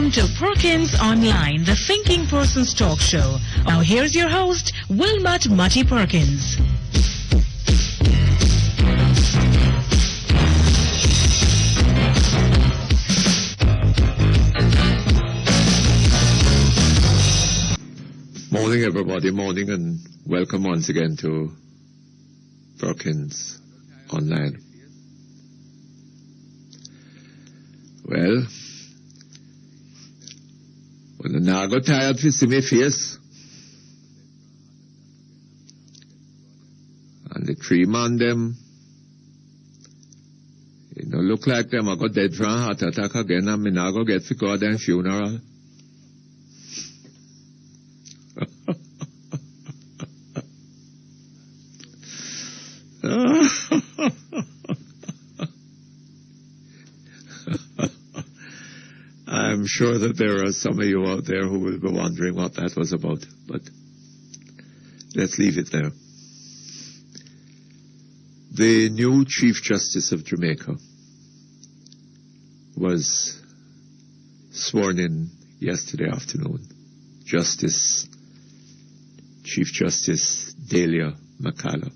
Welcome to Perkins Online, the Thinking Person's talk show. Now here's your host, Wilmot Mutty Perkins. Morning, everybody. Morning, and welcome once again to Perkins Online. Well, when I now got tired to see my face, and the three man them, it don't look like them I got dead from a heart attack again, and me now go get to go to their funeral. I'm sure that there are some of you out there who will be wondering what that was about, but let's leave it there. The new Chief Justice of Jamaica was sworn in yesterday afternoon. Chief Justice Zelia Macalla.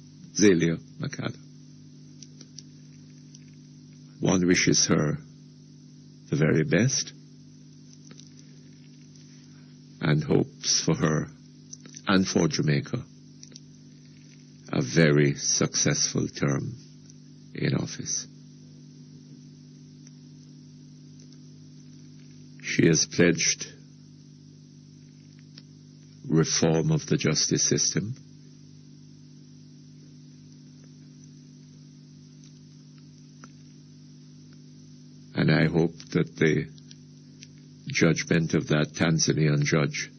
One wishes her the very best and hopes for her and for Jamaica a very successful term in office. She has pledged reform of the justice system, and I hope that the judgment of that Tanzanian judge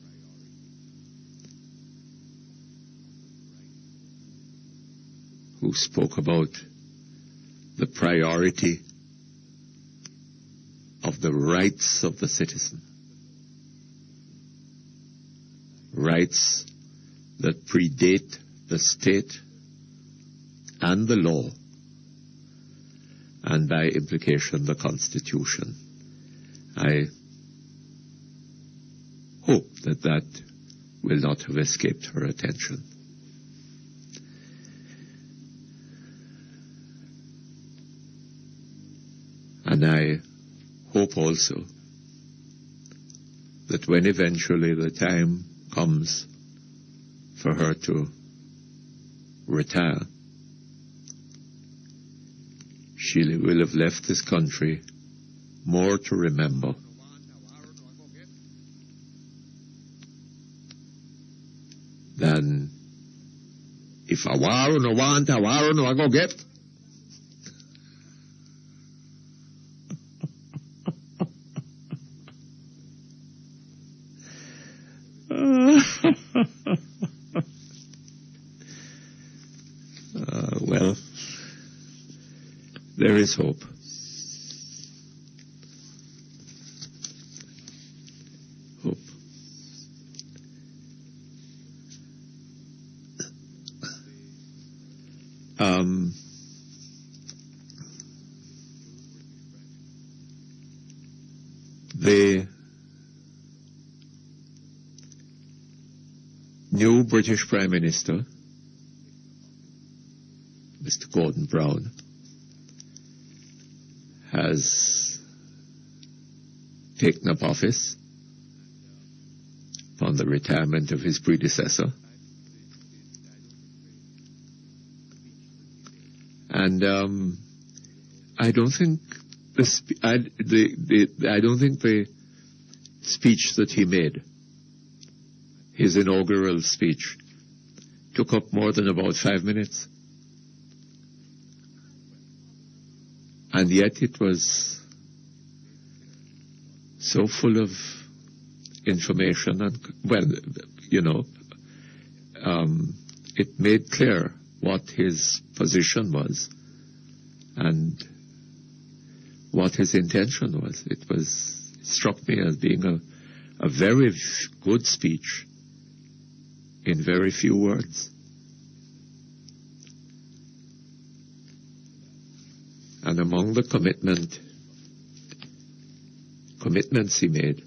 who spoke about the priority of the rights of the citizen, rights that predate the state and the law, and by implication the Constitution. I hope that will not have escaped her attention. And I hope also that when eventually the time comes for her to retire, she will have left this country more to remember than if a war no want, a war no I go get. Well, there is hope. Hope. The new British Prime Minister, Mr. Gordon Brown, has taken up office upon the retirement of his predecessor. And I don't think the speech that he made, his inaugural speech, took up more than about 5 minutes. And yet it was so full of information and, well, it made clear what his position was and what his intention was. It struck me as being a very good speech in very few words. And among the commitments he made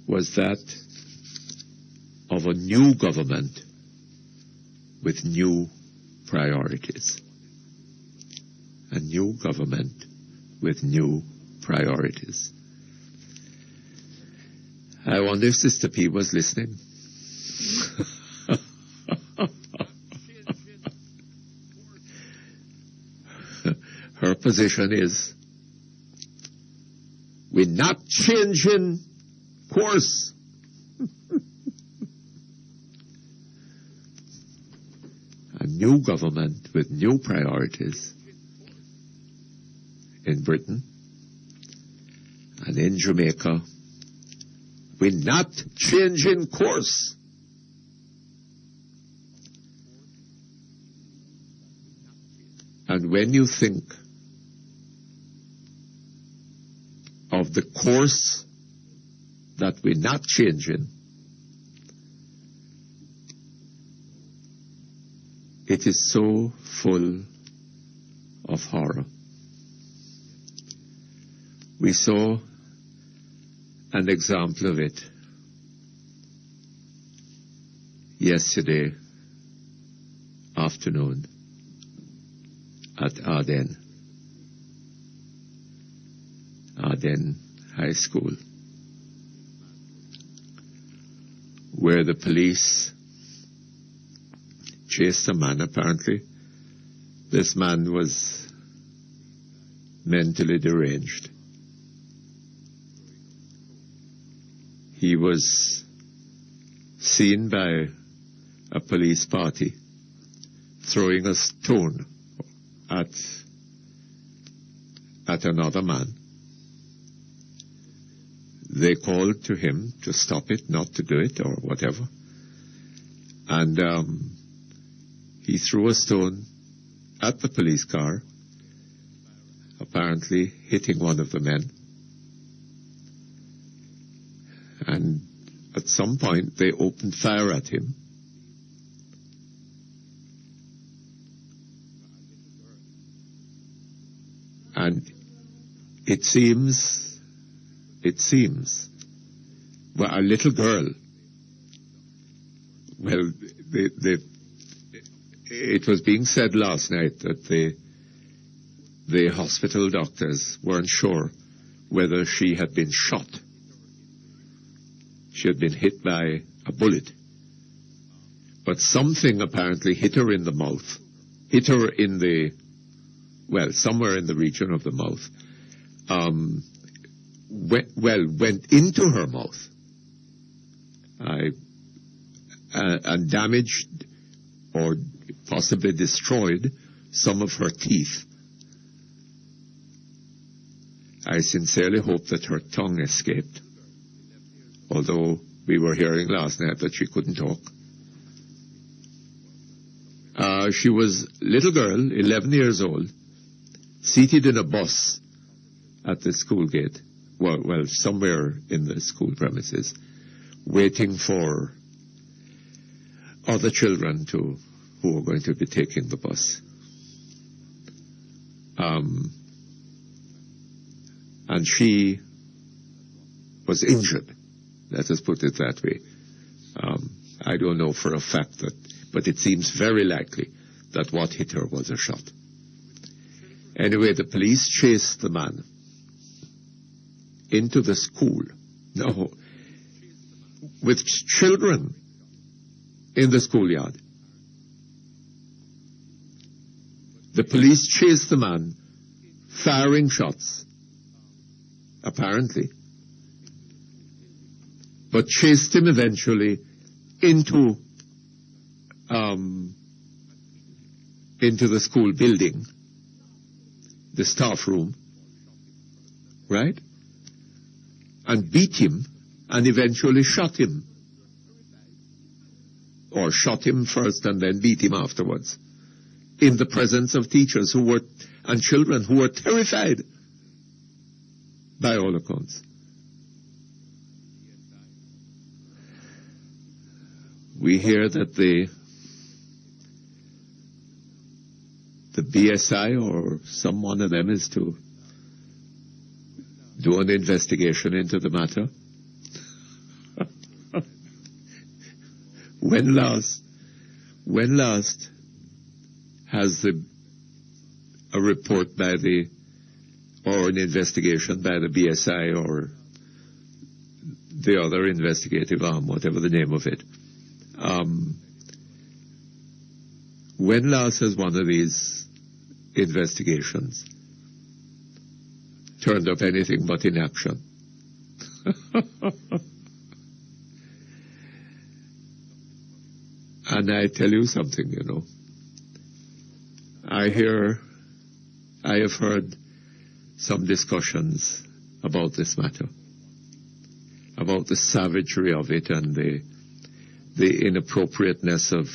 was that of a new government with new priorities. A new government with new priorities. I wonder if Sister P was listening. Her position is, we're not changing course. A new government with new priorities in Britain and in Jamaica. We're not changing course. And when you think of the course that we're not changing, it is so full of horror. We saw an example of it yesterday afternoon at Arden High School, where the police chased a man. Apparently, this man was mentally deranged. He was seen by a police party throwing a stone at another man. They called to him to stop it, not to do it, or whatever. And he threw a stone at the police car, apparently hitting one of the men. And at some point, they opened fire at him. And it seems, well, a little girl, well, it was being said last night that the hospital doctors weren't sure whether she had been shot. She had been hit by a bullet. But something apparently hit her in the mouth. Hit her in the, well, somewhere in the region of the mouth. Went into her mouth. And damaged or possibly destroyed some of her teeth. I sincerely hope that her tongue escaped. Although we were hearing last night that she couldn't talk. She was a little girl, 11 years old, seated in a bus at the school gate, well, somewhere in the school premises, waiting for other children who were going to be taking the bus. And she was injured. Let us put it that way. I don't know for a fact but it seems very likely that what hit her was a shot. Anyway, the police chased the man into the school. No, with children in the schoolyard. The police chased the man, firing shots, apparently, but chased him eventually into the school building, the staff room, right? And beat him and eventually shot him. Or shot him first and then beat him afterwards. In the presence of teachers and children who were terrified by all accounts. We hear that the BSI or some one of them is to do an investigation into the matter. When last has a report by or an investigation by the BSI or the other investigative arm, whatever the name of it, when last has one of these investigations turned up anything but inaction? And I tell you something, I have heard some discussions about this matter, about the savagery of it and the inappropriateness of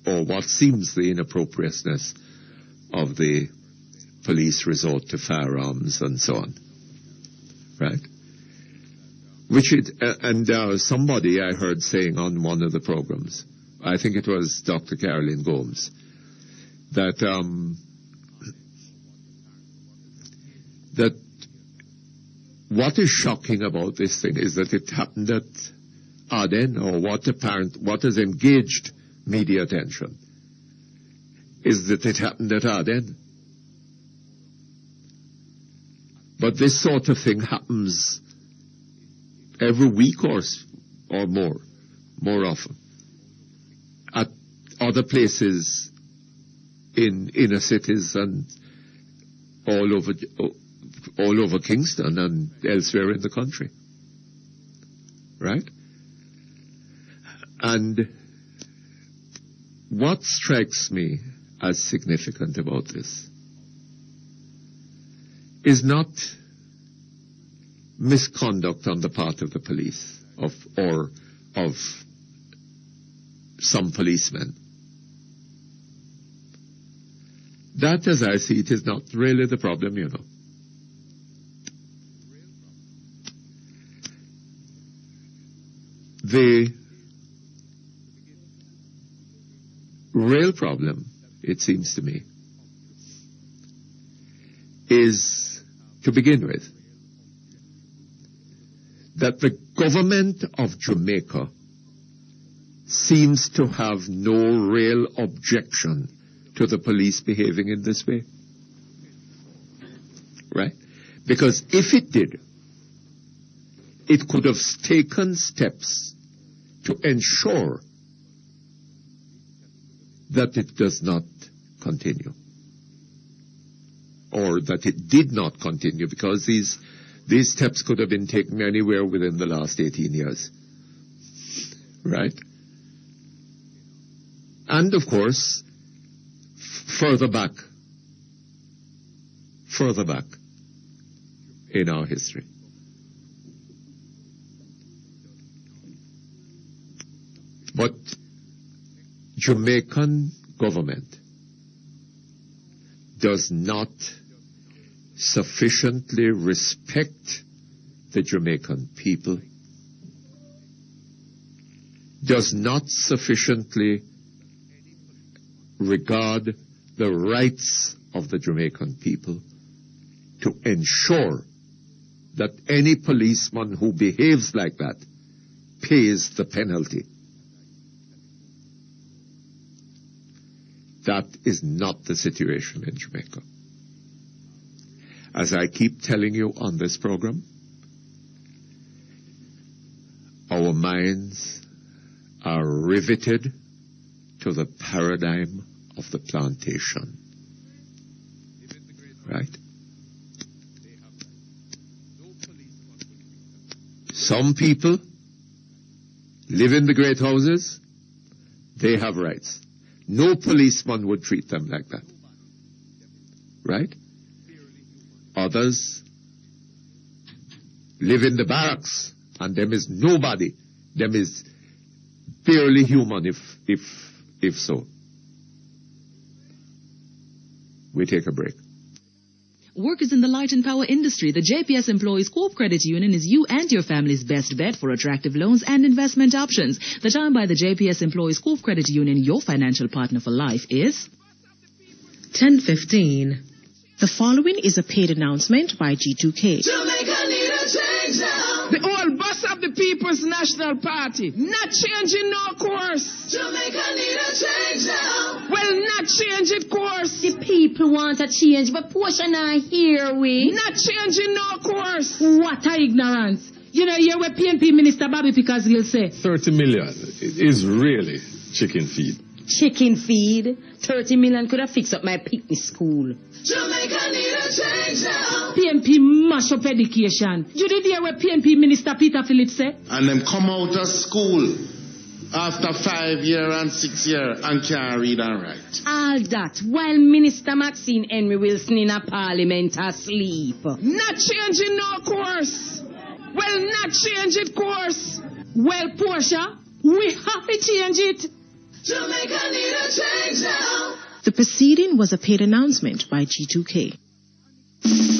or what seems the inappropriateness of the police resort to firearms and so on, right? Somebody I heard saying on one of the programs, I think it was Dr. Carolyn Gomes, that what is shocking about this thing is that it happened at Arden, or what has engaged media attention is that it happened at Arden. But this sort of thing happens every week or more often, at other places in inner cities and all over Kingston and elsewhere in the country, right? And what strikes me as significant about this is not misconduct on the part of the police or of some policemen. That, as I see it, is not really the problem, The real problem, it seems to me, is, to begin with, that the government of Jamaica seems to have no real objection to the police behaving in this way. Right? Because if it did, it could have taken steps to ensure that it does not continue, or that it did not continue, because these steps could have been taken anywhere within the last 18 years. Right? And, of course, further back in our history. But Jamaican government does not sufficiently respect the Jamaican people, does not sufficiently regard the rights of the Jamaican people to ensure that any policeman who behaves like that pays the penalty. That is not the situation in Jamaica. As I keep telling you on this program, our minds are riveted to the paradigm of the plantation. Right? Some people live in the great houses. They have rights. No policeman would treat them like that. Right? Others live in the barracks, and them is nobody. Them is barely human, if so. We take a break. Workers in the light and power industry, the JPS Employees Co-op Credit Union is you and your family's best bet for attractive loans and investment options. The time by the JPS Employees Co-op Credit Union, your financial partner for life, is 10:15. The following is a paid announcement by G2K. Jamaica need a change now. The old boss of the People's National Party. Not changing no course. Jamaica need a change now. Well, not change it course. The people want a change, but portion not here we. Not changing no course. What a ignorance. You know, you're what PNP Minister Bobby Pickers will say. 30 million is really chicken feed. Chicken feed? 30 million could have fixed up my picnic school. Jamaica need a change now. PNP mash up education. You did hear what PNP Minister Peter Phillips said? And them come out of school after 5 years and 6 years and can't read and write. All that while Minister Maxine Henry Wilson in a parliament asleep. Not changing no course. Well, not change it course. Well, Portia, we have to change it. Jamaica need a change now. The proceeding was a paid announcement by G2K.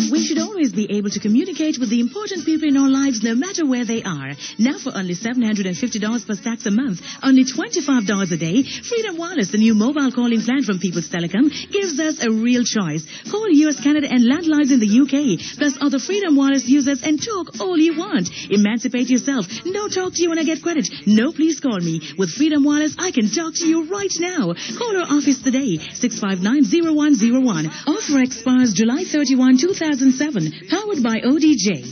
We should always be able to communicate with the important people in our lives no matter where they are. Now for only $750 plus tax a month, only $25 a day, Freedom Wireless, the new mobile calling plan from People's Telecom, gives us a real choice. Call US, Canada and landlines in the UK, plus other Freedom Wireless users and talk all you want. Emancipate yourself. No talk to you when I get credit. No please call me. With Freedom Wireless, I can talk to you right now. Call our office today, 659-0101. Offer expires July 31, 2007. Powered by ODJ.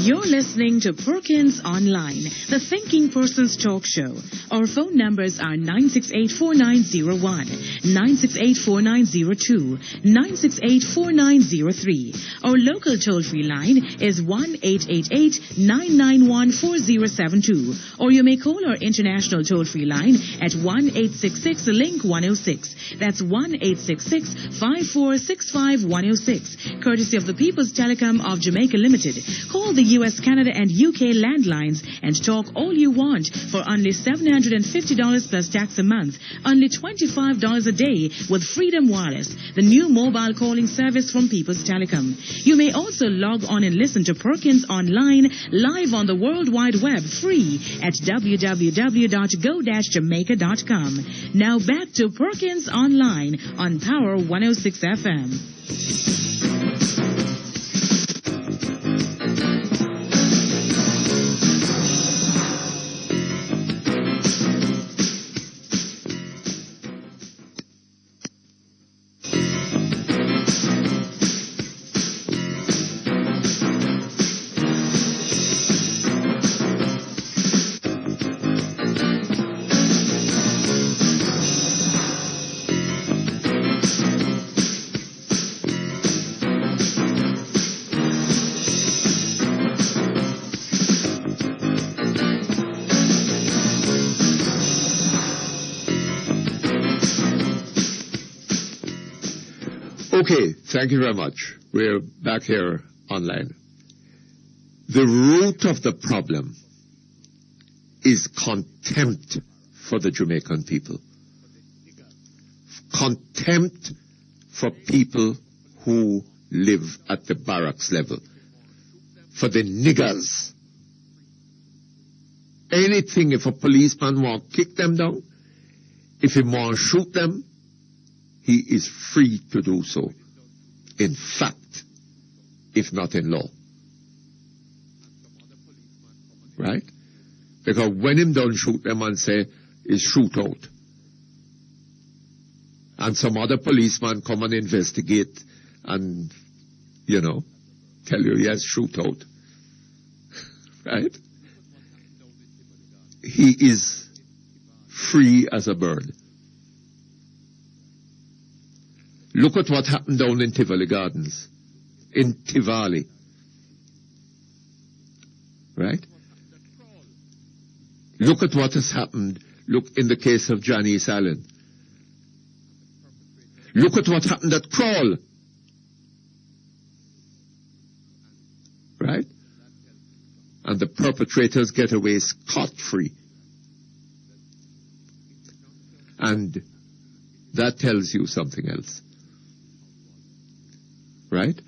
You're listening to Perkins Online, the Thinking Person's Talk Show. Our phone numbers are 968-4901, 968-4902, 968-4903. Our local toll-free line is 1-888-991-4072. Or you may call our international toll-free line at 1-866-LINK-106. That's 1-866-5465-106. Courtesy of the People's Telecom of Jamaica Limited. Call the US, Canada and UK landlines and talk all you want for only $750 plus tax a month, only $25 a day with Freedom Wireless, the new mobile calling service from People's Telecom. You may also log on and listen to Perkins Online live on the World Wide Web free at www.go-jamaica.com. Now back to Perkins Online on Power 106 FM. Okay, thank you very much. We're back here online. The root of the problem is contempt for the Jamaican people. Contempt for people who live at the barracks level. For the niggers. Anything, if a policeman wants to kick them down, if he wants to shoot them, he is free to do so. In fact, if not in law. Right? Because when him don't shoot them and say, is shoot out. And some other policeman come and investigate and, tell you, yes, shoot out. Right? He is free as a bird. Look at what happened down in Tivoli Gardens. In Tivoli. Right? Look at what has happened. Look in the case of Janice Allen. Look at what happened at Crawl. Right? And the perpetrators get away scot-free. And that tells you something else. Right?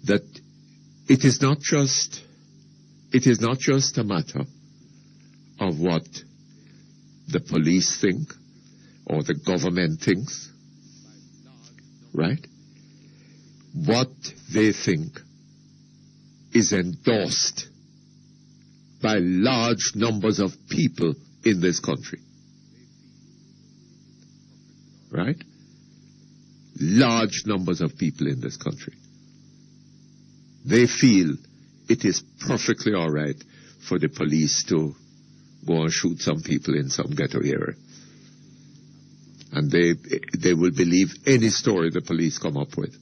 That it is not just a matter of what the police think or the government thinks. Right? what they think is endorsed by large numbers of people in this country. Right? Large numbers of people in this country. They feel it is perfectly all right for the police to go and shoot some people in some ghetto area. And they will believe any story the police come up with.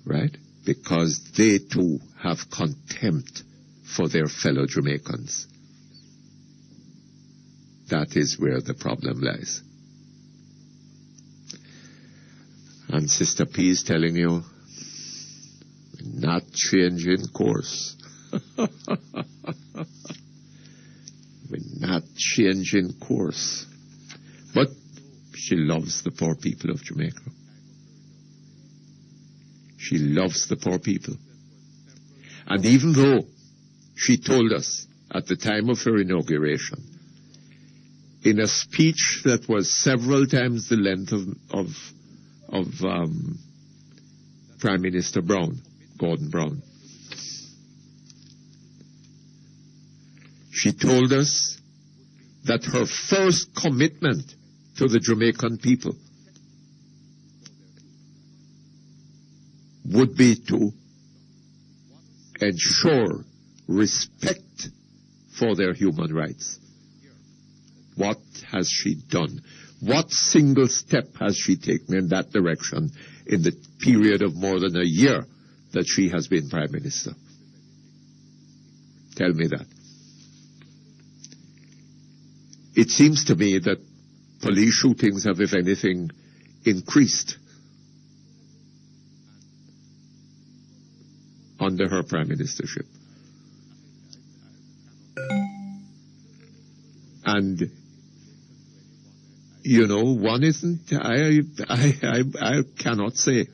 Right? Because they too have contempt for their fellow Jamaicans. That is where the problem lies. And Sister P is telling you, not changing course. We're not changing course. But she loves the poor people of Jamaica. She loves the poor people. And even though she told us at the time of her inauguration, in a speech that was several times the length of Prime Minister Brown, Gordon Brown, she told us that her first commitment to the Jamaican people would be to ensure respect for their human rights. What has she done? What single step has she taken in that direction in the period of more than a year that she has been Prime Minister? Tell me that. It seems to me that police shootings have, if anything, increased under her Prime Ministership. And, you know, one isn't, I cannot say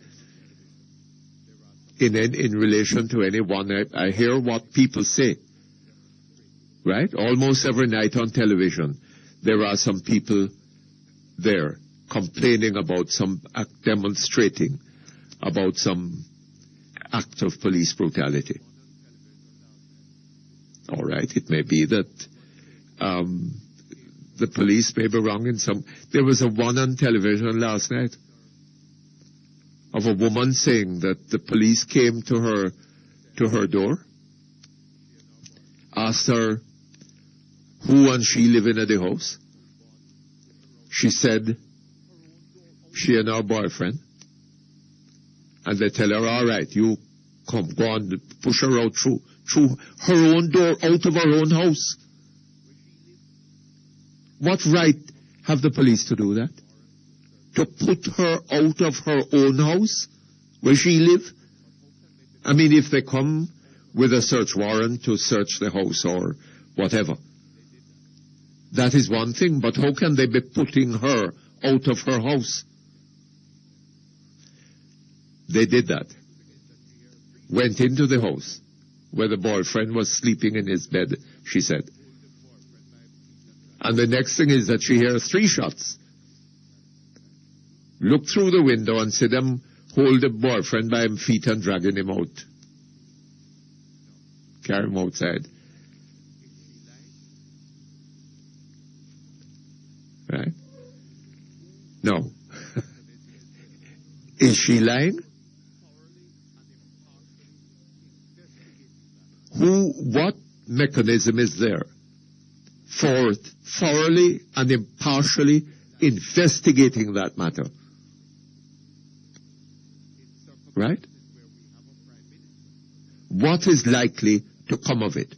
in relation to anyone. I hear what people say, right? Almost every night on television, there are some people there complaining about some act, demonstrating about some act of police brutality. All right, it may be that the police may be wrong in some. There was a one on television last night of a woman saying that the police came to her door, asked her who and she live in at the house. She said she and her boyfriend. And they tell her, all right, you come, go on, push her out through her own door, out of her own house. What right have the police to do that? To put her out of her own house, where she live? I mean, if they come with a search warrant to search the house or whatever, that is one thing, but how can they be putting her out of her house? They did that. Went into the house where the boyfriend was sleeping in his bed, she said. And the next thing is that she hears 3 shots. Look through the window and see them hold the boyfriend by his feet and dragging him out. Carry him outside. Right? No. Is she lying? What mechanism is there for thoroughly and impartially investigating that matter? Right? What is likely to come of it?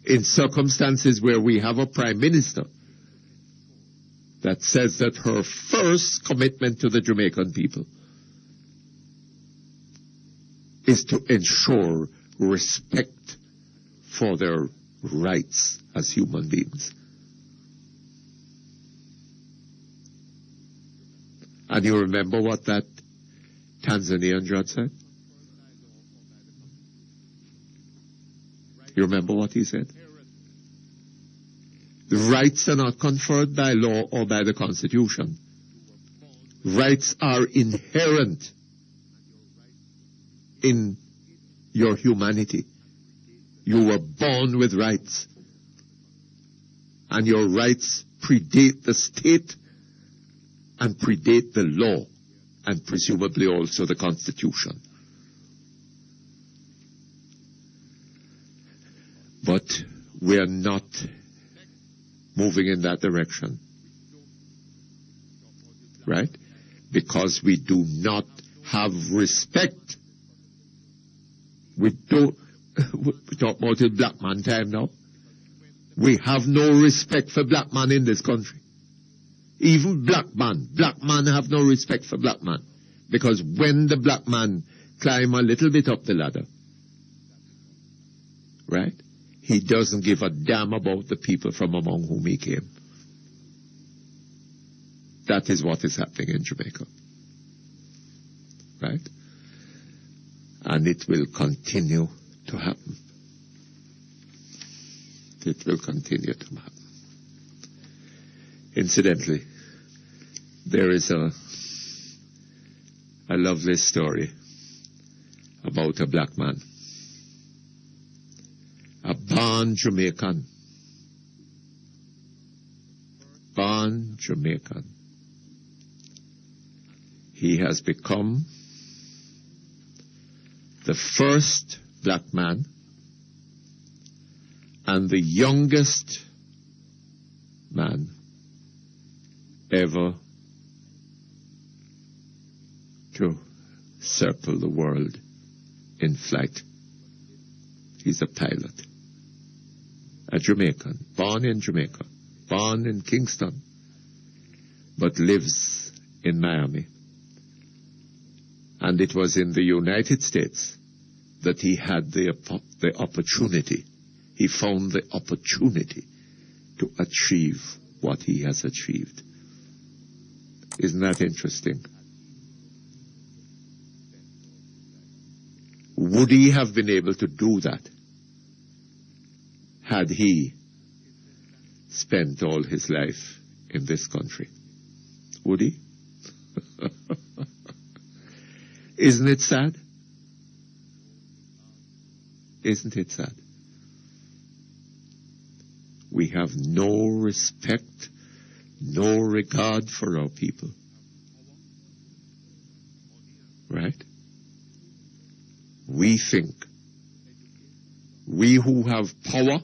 In circumstances where we have a Prime Minister that says that her first commitment to the Jamaican people is to ensure respect for their rights as human beings. And you remember what that Tanzanian judge said? You remember what he said? The rights are not conferred by law or by the Constitution. Rights are inherent in your humanity. You were born with rights. And your rights predate the state and predate the law and presumably also the Constitution. But we are not moving in that direction. Right? Because we do not have respect. We talk about it black man time now. We have no respect for black man in this country. Even black man have no respect for black man. Because when the black man climb a little bit up the ladder, right, he doesn't give a damn about the people from among whom he came. That is what is happening in Jamaica. Right? And it will continue to happen. It will continue to happen. Incidentally, there is a lovely story about a black man, a born Jamaican. Born Jamaican. He has become the first black man and the youngest man ever to circle the world in flight. He's a pilot. A Jamaican, born in Jamaica, born in Kingston, but lives in Miami. And it was in the United States that he had the opportunity. He found the opportunity to achieve what he has achieved. Isn't that interesting? Would he have been able to do that had he spent all his life in this country? Would he? Isn't it sad? Isn't it sad? We have no respect, no regard for our people. Right? We think, we who have power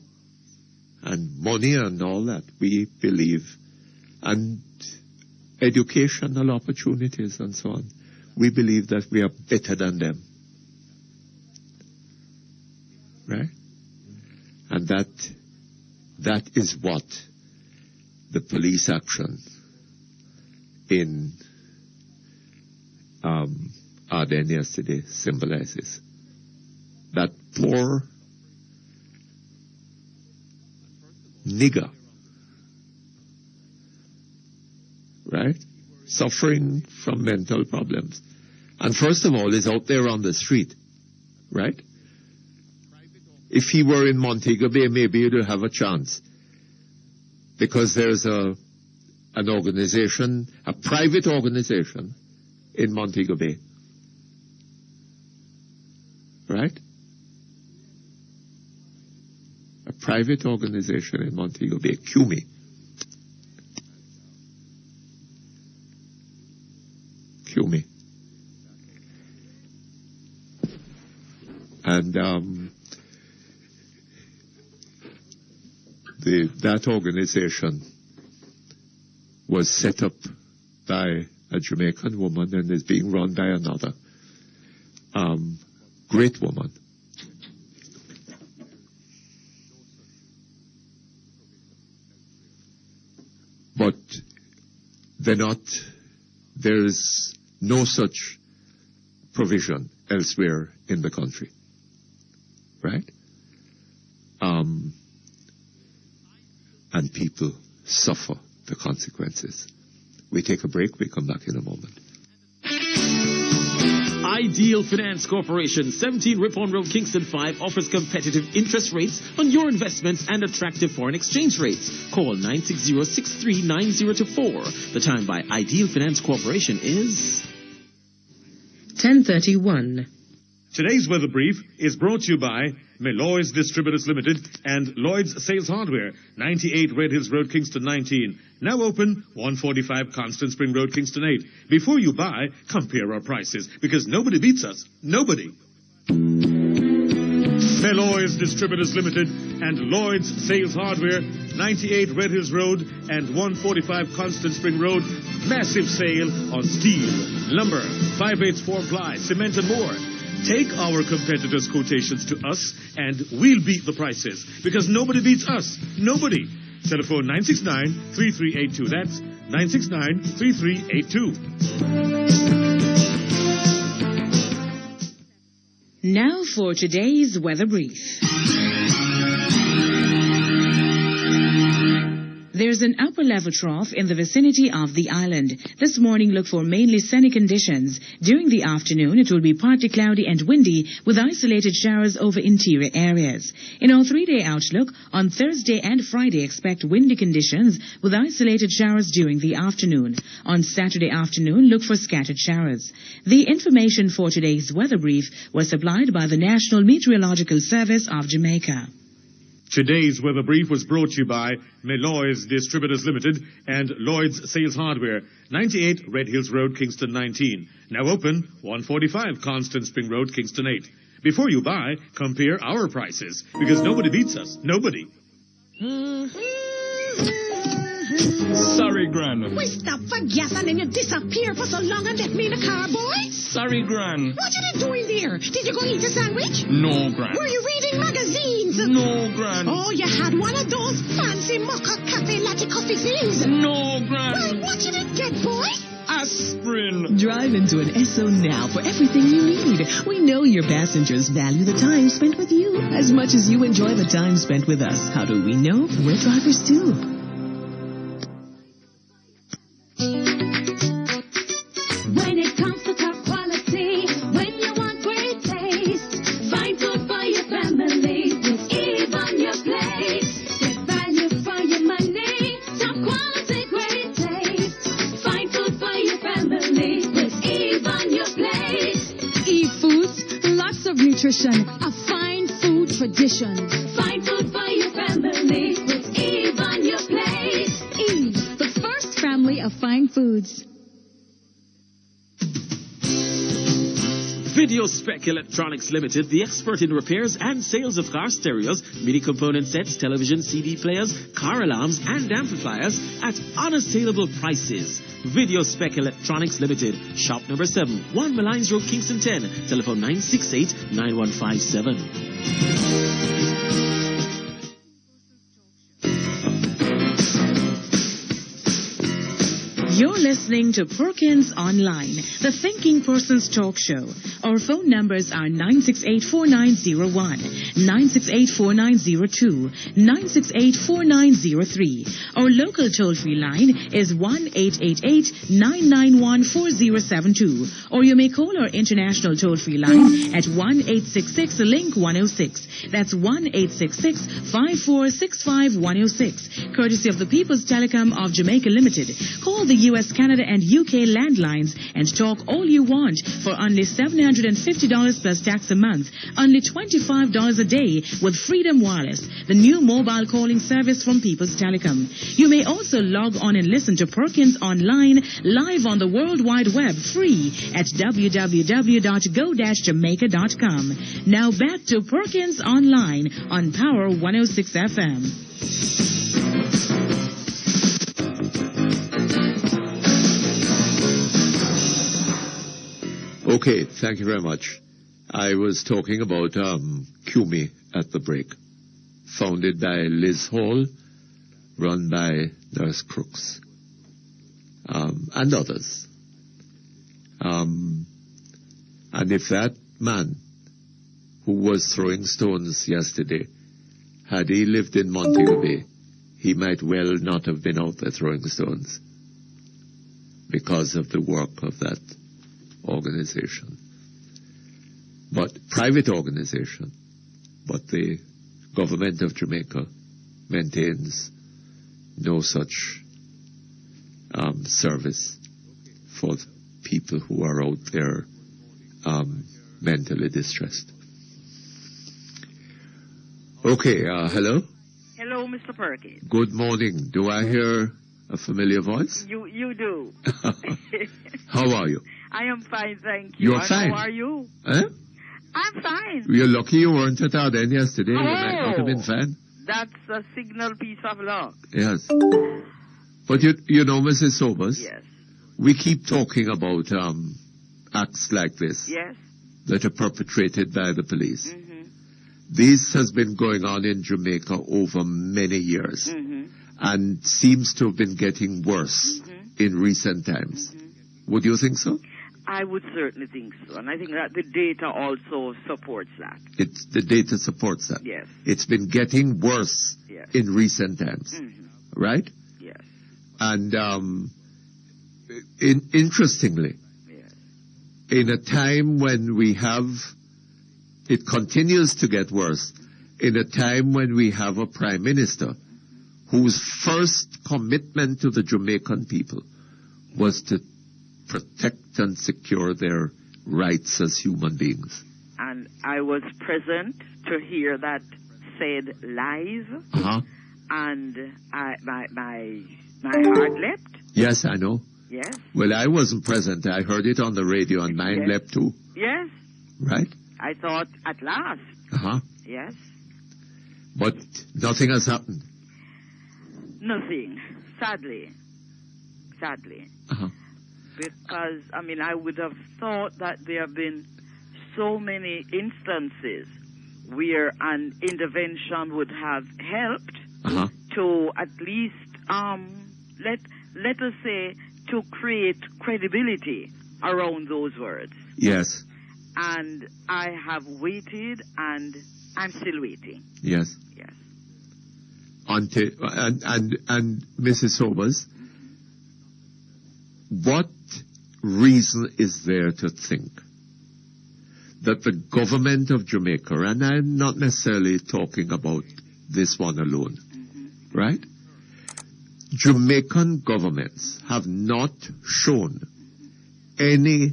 and money and all that, we believe, and educational opportunities and so on, we believe that we are better than them. Right? And that is what the police action in Arden yesterday symbolizes. That poor nigger, right, suffering from mental problems, and first of all is out there on the street, right? If he were in Montego Bay, maybe he'd have a chance, because there's an organization, a private organization in Montego Bay, right? A private organization in Montego Bay, CUMI. CUMI. And that organization was set up by a Jamaican woman and is being run by another great woman. But there is no such provision elsewhere in the country. Right? And people suffer the consequences. We take a break, we come back in a moment. Ideal Finance Corporation, 17 Ripon Road, Kingston 5, offers competitive interest rates on your investments and attractive foreign exchange rates. Call 960-639024. The time by Ideal Finance Corporation is 10:31. Today's weather brief is brought to you by Meloy's Distributors Limited and Lloyd's Sales Hardware, 98 Red Hills Road, Kingston 19. Now open, 145 Constant Spring Road, Kingston 8. Before you buy, compare our prices, because nobody beats us. Nobody. Meloy's Distributors Limited and Lloyd's Sales Hardware, 98 Red Hills Road and 145 Constant Spring Road. Massive sale on steel, lumber, 5/8 4-ply, cement and more. Take our competitors' quotations to us, and we'll beat the prices, because nobody beats us. Nobody. Telephone 969-3382. That's 969-3382. Now for today's weather brief. There's an upper-level trough in the vicinity of the island. This morning, look for mainly sunny conditions. During the afternoon, it will be partly cloudy and windy with isolated showers over interior areas. In our 3-day outlook, on Thursday and Friday, expect windy conditions with isolated showers during the afternoon. On Saturday afternoon, look for scattered showers. The information for today's weather brief was supplied by the National Meteorological Service of Jamaica. Today's weather brief was brought to you by Meloy's Distributors Limited and Lloyd's Sales Hardware, 98 Red Hills Road, Kingston 19. Now open, 145 Constant Spring Road, Kingston 8. Before you buy, compare our prices, because nobody beats us. Nobody. Sorry, Gran. We stop for gas and then you disappear for so long and left me in the car, boy? Sorry, Gran. What you doing there? Did you go eat a sandwich? No, Gran. Were you reading magazines? No, Gran. Oh, you had one of those fancy mocha cafe latte coffee things? No, Gran. Well, what you did get, boy? Aspirin. Drive into an Esso now for everything you need. We know your passengers value the time spent with you as much as you enjoy the time spent with us. How do we know? We're drivers too. When it comes to top quality, when you want great taste, find food for your family with Eve on your plate. Get value for your money, top quality, great taste. Find food for your family with Eve on your plate. Eve Foods, lots of nutrition, a fine food tradition. Find food for your family with Eve on your plate. Eve, the first family of fine foods. Video Spec Electronics Limited, the expert in repairs and sales of car stereos, MIDI component sets, television, CD players, car alarms, and amplifiers at unassailable prices. Video Spec Electronics Limited, shop number 7, 1 Malines Road, Kingston 10, telephone 968-9157. You're listening to Perkins Online, the Thinking Person's Talk Show. Our phone numbers are 968-4901, 968-4902, 968-4903. Our local toll-free line is 1-888-991-4072. Or you may call our international toll-free line at 1-866-LINK-106. That's 1-866-5465-106. Courtesy of the People's Telecom of Jamaica Limited. Call the U.S., Canada, and UK landlines and talk all you want for only $750 plus tax a month, only $25 a day with Freedom Wireless, the new mobile calling service from People's Telecom. You may also log on and listen to Perkins Online live on the World Wide Web free at www.go-jamaica.com. Now back to Perkins Online on Power 106 FM. Okay, thank you very much. I was talking about QME at the break, founded by Liz Hall, run by Nurse Crooks, and others. And if that man who was throwing stones yesterday, had he lived in Montego Bay, he might well not have been out there throwing stones because of the work of that organization. but private organization. But the government of Jamaica maintains no such service for people who are out there mentally distressed. Okay, hello? Hello, Mr. Perkins. Good morning. Do I hear a familiar voice? You do. How are you? I am fine, thank you. You're fine? How are you? Eh? I'm fine. You're lucky you weren't at Arden yesterday. Oh, You might not have been fine. That's a signal piece of luck. Yes. But you know, Mrs. Sobers, Yes. we keep talking about acts like this Yes. that are perpetrated by the police. Mm-hmm. This has been going on in Jamaica over many years Mm-hmm. and seems to have been getting worse in recent times. Would you think so? I would certainly think so. And I think that the data also supports that. The data supports that. Yes. It's been getting worse Yes. in recent times, right? Yes. And interestingly, in a time when we have, it continues to get worse, in a time when we have a prime minister whose first commitment to the Jamaican people was to protect and secure their rights as human beings. And I was present to hear that said live, and my heart leapt. Yes, I know. Yes. Well, I wasn't present. I heard it on the radio, and mine Yes. leapt too. Yes. Right? I thought at last. Yes. But nothing has happened. Nothing. Sadly. Because, I mean, I would have thought that there have been so many instances where an intervention would have helped to at least, let us say, to create credibility around those words. Yes. And I have waited, and I'm still waiting. Yes. Yes. Until, and Mrs. Sobers, what reason is there to think that the government of Jamaica, and I'm not necessarily talking about this one alone, right? Jamaican governments have not shown any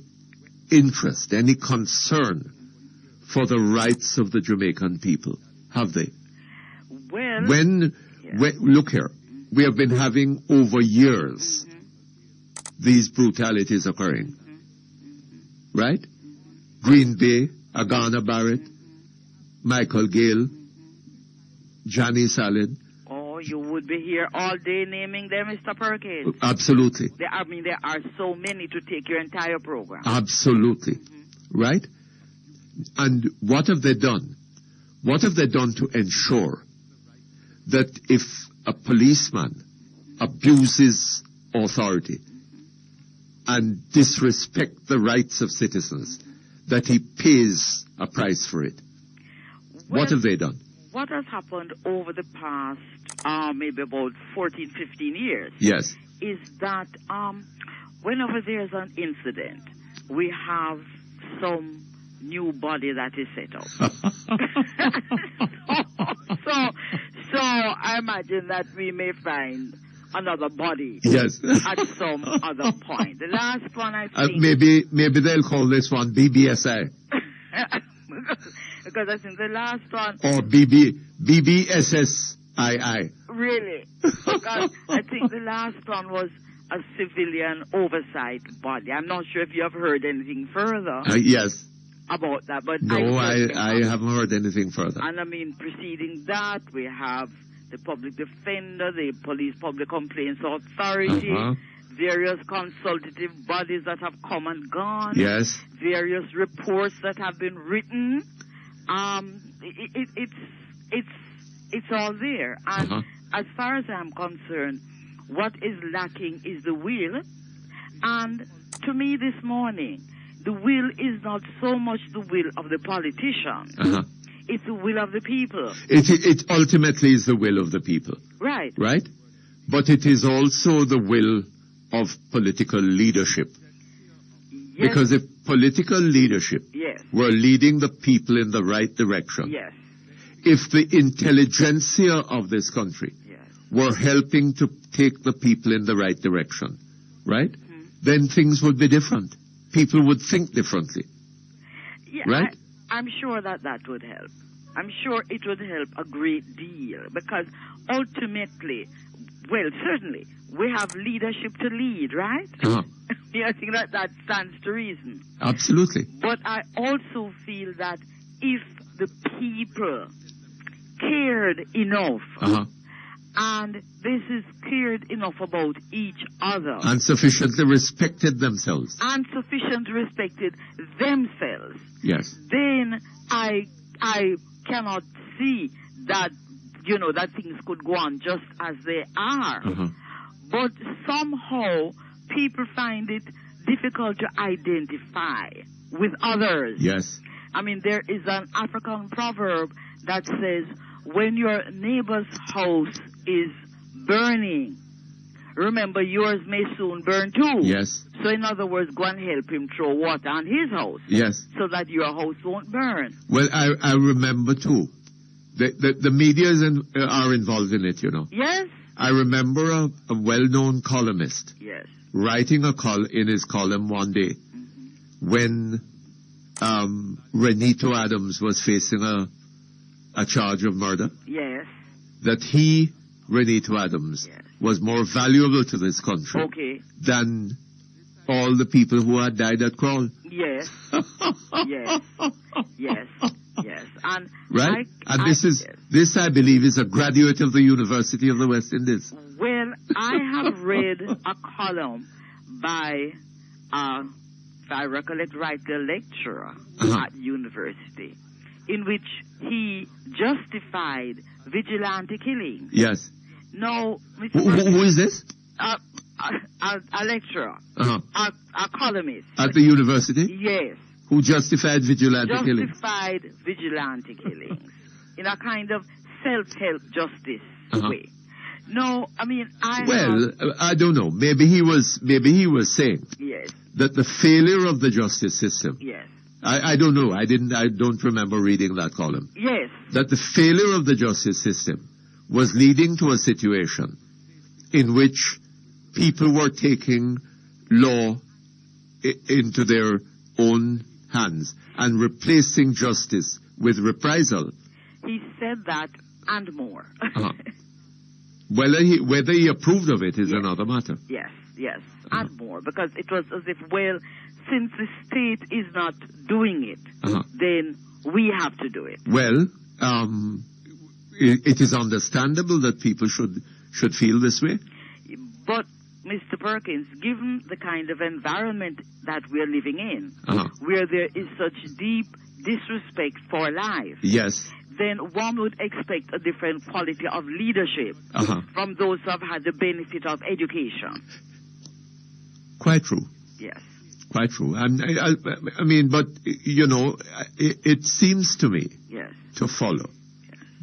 interest, any concern for the rights of the Jamaican people, have they? Well, when look here, we have been having over years these brutalities occurring, right? Green Bay, Agana Barrett, Michael Gale, Johnny Salad. Oh, you would be here all day naming them, Mr. Perkins. Absolutely. There are so many to take your entire program. Absolutely. Right? And what have they done? What have they done to ensure that if a policeman abuses authority and disrespects the rights of citizens, that he pays a price for it? What have they done? What has happened over the past, maybe about 14, 15 years, Yes. is that whenever there's an incident, we have some new body that is set up. so I imagine that we may find another body Yes. at some other point. The last one I think... Maybe they'll call this one BBSI. Because I think the last one... Or BBSSII. Really? Because I think the last one was a civilian oversight body. I'm not sure if you have heard anything further Yes. about that. But No, I haven't heard anything further. And I mean, preceding that, we have the public defender, the police public complaints authority, various consultative bodies that have come and gone, Yes. various reports that have been written. It's all there. And as far as I'm concerned, what is lacking is the will. And to me this morning, the will is not so much the will of the politician. It's the will of the people. It ultimately is the will of the people. Right. Right? But it is also the will of political leadership. Yes. Because if political leadership Yes. were leading the people in the right direction, Yes. if the intelligentsia of this country were helping to take the people in the right direction, right, then things would be different. People would think differently. Yeah, right? I'm sure that would help. I'm sure it would help a great deal because ultimately, well, certainly, we have leadership to lead, right? Uh-huh. I think that stands to reason. Absolutely. But I also feel that if the people cared enough, and this is cared enough about each other, And sufficiently respected themselves. and sufficiently respected themselves, Yes. then I cannot see that, that things could go on just as they are. Uh-huh. But somehow people find it difficult to identify with others. Yes. I mean, there is an African proverb that says, when your neighbor's house is burning, remember yours may soon burn too. Yes. So in other words, go and help him throw water on his house. Yes. So that your house won't burn. Well, I remember too. The media are involved in it, Yes? I remember a well-known columnist Yes. writing in his column one day when Renito Adams was facing a charge of murder, Yes. that he, Renito Adams, was more valuable to this country Okay. than all the people who had died at Crawl. Yes. Yes. Yes. Yes. And Right? This I believe is a graduate of the University of the West Indies. Well, I have read a column by, if I recollect right, a lecturer at university, in which he justified vigilante killing. Yes. No, Who is this? A lecturer, Uh-huh. a columnist. At the university? Yes. Who justified vigilante killing? Justified vigilante killings in a kind of self-help justice way. No, I mean, I don't know. Maybe he was saying Yes. that the failure of the justice system. Yes. I don't know. I don't remember reading that column. Yes. That the failure of the justice system was leading to a situation in which people were taking law into their own hands and replacing justice with reprisal. He said that and more. Whether he approved of it is another matter. Yes, yes, and more. Because it was as if, well, since the state is not doing it, then we have to do it. Well, it is understandable that people should feel this way. But, Mr. Perkins, given the kind of environment that we're living in, where there is such deep disrespect for life, yes, then one would expect a different quality of leadership from those who have had the benefit of education. Quite true. Yes. Quite true. And I mean, but, it seems to me to follow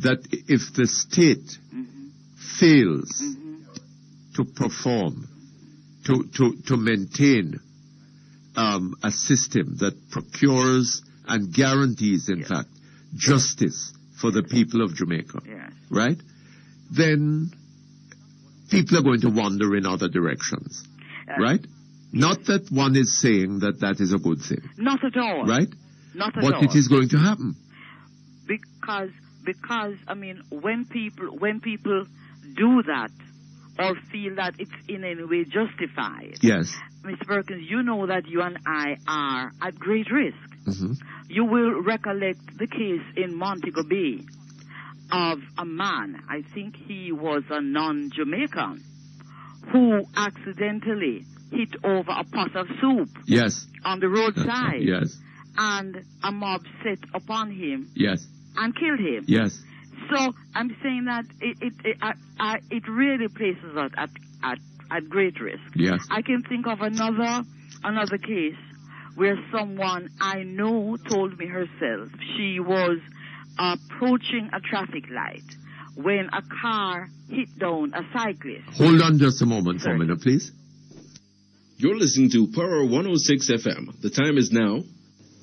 that if the state fails to perform, to maintain a system that procures and guarantees, in fact, justice for the people of Jamaica, right? Then people are going to wander in other directions, right? Not that one is saying that is a good thing. Not at all. Right? Not at all. But it is going to happen. Because I mean, when people do that or feel that it's in any way justified, yes, Mr. Perkins, you know that you and I are at great risk. Mm-hmm. You will recollect the case in Montego Bay of a man, I think he was a non-Jamaican, who accidentally hit over a pot of soup on the roadside. Yes. And a mob set upon him yes, and killed him. Yes. So I'm saying that it really places us at great risk. Yes. I can think of another case where someone I know told me herself she was approaching a traffic light when a car hit down a cyclist. Hold on just a moment for a minute, please. You're listening to Power 106 FM. The time is now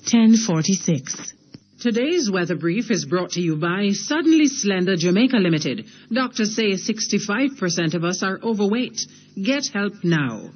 10:46. Today's weather brief is brought to you by Suddenly Slender Jamaica Limited. Doctors say 65% of us are overweight. Get help now.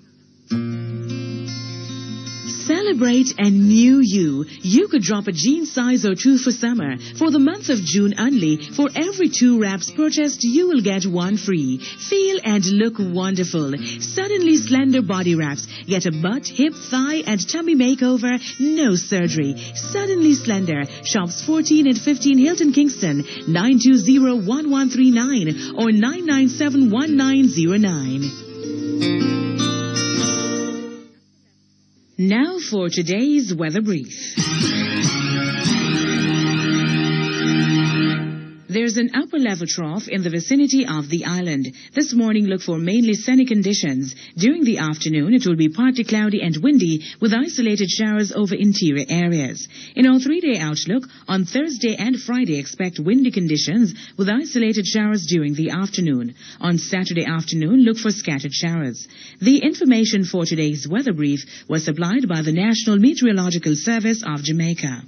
Celebrate a new you. You could drop a jean size or two for summer. For the month of June only, for every 2 wraps purchased, you will get 1 free. Feel and look wonderful. Suddenly Slender body wraps. Get a butt, hip, thigh, and tummy makeover. No surgery. Suddenly Slender. Shops 14 and 15 Hilton Kingston. 920-1139 or 997-1909. Now for today's weather brief. There's an upper level trough in the vicinity of the island. This morning, look for mainly sunny conditions. During the afternoon, it will be partly cloudy and windy with isolated showers over interior areas. In our 3-day outlook, on Thursday and Friday, expect windy conditions with isolated showers during the afternoon. On Saturday afternoon, look for scattered showers. The information for today's weather brief was supplied by the National Meteorological Service of Jamaica.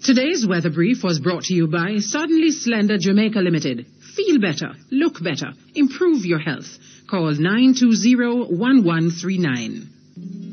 Today's weather brief was brought to you by Suddenly Slender Jamaica Limited. Feel better, look better, improve your health. Call 920-1139.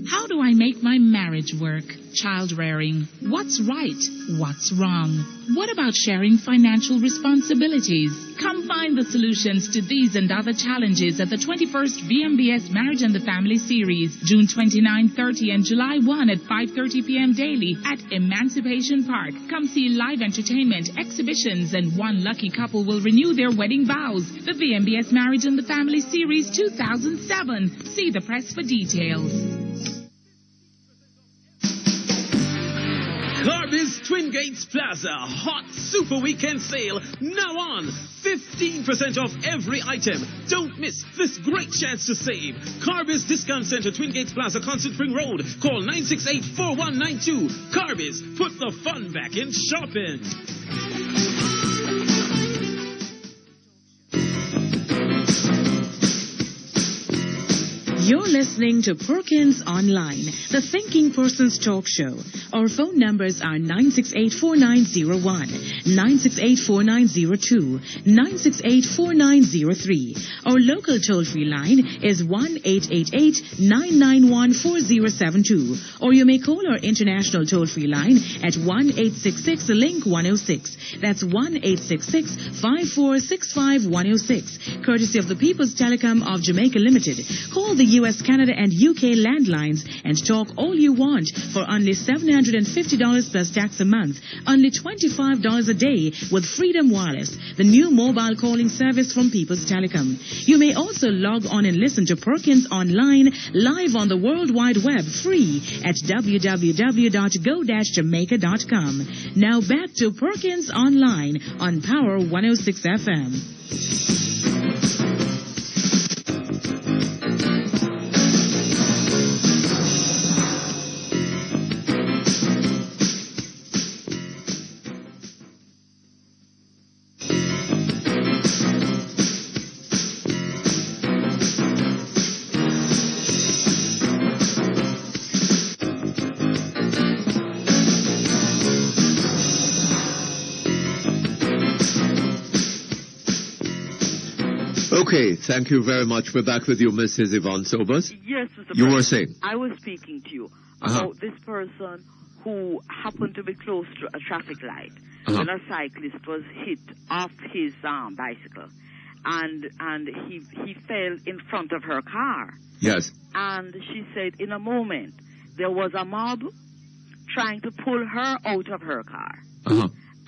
How do I make my marriage work? Child rearing. What's right? What's wrong? What about sharing financial responsibilities? Come find the solutions to these and other challenges at the 21st VMBS Marriage and the Family Series, June 29, 30, and July 1 at 5:30 p.m. daily at Emancipation Park. Come see live entertainment, exhibitions, and one lucky couple will renew their wedding vows. The VMBS Marriage and the Family Series 2007. See the press for details. Carby's Twin Gates Plaza Hot Super Weekend Sale now on. 15% off every item. Don't miss this great chance to save. Carby's Discount Center, Twin Gates Plaza, Constant Spring Road. Call 968-4192. Carby's, put the fun back in shopping. You're listening to Perkins Online, the Thinking Person's Talk Show. Our phone numbers are 968-4901, 968-4902, 968-4903. Our local toll-free line is 1-888-991-4072. Or you may call our international toll-free line at 1-866-LINK-106. That's 1-866-5465-106. Courtesy of the People's Telecom of Jamaica Limited. Call the U.S., Canada, and UK landlines and talk all you want for only $750 plus tax a month, only $25 a day with Freedom Wireless, the new mobile calling service from People's Telecom. You may also log on and listen to Perkins Online live on the World Wide Web free at www.go-jamaica.com. Now back to Perkins Online on Power 106 FM. Okay, thank you very much. We're back with you, Mrs. Yvonne Sobers. Yes, Mr. You President. were saying? I was speaking to you about this person who happened to be close to a traffic light when a cyclist was hit off his bicycle, and he fell in front of her car. Yes. And she said in a moment there was a mob trying to pull her out of her car.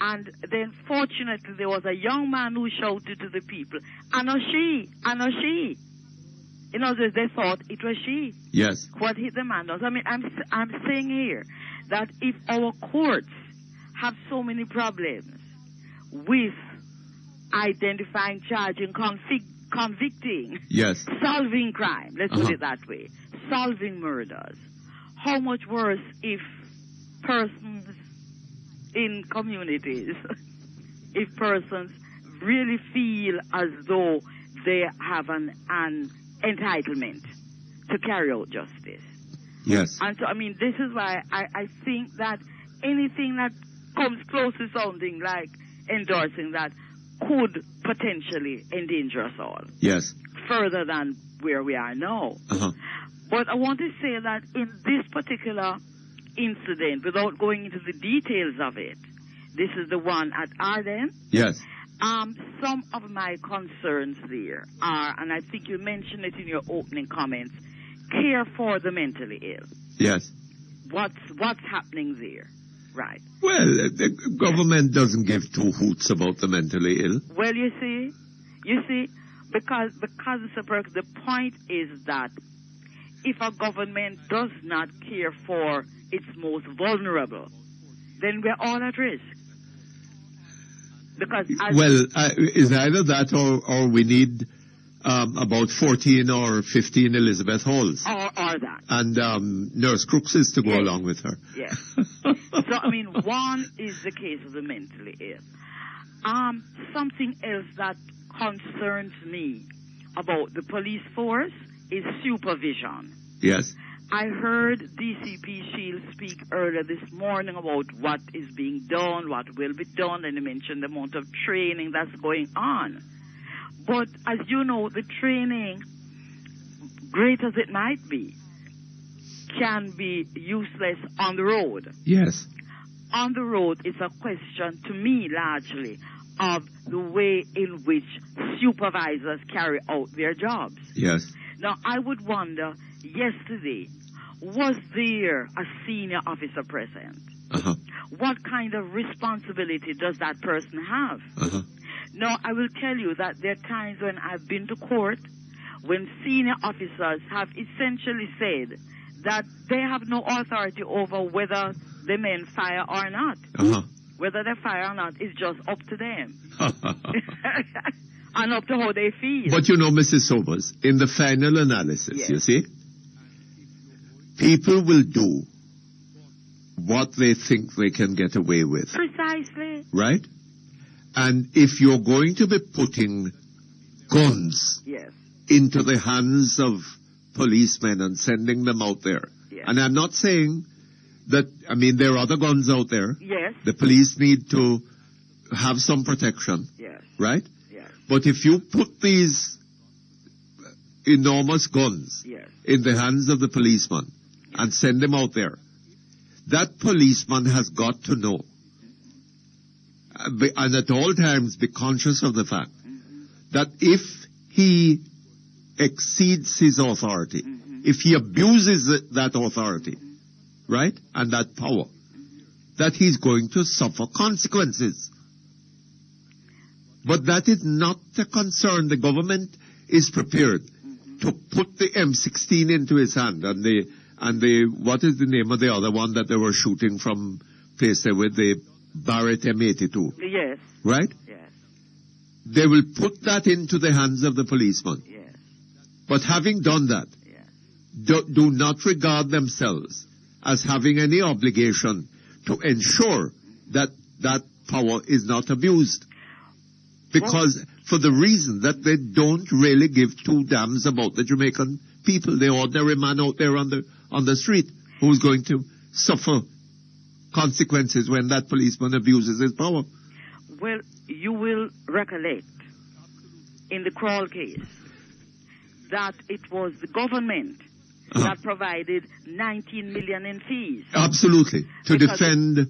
And then, fortunately, there was a young man who shouted to the people, "Anna she, Anna she." In other words, they thought it was she. Yes. What hit the man does. I mean, I'm saying here that if our courts have so many problems with identifying, charging, convicting, yes, solving crime, let's put it that way, solving murders, how much worse if persons in communities, if persons really feel as though they have an entitlement to carry out justice. Yes. And so, I mean, this is why I think that anything that comes close to sounding like endorsing that could potentially endanger us all. Yes. Further than where we are now. Uh-huh. But I want to say that in this particular incident, without going into the details of it, this is the one at Arden. Yes. Some of my concerns there are, and I think you mentioned it in your opening comments, care for the mentally ill. Yes. What's happening there? Right. Well, the government doesn't give two hoots about the mentally ill. Well, you see, because Mr. Perkins, the point is that if a government does not care for its most vulnerable, then we're all at risk. Because is either that or we need about 14 or 15 Elizabeth Halls. Or that. And Nurse Crooks to go along with her. Yes. So, I mean, one is the case of the mentally ill. Something else that concerns me about the police force is supervision. Yes. I heard DCP Shields speak earlier this morning about what is being done, what will be done, and he mentioned the amount of training that's going on. But as you know, the training, great as it might be, can be useless on the road. Yes. On the road, it's a question, to me, largely, of the way in which supervisors carry out their jobs. Yes. Now, I would wonder, yesterday, was there a senior officer present? Uh-huh. What kind of responsibility does that person have? Uh-huh. Now, I will tell you that there are times when I've been to court when senior officers have essentially said that they have no authority over whether the men fire or not. Uh-huh. Whether they fire or not is just up to them. And up to how they feel. But you know, Mrs. Sobers, in the final analysis, yes. You see, people will do what they think they can get away with. Precisely. Right? And if you're going to be putting guns yes. into the hands of policemen and sending them out there, yes. and I'm not saying that, I mean, there are other guns out there. Yes. The police need to have some protection. Yes. Right? Yes. But if you put these enormous guns yes. in the hands of the policeman and send them out there, that policeman has got to know and at all times be conscious of the fact that if he exceeds his authority, if he abuses that authority, right, and that power, that he's going to suffer consequences. But that is not the concern. The government is prepared to put the M16 into his hand and the what is the name of the other one that they were shooting from place there with the Barrett M82? Yes. Right? Yes. They will put that into the hands of the policeman. Yes. But having done that, yes. do not regard themselves as having any obligation to ensure that that power is not abused. Because for the reason that they don't really give two damns about the Jamaican people, the ordinary man out there on the street who's going to suffer consequences when that policeman abuses his power. Well, you will recollect in the Crawl case that it was the government that provided 19 million in fees. Absolutely. To defend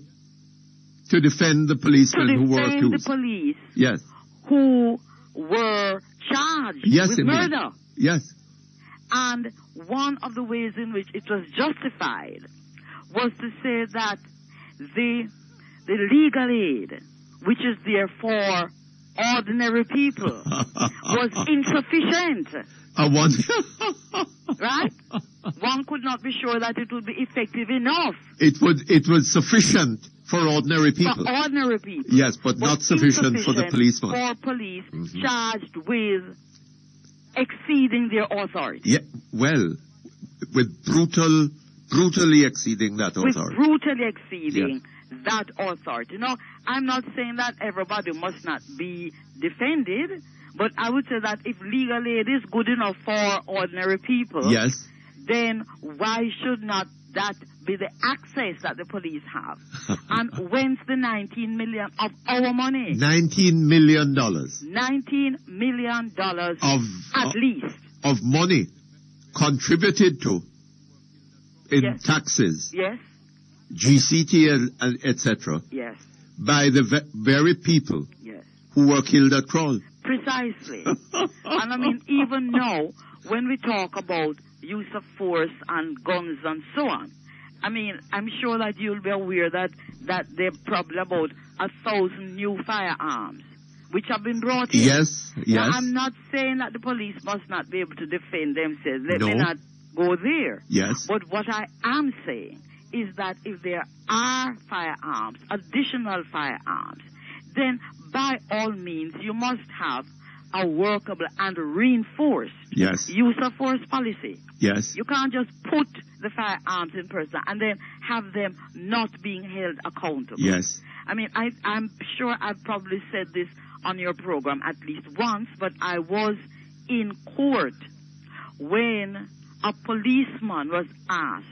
the policemen who were accused. To defend the police. Yes. Who were charged with murder. Yes. And one of the ways in which it was justified was to say that the legal aid, which is there for ordinary people, was insufficient. Right? One could not be sure that it would be effective enough. It was sufficient for ordinary people. For ordinary people. Yes, but not sufficient for the policeman. For police charged with exceeding their authority. Yeah, well, with brutally exceeding that authority. With brutally exceeding that authority. Now, I'm not saying that everybody must not be defended, but I would say that if legal aid is good enough for ordinary people, yes, then why should not that be the access that the police have? And when's the 19 million of our money? $19 million. $19 million at least. Of money contributed to in taxes. Yes. GCT and etc. Yes. By the very people who were killed at Kroll. Precisely. And I mean, even now, when we talk about use of force and guns and so on, I mean, I'm sure that you'll be aware that there are probably about 1,000 new firearms which have been brought in. Yes. Now, I'm not saying that the police must not be able to defend themselves. Let me not go there. Yes. But what I am saying is that if there are firearms, additional firearms, then by all means you must have a workable and reinforced use of force policy. Yes. You can't just put the firearms in person and then have them not being held accountable. Yes. I mean, I'm sure I've probably said this on your program at least once, but I was in court when a policeman was asked,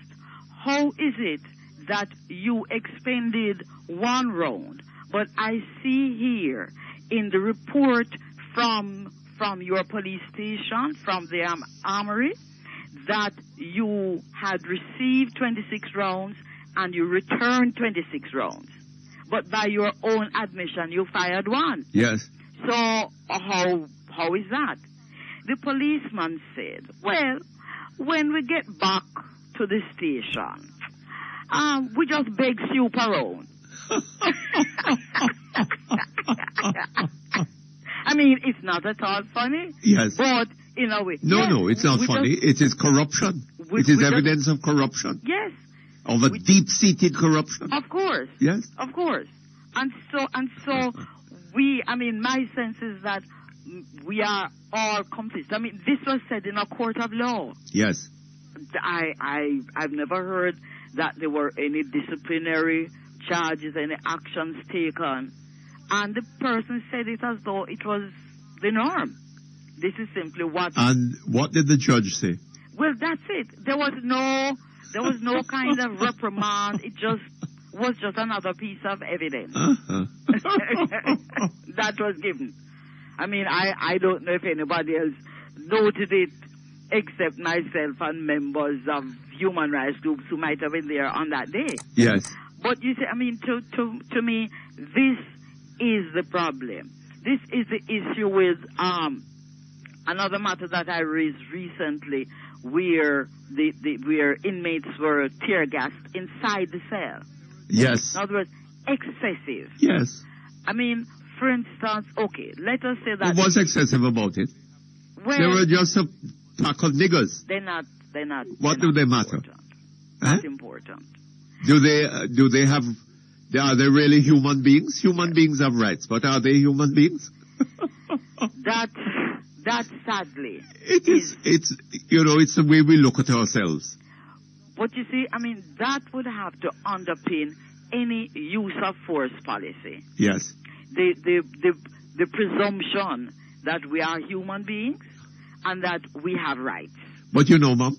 how is it that you expended one round, but I see here in the report from your police station, from the armory, that you had received 26 rounds and you returned 26 rounds. But by your own admission, you fired one. Yes. So how is that? The policeman said, well, when we get back to the station, we just beg soup around. I mean, it's not at all funny. Yes. But, in a way. No, it's not funny. It is corruption. It is evidence of corruption. Yes. Of a deep-seated corruption. Of course. Yes. Of course. And so we, I mean, my sense is that we are all complicit. I mean, this was said in a court of law. Yes. I've never heard that there were any disciplinary charges, any actions taken. And the person said it as though it was the norm. This is simply what... And what did the judge say? Well, that's it. There was no kind of reprimand. It was just another piece of evidence that was given. I mean, I don't know if anybody else noted it except myself and members of human rights groups who might have been there on that day. Yes. But you see, I mean, to me, this is the problem. This is the issue with another matter that I raised recently, where where inmates were tear gassed inside the cell. Yes. In other words, excessive. Yes. I mean, for instance, okay, let us say that... What's excessive about it? Well, they were just a pack of niggers. They're not. What do they matter? Not important. Do they have... Are they really human beings? Human beings have rights, but are they human beings? That sadly... It's the way we look at ourselves. But you see, I mean, that would have to underpin any use of force policy. Yes. The presumption that we are human beings and that we have rights. But Mom,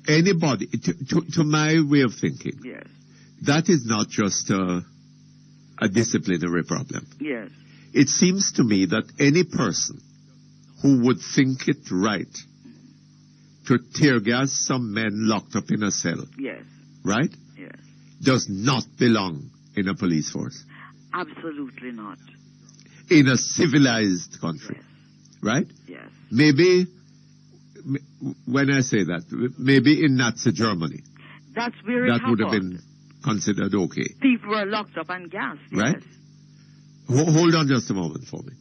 anybody, to my way of thinking, yes, that is not just a disciplinary problem. Yes. It seems to me that any person who would think it right to tear gas some men locked up in a cell, yes, right? Yes, does not belong in a police force. Absolutely not. In a civilized country, yes, right? Yes. Maybe, when I say that, maybe in Nazi Germany, that's where it that would happened. have been considered okay. People were locked up and gassed. Right? Yes. Hold on just a moment for me.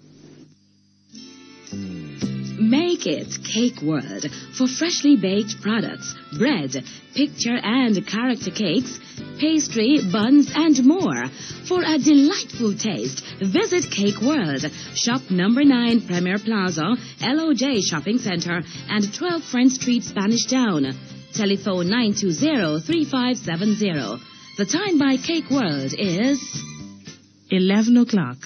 Make it Cake World for freshly baked products, bread, picture and character cakes, pastry, buns, and more. For a delightful taste, visit Cake World, shop number 9 Premier Plaza, LOJ Shopping Center, and 12 French Street, Spanish Town. Telephone 920-3570. The time by Cake World is 11 o'clock.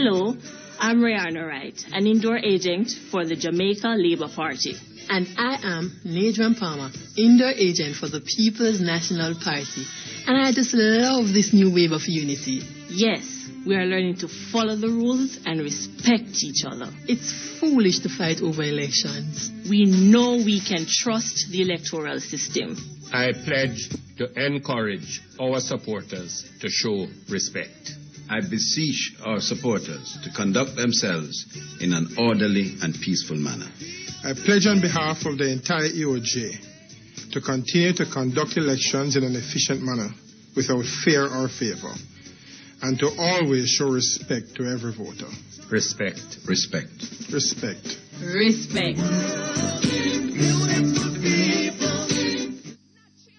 Hello, I'm Rihanna Wright, an indoor agent for the Jamaica Labour Party. And I am Nadram Palmer, indoor agent for the People's National Party. And I just love this new wave of unity. Yes, we are learning to follow the rules and respect each other. It's foolish to fight over elections. We know we can trust the electoral system. I pledge to encourage our supporters to show respect. I beseech our supporters to conduct themselves in an orderly and peaceful manner. I pledge on behalf of the entire EOJ to continue to conduct elections in an efficient manner without fear or favor, and to always show respect to every voter. Respect. Respect. Respect. Respect.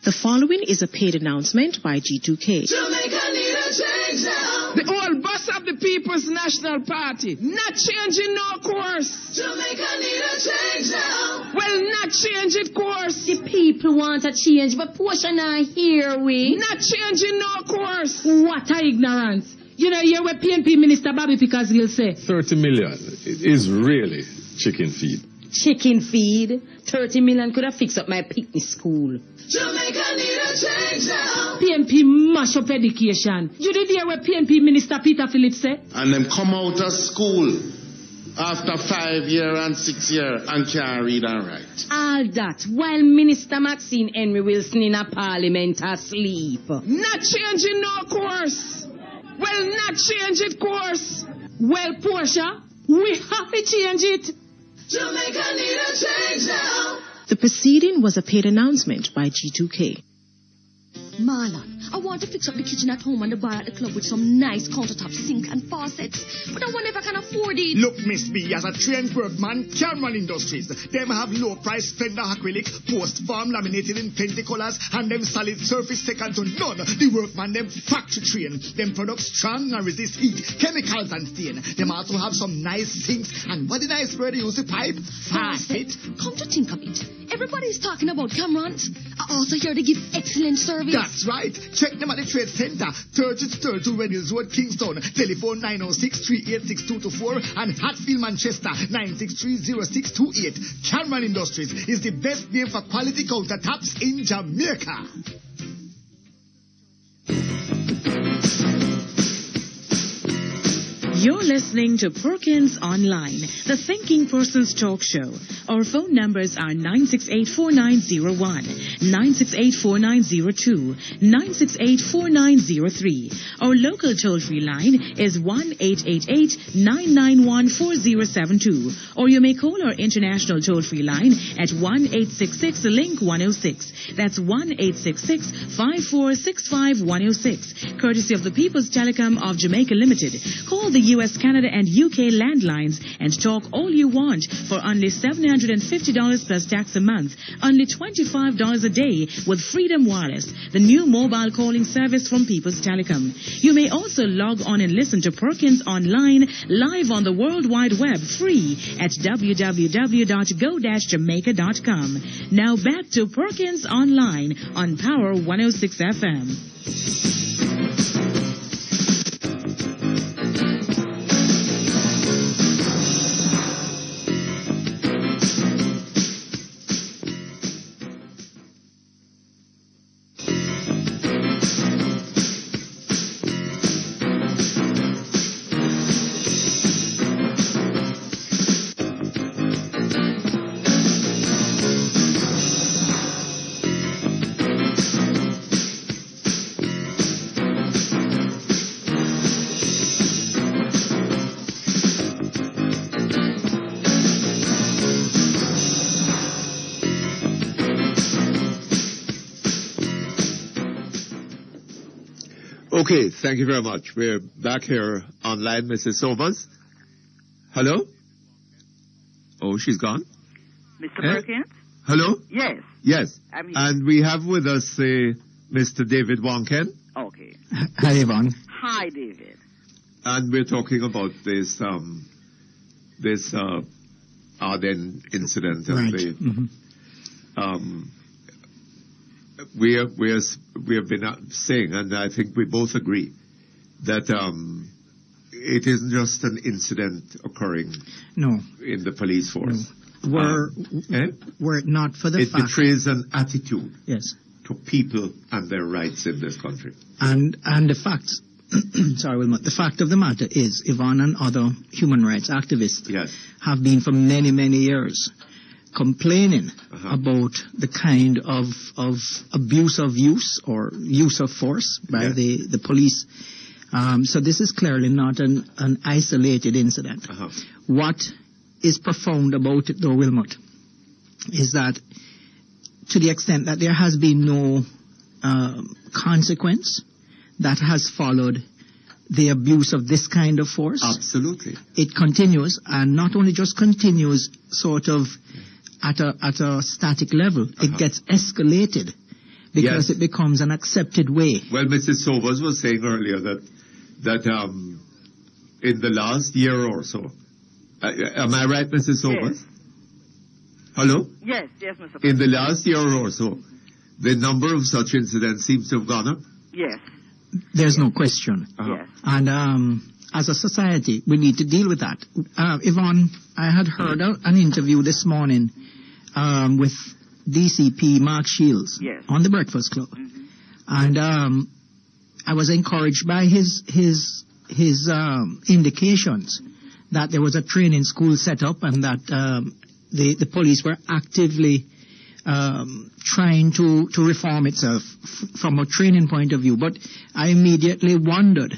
The following is a paid announcement by G2K. Jamaica need a change now. The old boss of the People's National Party, not changing no course. Jamaica need a change now. Well, not change it course. The people want a change, but portion not here we. Not changing no course. What a ignorance. You know, you're what PNP Minister Bobby Pickers will say. 30 million. It is really chicken feed. Chicken feed? 30 million could have fixed up my picnic school. Jamaica need a change now. PNP mash up education. You did hear what PNP Minister Peter Phillips said? And them come out of school after 5 years and 6 years and can't read and write. All that while Minister Maxine Henry Wilson in a parliament asleep. Not changing no course. Well, not change it course. Well, Portia, we have to change it. Jamaica need a change now. The proceeding was a paid announcement by G2K. Marlon, I want to fix up the kitchen at home and the bar at the club with some nice countertop sink and faucets, but I wonder if I can afford it. Look, Miss B, as a trained workman, Cameron Industries, them have low price fender acrylic, post farm laminated in plenty colors, and them solid surface second to none. The workman, them factory trained, them products strong and resist heat, chemicals and stain. Them also have some nice sinks, and what the nice word they use the pipe? Faucet. Come to think of it, everybody's talking about Camerons. I also hear they give excellent service. That's right. Check them at the Trade Center, 3032 Reynolds Road, Kingston. Telephone 906-386-224 and Hatfield, Manchester, 963-0628. Cameron Industries is the best name for quality countertops in Jamaica. You're listening to Perkins Online, the Thinking Person's Talk Show. Our phone numbers are 968-4901, 968-4902, 968-4903. Our local toll-free line is 1-888-991-4072. Or you may call our international toll-free line at 1-866-LINK-106. That's 1-866-5465-106. Courtesy of the People's Telecom of Jamaica Limited. Call the U.S., Canada, and UK landlines and talk all you want for only $750 plus tax a month, only $25 a day with Freedom Wireless, the new mobile calling service from People's Telecom. You may also log on and listen to Perkins Online live on the World Wide Web free at www.go-jamaica.com. Now back to Perkins Online on Power 106 FM. Okay, thank you very much. We're back here online, Mrs. Somers. Hello? Oh, she's gone? Mr. Perkins? Hello? Yes. Yes. I'm here. And we have with us Mr. David Wonken. Okay. Hi, Yvonne. Hi, David. And we're talking about this Arden incident. Right. We have been saying, and I think we both agree, that it isn't just an incident occurring in the police force. Were it not for the fact... It betrays an attitude to people and their rights in this country. And the fact, sorry, Wilmot, the fact of the matter is, Yvonne and other human rights activists have been for many, many years complaining about the kind of abuse of use or use of force by the police. So this is clearly not an isolated incident. What is profound about it, though, Wilmot, is that to the extent that there has been no consequence that has followed the abuse of this kind of force. Absolutely. It continues, and not only just continues sort of at a static level, it gets escalated because it becomes an accepted way. Well, Mrs. Sobers was saying earlier that in the last year or so, am I right, Mrs. Sobers? Yes. Hello? Yes, Mr. In the last year or so, the number of such incidents seems to have gone up. Yes. There's no question. Yes. And as a society, we need to deal with that. Yvonne, I had heard an interview this morning with DCP Mark Shields on the Breakfast Club. And I was encouraged by his indications that there was a training school set up and that the police were actively trying to reform itself from a training point of view. But I immediately wondered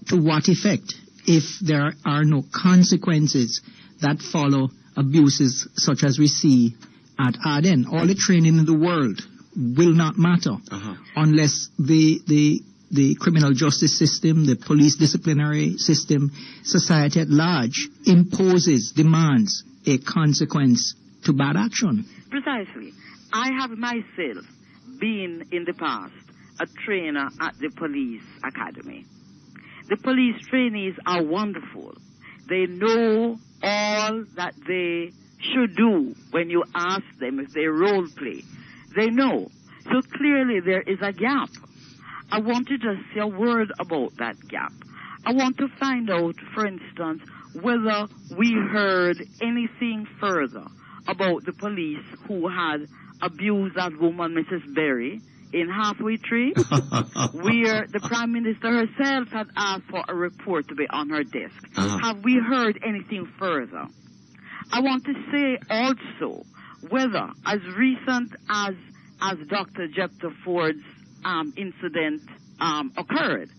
to what effect if there are no consequences that follow abuses such as we see at Arden. All the training in the world will not matter unless the criminal justice system, the police disciplinary system, society at large demands a consequence to bad action. Precisely. I have myself been in the past a trainer at the police academy. The police trainees are wonderful. They know all that they should do when you ask them if they role play. They know. So clearly there is a gap. I want to just say a word about that gap. I want to find out, for instance, whether we heard anything further about the police who had abused that woman, Mrs. Berry, in Halfway Tree, where the Prime Minister herself had asked for a report to be on her desk. Have we heard anything further? I want to say also whether, as recent as Dr. Jepter Ford's incident occurred,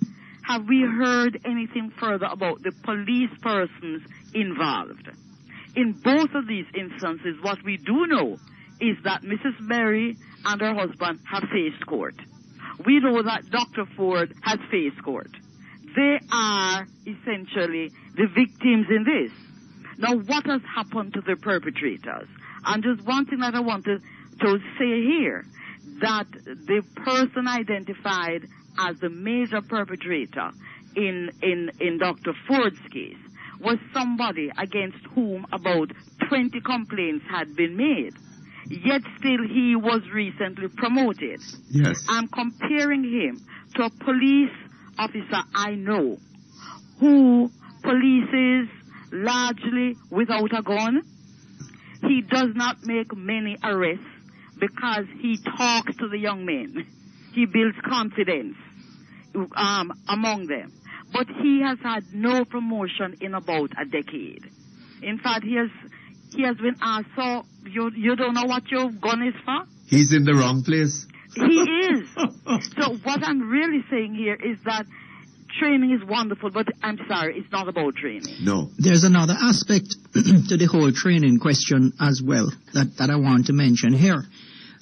have we heard anything further about the police persons involved? In both of these instances, what we do know is that Mrs. Berry and her husband have faced court. We know that Dr. Ford has faced court. They are essentially the victims in this. Now, what has happened to the perpetrators? And just one thing that I want to say here, that the person identified as the major perpetrator in Dr. Ford's case was somebody against whom about 20 complaints had been made. Yet still he was recently promoted. Yes. I'm comparing him to a police officer I know who polices largely without a gun. He does not make many arrests because he talks to the young men. He builds confidence among them. But he has had no promotion in about a decade. In fact, he has been asked, so you don't know what your gun is for? He's in the wrong place. He is. So what I'm really saying here is that training is wonderful, but I'm sorry, it's not about training. No. There's another aspect to the whole training question as well that I want to mention here.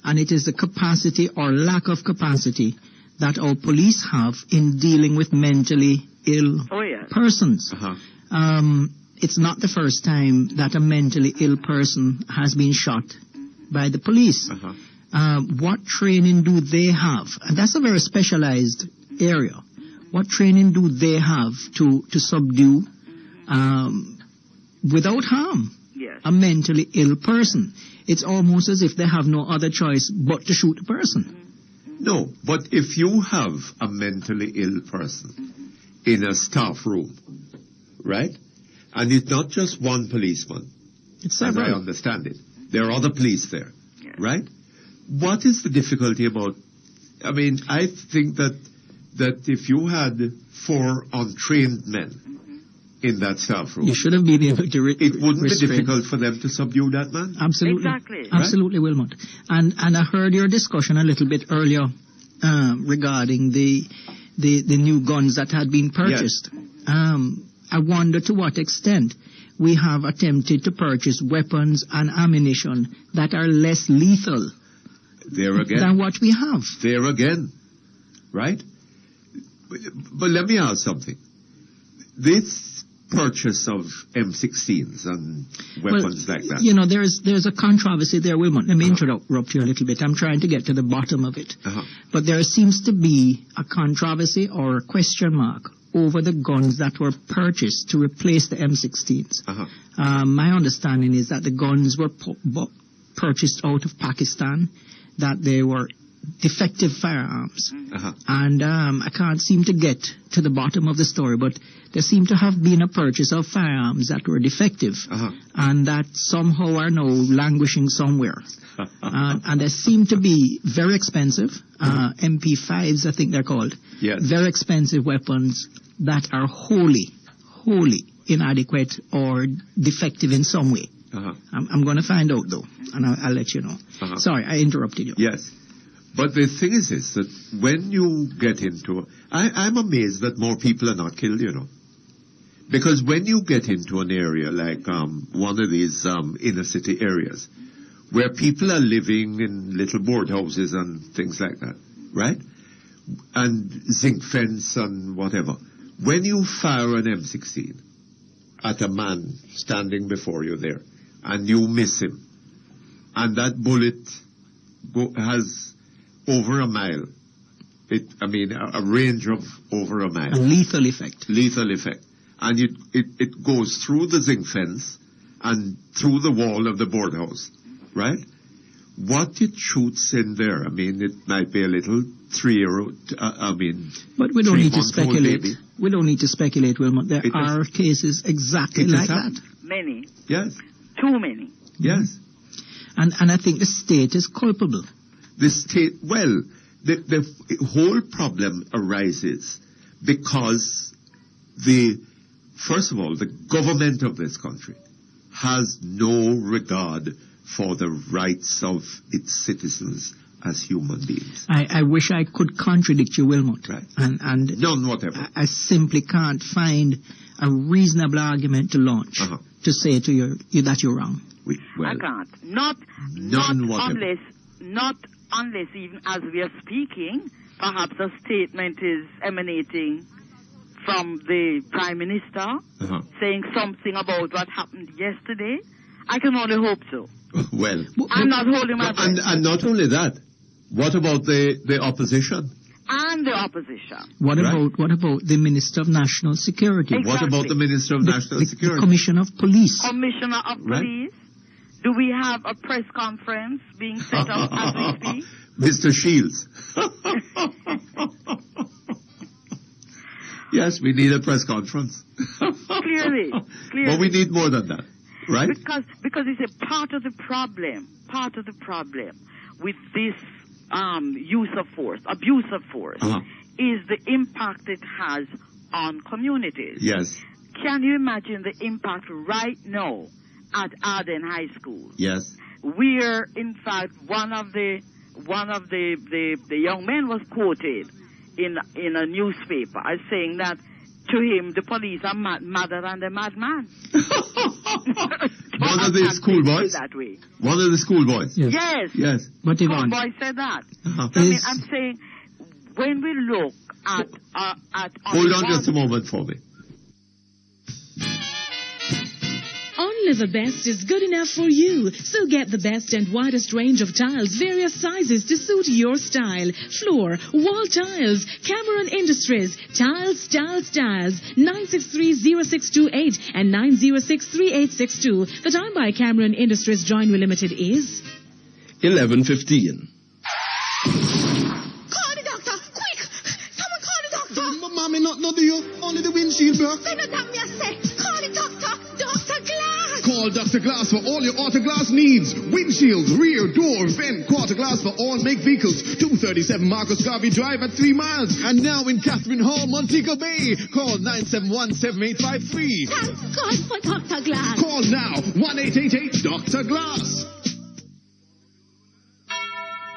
And it is the capacity or lack of capacity that our police have in dealing with mentally ill persons. It's not the first time that a mentally ill person has been shot by the police. What training do they have? And that's a very specialized area. What training do they have to subdue without harm a mentally ill person? It's almost as if they have no other choice but to shoot the person. No, but if you have a mentally ill person in a staff room right? And it's not just one policeman, It's as several. I understand it. There are other police there, right? What is the difficulty about... I mean, I think that if you had 4 untrained men in that staff room... You should have been able to it wouldn't restrain. be difficult for them to subdue that man. Absolutely. Exactly. Absolutely, Wilmot. And I heard your discussion a little bit earlier regarding the new guns that had been purchased. I wonder to what extent we have attempted to purchase weapons and ammunition that are less lethal There again. than what we have. There again, right? But let me ask something. This purchase of M16s and weapons like that. You know, there's a controversy there, Wilmot. Let me interrupt you a little bit. I'm trying to get to the bottom of it. But there seems to be a controversy or a question mark over the guns that were purchased to replace the M16s. My understanding is that the guns were purchased out of Pakistan, that they were defective firearms. And I can't seem to get to the bottom of the story, but there seemed to have been a purchase of firearms that were defective and that somehow are now languishing somewhere. And they seem to be very expensive, MP5s I think they're called. Yes. Very expensive weapons that are wholly inadequate or defective in some way. I'm going to find out though, and I'll let you know. Sorry, I interrupted you. Yes. But the thing is this, that when you get into... I'm amazed that more people are not killed, you know. Because when you get into an area like one of these inner city areas, where people are living in little board houses and things like that, right? And zinc fence and whatever. When you fire an M16 at a man standing before you there, and you miss him, and that bullet has over a mile, a range of over a mile. A lethal effect. Lethal effect. And it goes through the zinc fence and through the wall of the board house, right? What it shoots in there, it might be a little 3-year-old, But we don't need to 3-month-old speculate. baby. We don't need to speculate, Wilmot. There are cases exactly like that. Many. Yes. Too many. Yes. And I think the state is culpable. The state, the whole problem arises because first of all, the government of this country has no regard for the rights of its citizens as human beings. I wish I could contradict you, Wilmot. Right. And none whatever. I simply can't find a reasonable argument to launch to say to you that you're wrong. I can't. Not unless even as we are speaking, perhaps a statement is emanating from the Prime Minister saying something about what happened yesterday. I can only hope so. Well, I'm not holding my breath. And not only that, what about the opposition? And the opposition. What about the Minister of National Security? Exactly. What about the Minister of National Security? The Commissioner of Police. Commissioner of Police. Do we have a press conference being set up as we speak? Mr. Shields. Yes, we need a press conference. Clearly. But we need more than that, right? Because it's a part of the problem with this use of force, abuse of force, is the impact it has on communities. Yes. Can you imagine the impact right now at Arden High School? Yes. Where, in fact, one of the young men was quoted in a newspaper as saying that to him the police are madder than the madman. One of the schoolboys? That way. One of the schoolboys? Yes. But Yvonne, schoolboy said that. I'm saying when we look at hold on just a moment for me. Only the best is good enough for you. So get the best and widest range of tiles, various sizes to suit your style. Floor, wall tiles, Cameron Industries, Tiles, 963-0628 and 906-3862. The time by Cameron Industries Joinery Limited is 11:15. Call the doctor, quick! Someone call the doctor! Mommy, not do you. Only the windshield broke. Say not that me I say. Call Dr. Glass for all your auto glass needs. Windshields, rear, door, vent, quarter glass for all make vehicles. 237 Marcus Garvey Drive at 3 miles. And now in Catherine Hall, Montego Bay. Call 971-7853. Thank God for Dr. Glass. Call now, 1-888-Dr. Glass.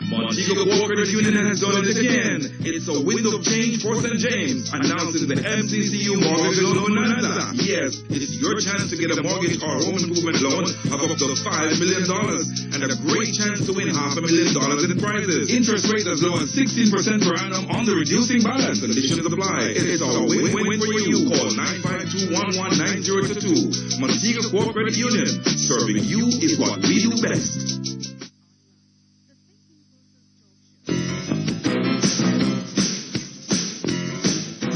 Montego Cooperative Union has done it again. It's a wind of change for St. James, announcing the MCCU mortgage loan bonanza. Yes, it's your chance to get a mortgage or home improvement loan of up to $5 million and a great chance to win $500,000 in prizes. Interest rate as low as 16% per annum on the reducing balance. Conditions apply. It's a win-win for you. Call 952-119022. Montego Cooperative Union. Serving you is what we do best.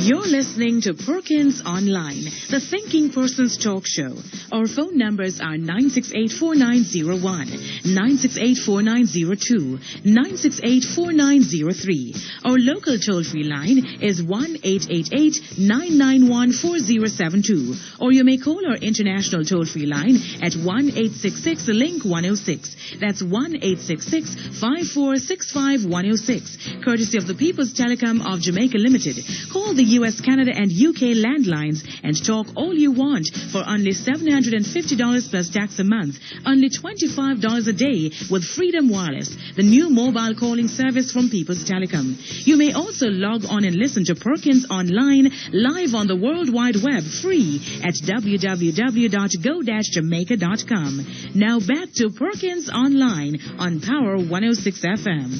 You're listening to Perkins Online, the Thinking Person's Talk Show. Our phone numbers are 968-4901, 968-4902, 968-4903. Our local toll-free line is 1-888-991-4072. Or you may call our international toll-free line at 1-866-LINK-106. That's 1-866-5465-106. Courtesy of the People's Telecom of Jamaica Limited. Call the U.S., Canada, and UK landlines and talk all you want for only $750 plus tax a month, only $25 a day with Freedom Wireless, the new mobile calling service from People's Telecom. You may also log on and listen to Perkins Online live on the World Wide Web free at www.go-jamaica.com. Now back to Perkins Online on Power 106 FM.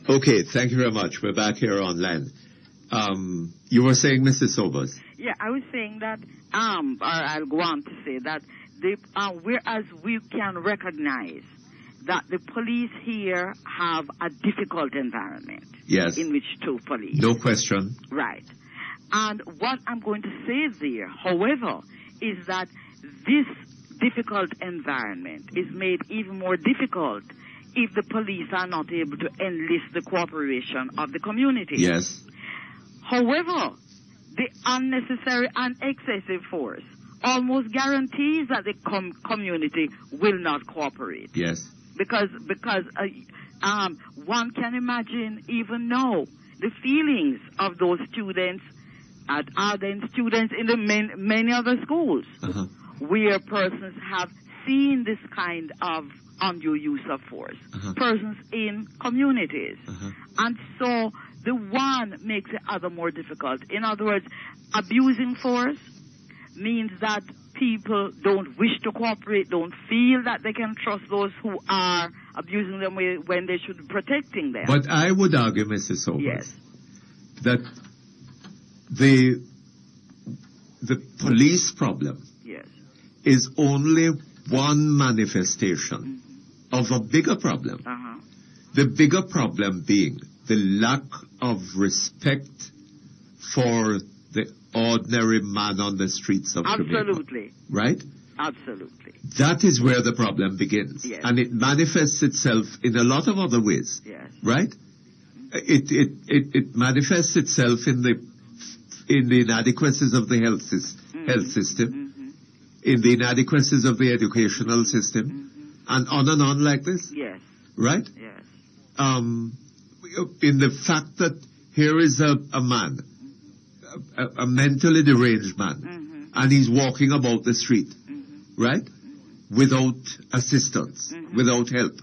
Okay, thank you very much. We're back here online. You were saying, Mrs. Sobers? Yeah, I was saying that, or I'll go on to say that, whereas we can recognize that the police here have a difficult environment. Yes. In which to police. No question. Right. And what I'm going to say there, however, is that this difficult environment is made even more difficult if the police are not able to enlist the cooperation of the community. Yes. However, the unnecessary and excessive force almost guarantees that the community will not cooperate. Yes. Because one can imagine even now the feelings of those students at Arden, students in the many other schools, where persons have seen this kind of undue use of force, persons in communities. And so the one makes the other more difficult. In other words, abusing force means that people don't wish to cooperate, don't feel that they can trust those who are abusing them when they should be protecting them. But I would argue, Mrs. Sobers, yes, that the police problem is only one manifestation of a bigger problem. The bigger problem being the lack of respect for the ordinary man on the streets of Jamaica. Absolutely. Right? Absolutely. That is where the problem begins. Yes. And it manifests itself in a lot of other ways. Yes. Right? It manifests itself in the inadequacies of the health system, in the inadequacies of the educational system, and on like this. Yes. Right? Yes. In the fact that here is a man, a mentally deranged man, and he's walking about the street, right? Without assistance, without help.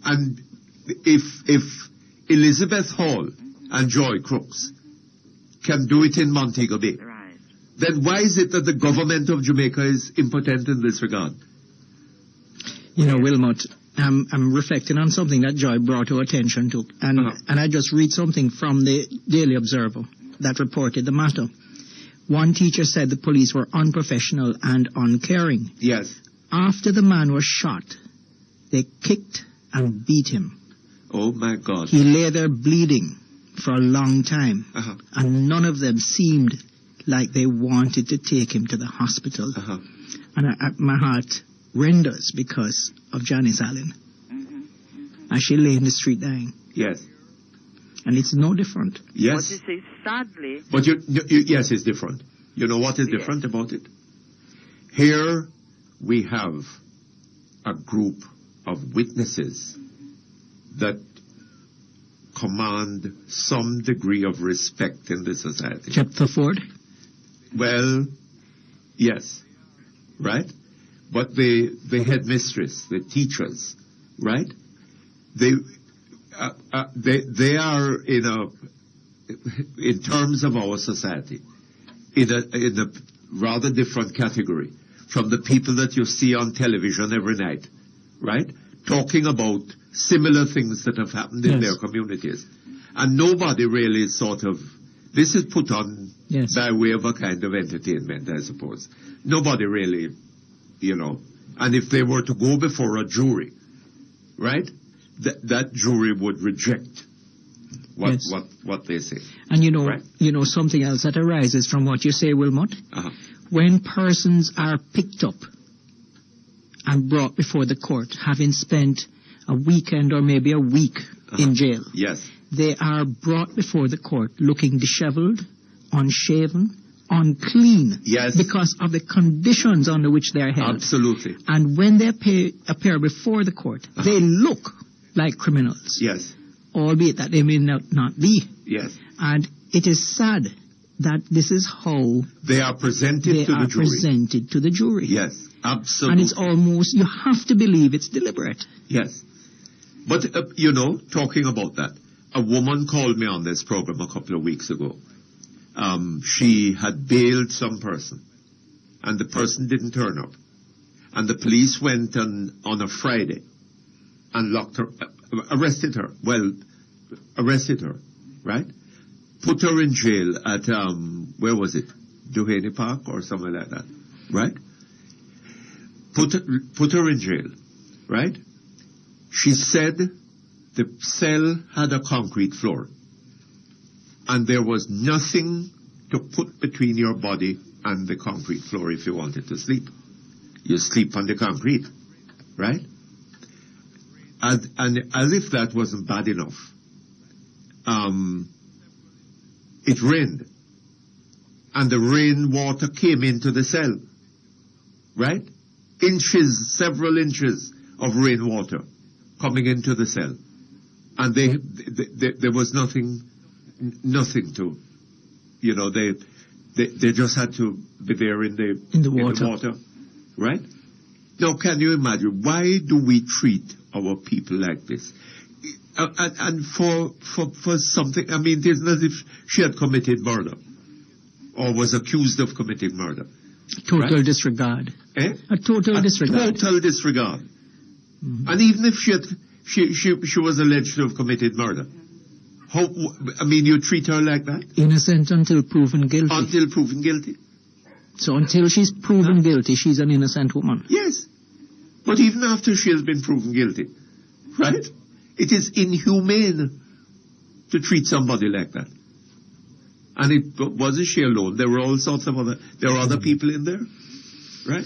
And if Elizabeth Hall and Joy Crooks can do it in Montego Bay, then why is it that the government of Jamaica is impotent in this regard? You know, Wilmot, I'm reflecting on something that Joy brought to attention to, and I just read something from the Daily Observer that reported the matter. One teacher said the police were unprofessional and uncaring. Yes. After the man was shot, they kicked and beat him. Oh, my God. He lay there bleeding for a long time, and none of them seemed like they wanted to take him to the hospital. And my heart renders because of Janice Allen. As she lay in the street dying. Yes. And it's no different. Yes. But you say, sadly... But yes, it's different. You know what is different about it? Here we have a group of witnesses that command some degree of respect in the society. Chapter Ford? Well, yes, right? But the headmistress, the teachers, right? They are in terms of our society, in a rather different category from the people that you see on television every night, right? Talking about similar things that have happened in their communities. And nobody really this is put on by way of a kind of entertainment, I suppose. Nobody really, and if they were to go before a jury, right, that jury would reject what they say. And something else that arises from what you say, Wilmot, when persons are picked up and brought before the court, having spent a weekend or maybe a week in jail, they are brought before the court looking disheveled, unshaven, unclean, because of the conditions under which they are held. Absolutely. And when they appear before the court, they look like criminals. Yes. Albeit that they may not be. Yes. And it is sad that this is how they are presented to the jury. Yes, absolutely. And it's almost, you have to believe it's deliberate. Yes. But, talking about that, a woman called me on this program a couple of weeks ago. She had bailed some person, and the person didn't turn up. And the police went on a Friday and arrested her, right? Put her in jail at, where was it? Duhaney Park or somewhere like that, right? Put her in jail, right? She said the cell had a concrete floor, and there was nothing to put between your body and the concrete floor if you wanted to sleep. You sleep on the concrete, right? And as if that wasn't bad enough, it rained, and the rainwater came into the cell, right? Several inches of rainwater coming into the cell, and there was nothing to, they just had to be there in the water, right? Now, can you imagine, why do we treat our people like this? And for something, it isn't as if she had committed murder or was accused of committing murder. Total disregard. A total disregard. Total disregard. Mm-hmm. And even if she was alleged to have committed murder, you treat her like that? Innocent until proven guilty. Until proven guilty. So until she's proven guilty, she's an innocent woman. Yes. But even after she has been proven guilty, right? It is inhumane to treat somebody like that. And it wasn't she alone. There were all sorts of there were other people in there, right?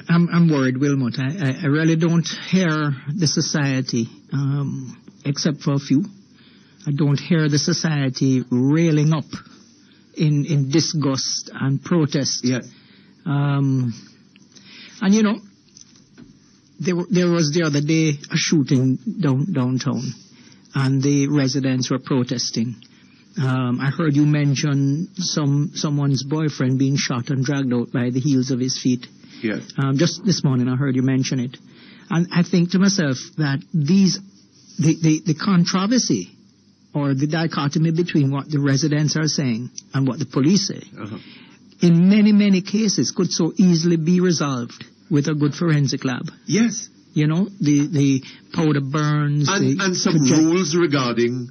I'm worried, Wilmot. I really don't hear the society, except for a few. I don't hear the society railing up in disgust and protest. Yes. And there was the other day a shooting downtown, and the residents were protesting. I heard you mention someone's boyfriend being shot and dragged out by the heels of his feet. Yes. Just this morning I heard you mention it. And I think to myself that the controversy or the dichotomy between what the residents are saying and what the police say, in many, many cases could so easily be resolved with a good forensic lab. Yes. The powder burns. And some rules regarding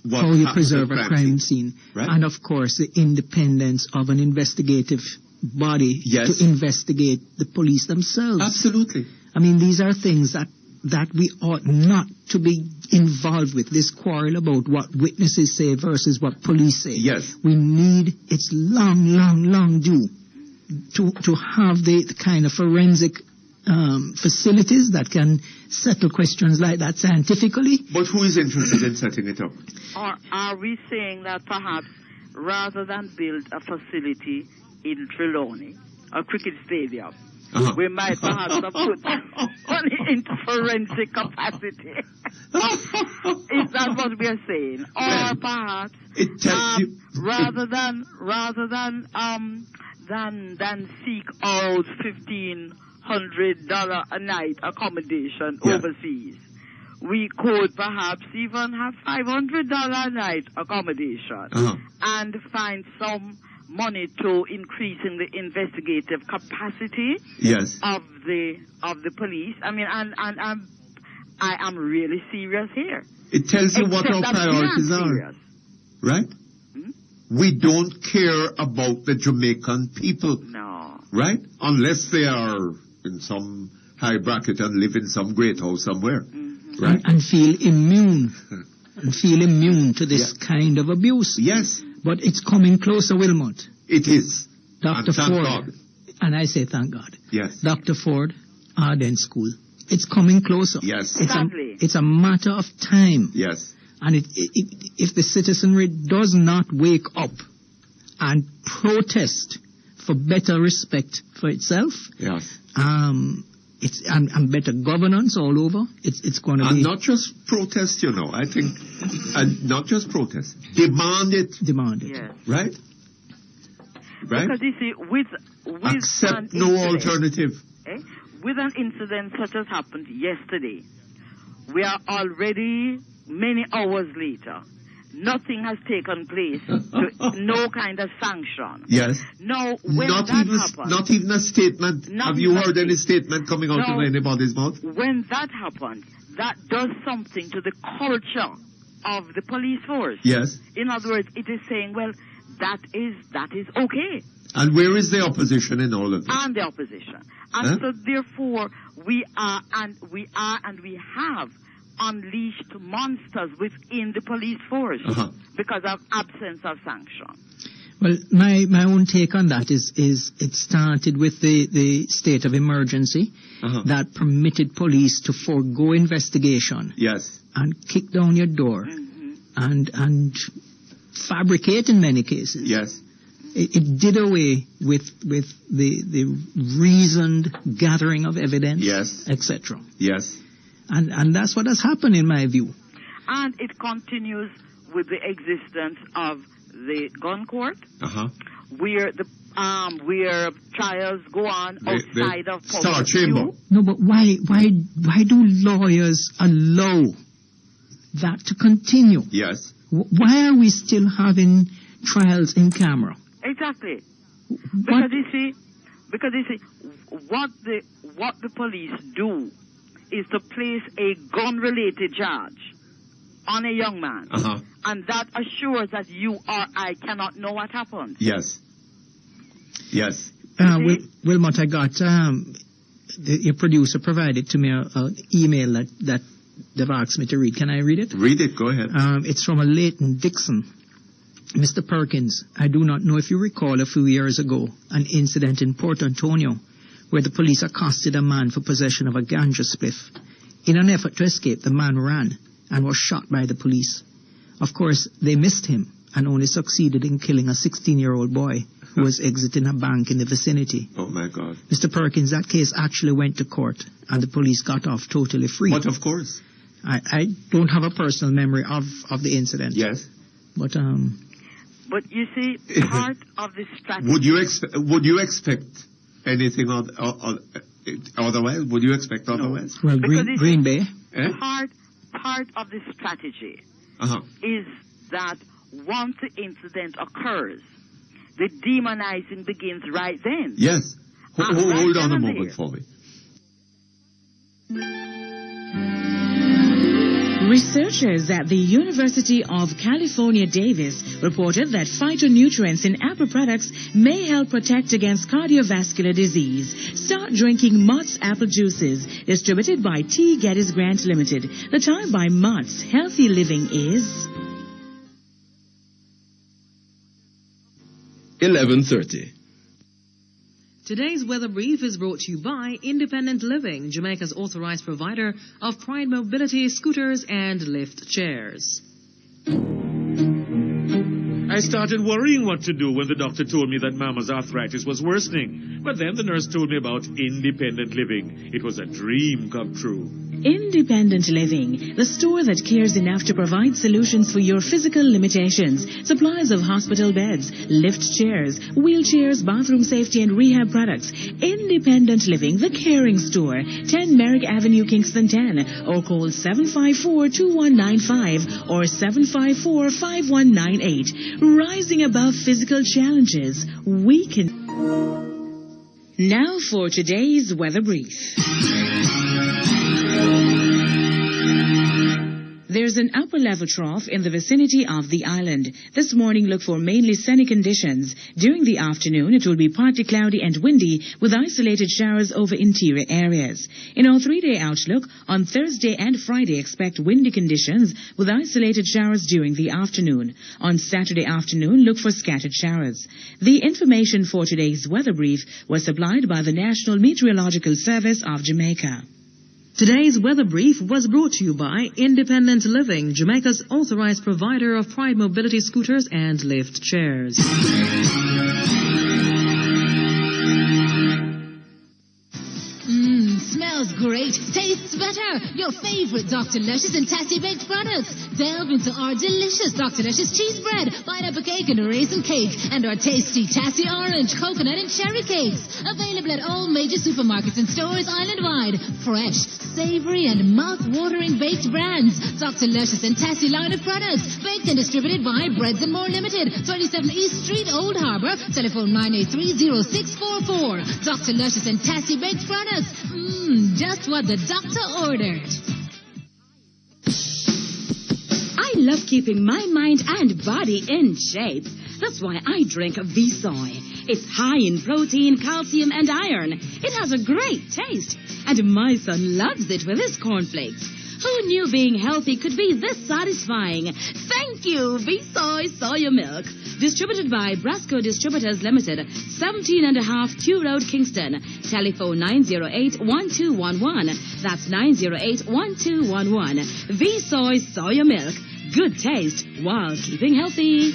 how you preserve a crime scene. Right. And of course the independence of an investigative body to investigate the police themselves. Absolutely. These are things that we ought not to be involved with, this quarrel about what witnesses say versus what police say. Yes. We need, it's long due to have the kind of forensic facilities that can settle questions like that scientifically. But who is interested in setting it up? Or are we saying that perhaps rather than build a facility in Trelawney, a cricket stadium, we might perhaps have put money into forensic capacity. Is that what we are saying? Or perhaps rather than seek out $1,500 a night accommodation overseas, we could perhaps even have $500 a night accommodation and find some money to increasing the investigative capacity of the police. I mean, and I am really serious here. It tells you what our priorities are, right? We don't care about the Jamaican people, right? Unless they are in some high bracket and live in some great house somewhere, right? And feel immune, to this kind of abuse. Yes. But it's coming closer, Wilmot. It is. Dr. And thank Ford. God. And I say thank God. Yes. Dr. Ford, Arden School. It's coming closer. Yes. It's a matter of time. Yes. And if the citizenry does not wake up and protest for better respect for itself, and better governance all over, it's going to be... And not just protest, I think, and not just protest, demand it. Yes. Right? Right? Because you see, with accept no alternative. With an incident such as happened yesterday, we are already many hours later. Nothing has taken place. No kind of sanction. Yes. No, when not even a statement. Have you heard any statement coming out of anybody's mouth? When that happens, that does something to the culture of the police force. Yes. In other words, it is saying, well, that is okay. And where is the opposition in all of this? And the opposition. And so therefore we have unleashed monsters within the police force because of absence of sanction. Well, my own take on that is it started with the state of emergency that permitted police to forego investigation. Yes. And kick down your door and fabricate in many cases. Yes. It did away with the reasoned gathering of evidence, etc. Yes. And that's what has happened in my view. And it continues with the existence of the gun court, where trials go on outside of Star Chamber. No, but why do lawyers allow that to continue? Yes. Why are we still having trials in camera? Exactly. Because you see, what the police do is to place a gun-related charge on a young man, and that assures that you or I cannot know what happened. Yes. Yes. Wilmot, I got your producer provided to me an email that they've asked me to read. Can I read it? Read it. Go ahead. It's from a Leighton Dixon. Mr. Perkins, I do not know if you recall a few years ago an incident in Port Antonio where the police accosted a man for possession of a ganja spliff. In an effort to escape, the man ran and was shot by the police. Of course, they missed him and only succeeded in killing a 16-year-old boy who was exiting a bank in the vicinity. Oh, my God. Mr. Perkins, that case actually went to court and the police got off totally free. But of course. I don't have a personal memory of the incident. Yes. But you see, part of the strategy... Would you expect anything otherwise? Would you expect otherwise? Well, Green Bay. Part of the strategy is that once the incident occurs, the demonizing begins right then. Yes. Hold on a moment for me. Researchers at the University of California, Davis reported that phytonutrients in apple products may help protect against cardiovascular disease. Start drinking Mott's apple juices, distributed by T. Geddes Grant Limited. The time by Mott's Healthy Living is 11:30. Today's weather brief is brought to you by Independent Living, Jamaica's authorized provider of Pride Mobility scooters and lift chairs. I started worrying what to do when the doctor told me that Mama's arthritis was worsening. But then the nurse told me about independent living. It was a dream come true. Independent Living, the store that cares enough to provide solutions for your physical limitations. Supplies of hospital beds, lift chairs, wheelchairs, bathroom safety and rehab products. Independent Living, the caring store. 10 Merrick Avenue, Kingston 10. Or call 754-2195 or 754-5198. Rising above physical challenges, we can... Now for today's weather brief. There's an upper-level trough in the vicinity of the island. This morning, look for mainly sunny conditions. During the afternoon, it will be partly cloudy and windy with isolated showers over interior areas. In our 3-day outlook, on Thursday and Friday, expect windy conditions with isolated showers during the afternoon. On Saturday afternoon, look for scattered showers. The information for today's weather brief was supplied by the National Meteorological Service of Jamaica. Today's weather brief was brought to you by Independent Living, Jamaica's authorized provider of Pride Mobility scooters and lift chairs. Smells great, tastes better. Your favorite Dr. Luscious and Tasty Baked products. Delve into our delicious Dr. Luscious cheese bread, pineapple cake and a raisin cake, and our tasty Tasty orange, coconut and cherry cakes. Available at all major supermarkets and stores island-wide. Fresh, savory and mouth-watering baked brands. Dr. Luscious and Tasty line of products. Baked and distributed by Breads and More Limited, 27 East Street, Old Harbour. Telephone 983-0644. Dr. Luscious and Tasty Baked products. Just what the doctor ordered. I love keeping my mind and body in shape. That's why I drink V-Soy. It's high in protein, calcium, and iron. It has a great taste. And my son loves it with his cornflakes. Who knew being healthy could be this satisfying? Thank you, V-Soy Soya Milk. Distributed by Brasco Distributors Limited, 17.5 Kew Road, Kingston. Telephone 908-1211. That's 908-1211. V-Soy Soya Milk. Good taste while keeping healthy.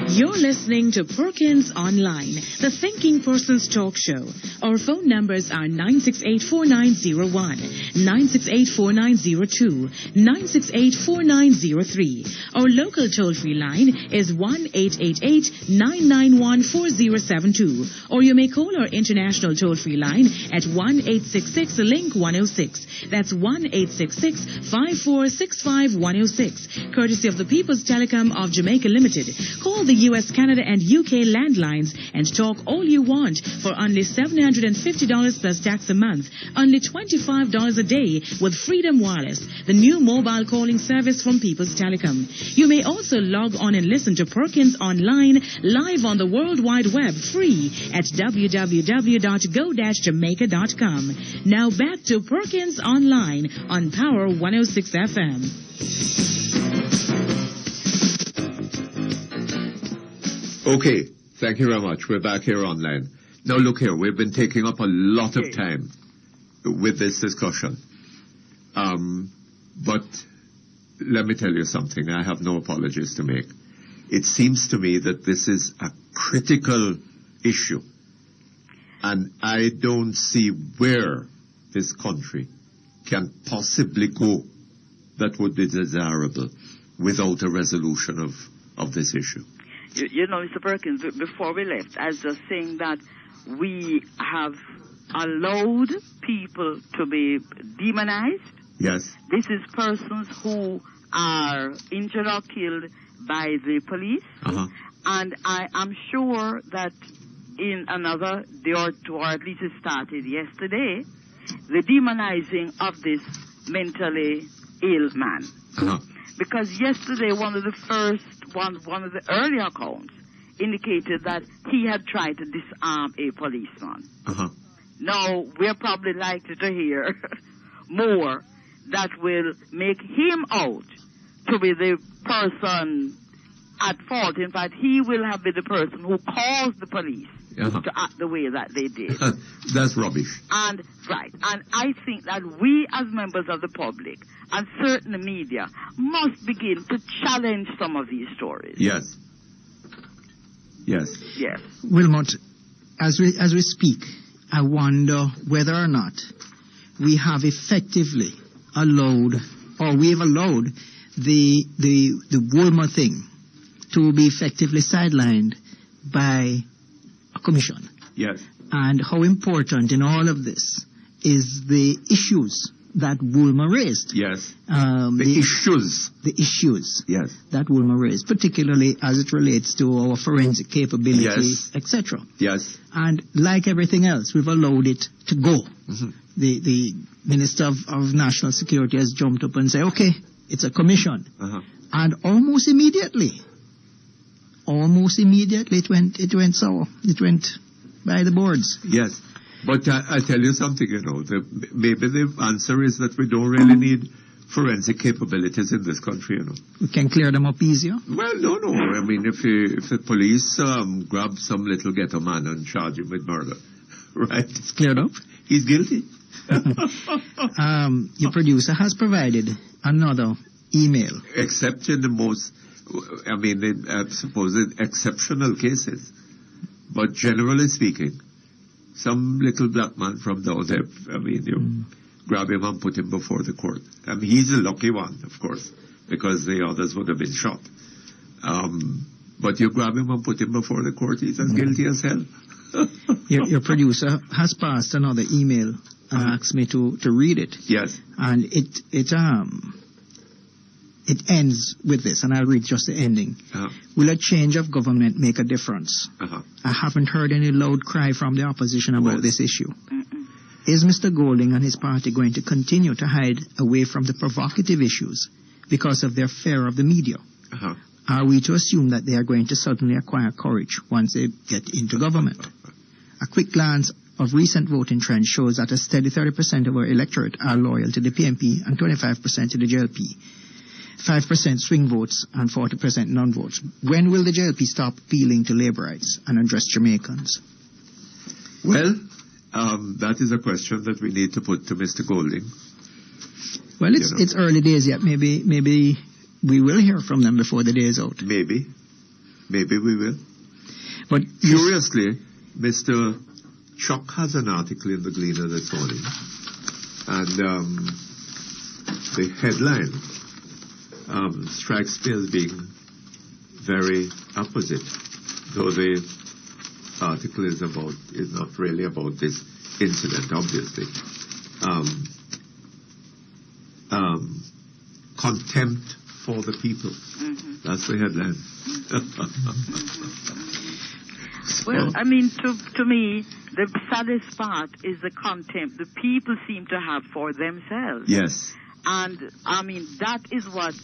You're listening to Perkins Online, the Thinking Person's Talk Show. Our phone numbers are 968-4901, 968-4902, 968-4903. Our local toll-free line is 1-888-991-4072. Or you may call our international toll-free line at 1-866-LINK-106. That's 1-866-5465-106. Courtesy of the People's Telecom of Jamaica Limited. Call the U.S., Canada, and UK landlines and talk all you want for only $750 plus tax a month, only $25 a day with Freedom Wireless, the new mobile calling service from People's Telecom. You may also log on and listen to Perkins Online live on the World Wide Web free at www.go-jamaica.com. Now back to Perkins Online on Power 106 FM. Okay, thank you very much. We're back here online. Now look here, we've been taking up a lot of time with this discussion. But let me tell you something, I have no apologies to make. It seems to me that this is a critical issue. And I don't see where this country can possibly go that would be desirable without a resolution of this issue. You know, Mr. Perkins, before we left, I was just saying that we have allowed people to be demonized. Yes. This is persons who are injured or killed by the police. Uh-huh. And I am sure that in another day or two, or at least it started yesterday, the demonizing of this mentally ill man. Uh-huh. Because yesterday, one of the earlier accounts indicated that he had tried to disarm a policeman. Uh-huh. Now, we're probably likely to hear more that will make him out to be the person at fault. In fact, he will have been the person who calls the police to act the way that they did. That's rubbish. And I think that we as members of the public and certain media must begin to challenge some of these stories. Yes. Yes. Yes. Wilmot, as we speak, I wonder whether or not we have effectively allowed the Woolmer thing to be effectively sidelined by a commission. Yes. And how important in all of this is the issues that Woolmer raised. Yes. The issues. Yes. That Woolmer raised, particularly as it relates to our forensic capability, yes, etc. Yes. And like everything else, we've allowed it to go. Mm-hmm. The Minister of National Security has jumped up and said, okay, it's a commission. Uh-huh. And almost immediately it went sour. It went by the boards. Yes. But I tell you something, maybe the answer is that we don't really need forensic capabilities in this country, We can clear them up easier? Well, no. I mean, if the police grab some little ghetto man and charge him with murder, right? It's cleared up? He's guilty. Your producer has provided another email. Except in the most, supposed exceptional cases. But generally speaking, some little black man from down there, you grab him and put him before the court. He's a lucky one, of course, because the others would have been shot. But you grab him and put him before the court, he's as guilty as hell. Your producer has passed another email and asked me to read it. Yes. And it ends with this, and I'll read just the ending. Will a change of government make a difference? I haven't heard any loud cry from the opposition about this issue. Is Mr. Golding and his party going to continue to hide away from the provocative issues because of their fear of the media? Are we to assume that they are going to suddenly acquire courage once they get into government? A quick glance of recent voting trends shows that a steady 30% of our electorate are loyal to the PNP and 25% to the JLP. 5% swing votes and 40% non-votes. When will the JLP stop appealing to laborites and address Jamaicans? Well, that is a question that we need to put to Mr. Golding. Well, it's early days yet. Maybe we will hear from them before the day is out. Maybe we will. But curiously, Mr. Chuck has an article in the Gleaner this morning, and the headline strikes me as being very opposite, though the article is not really about this incident, obviously. Contempt for the people. That's the headline. Well, I mean, to me, the saddest part is the contempt the people seem to have for themselves. Yes. And, I mean, that is what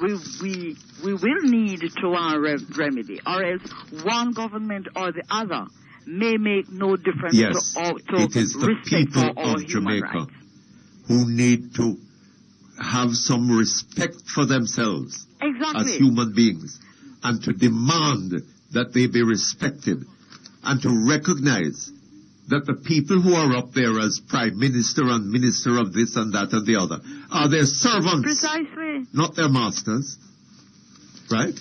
we will need to our remedy, or else one government or the other may make no difference yes, to it is the people of Jamaica who need to have some respect for themselves as human beings, and to demand that they be respected, and to recognize that the people who are up there as Prime Minister and Minister of this and that and the other are their servants. Precisely. Not their masters. Right?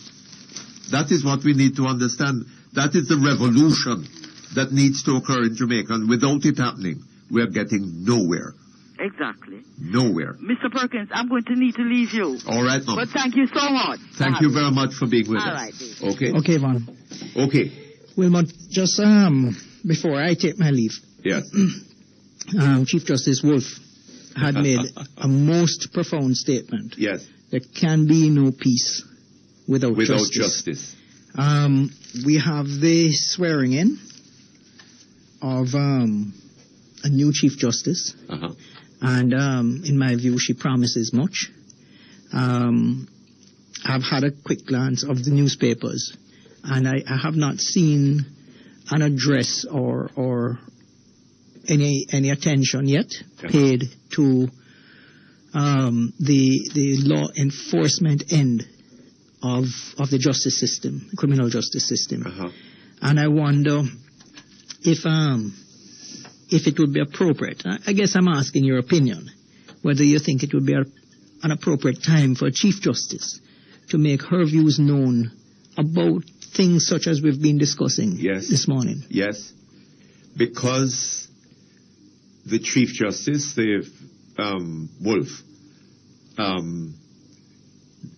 That is what we need to understand. That is the revolution that needs to occur in Jamaica, and without it happening, we are getting nowhere. Exactly. Nowhere. Mr. Perkins, I'm going to need to leave you. All right, Mom. But thank you so much. Thank you very much for being with us. All right. Okay. Okay, Vaughn. Okay. Wilmot, just before I take my leave. Yes. Chief Justice Wolf had made a most profound statement. Yes. There can be no peace without justice. We have the swearing in of a new Chief Justice. And in my view, she promises much. I've had a quick glance of the newspapers, and I have not seen an address or any attention yet paid to the law enforcement end of the justice system, criminal justice system. And I wonder if it would be appropriate. I guess I'm asking your opinion, whether you think it would be an appropriate time for a Chief Justice to make her views known about things such as we've been discussing this morning. Yes, because the Chief Justice, Wolf,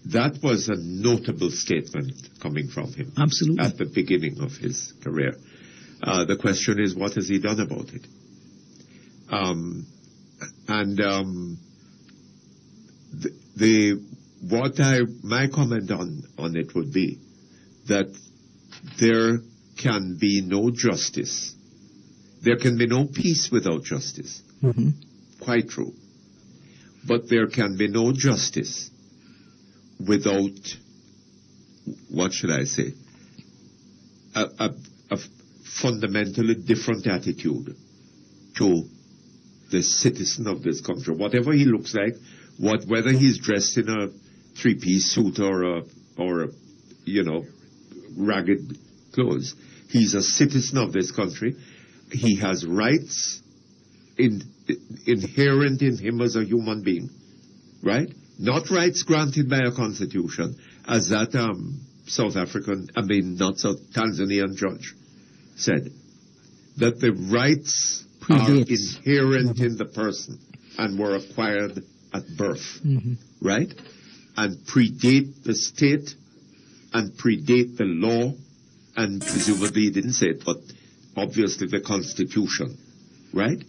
that was a notable statement coming from him. Absolutely. At the beginning of his career. The question is, what has he done about it? My comment on it would be that there can be no justice. There can be no peace without justice. Mm-hmm. Quite true. But there can be no justice without, what should I say, a fundamentally different attitude to the citizen of this country. Whatever he looks like, whether he's dressed in a three-piece suit or ragged clothes, he's a citizen of this country. He has rights inherent in him as a human being, right? Not rights granted by a constitution, as that Tanzanian judge said, that the rights are inherent in the person and were acquired at birth, right? And predate the state and predate the law, and presumably he didn't say it, but obviously the Constitution, right?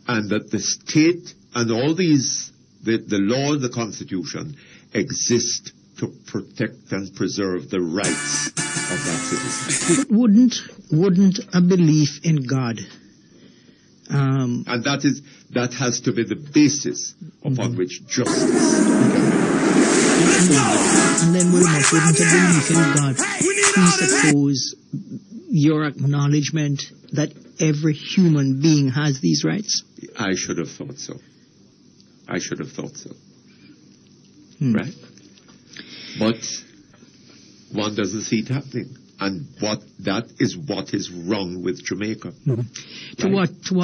And that the state and all these, the law and the Constitution exist to protect and preserve the rights of that citizen. But wouldn't a belief in God... and that has to be the basis upon which justice can be. And then wouldn't a belief in God presuppose your acknowledgement that every human being has these rights? I should have thought so. Right? But one doesn't see it happening. And that is what is wrong with Jamaica. Right? To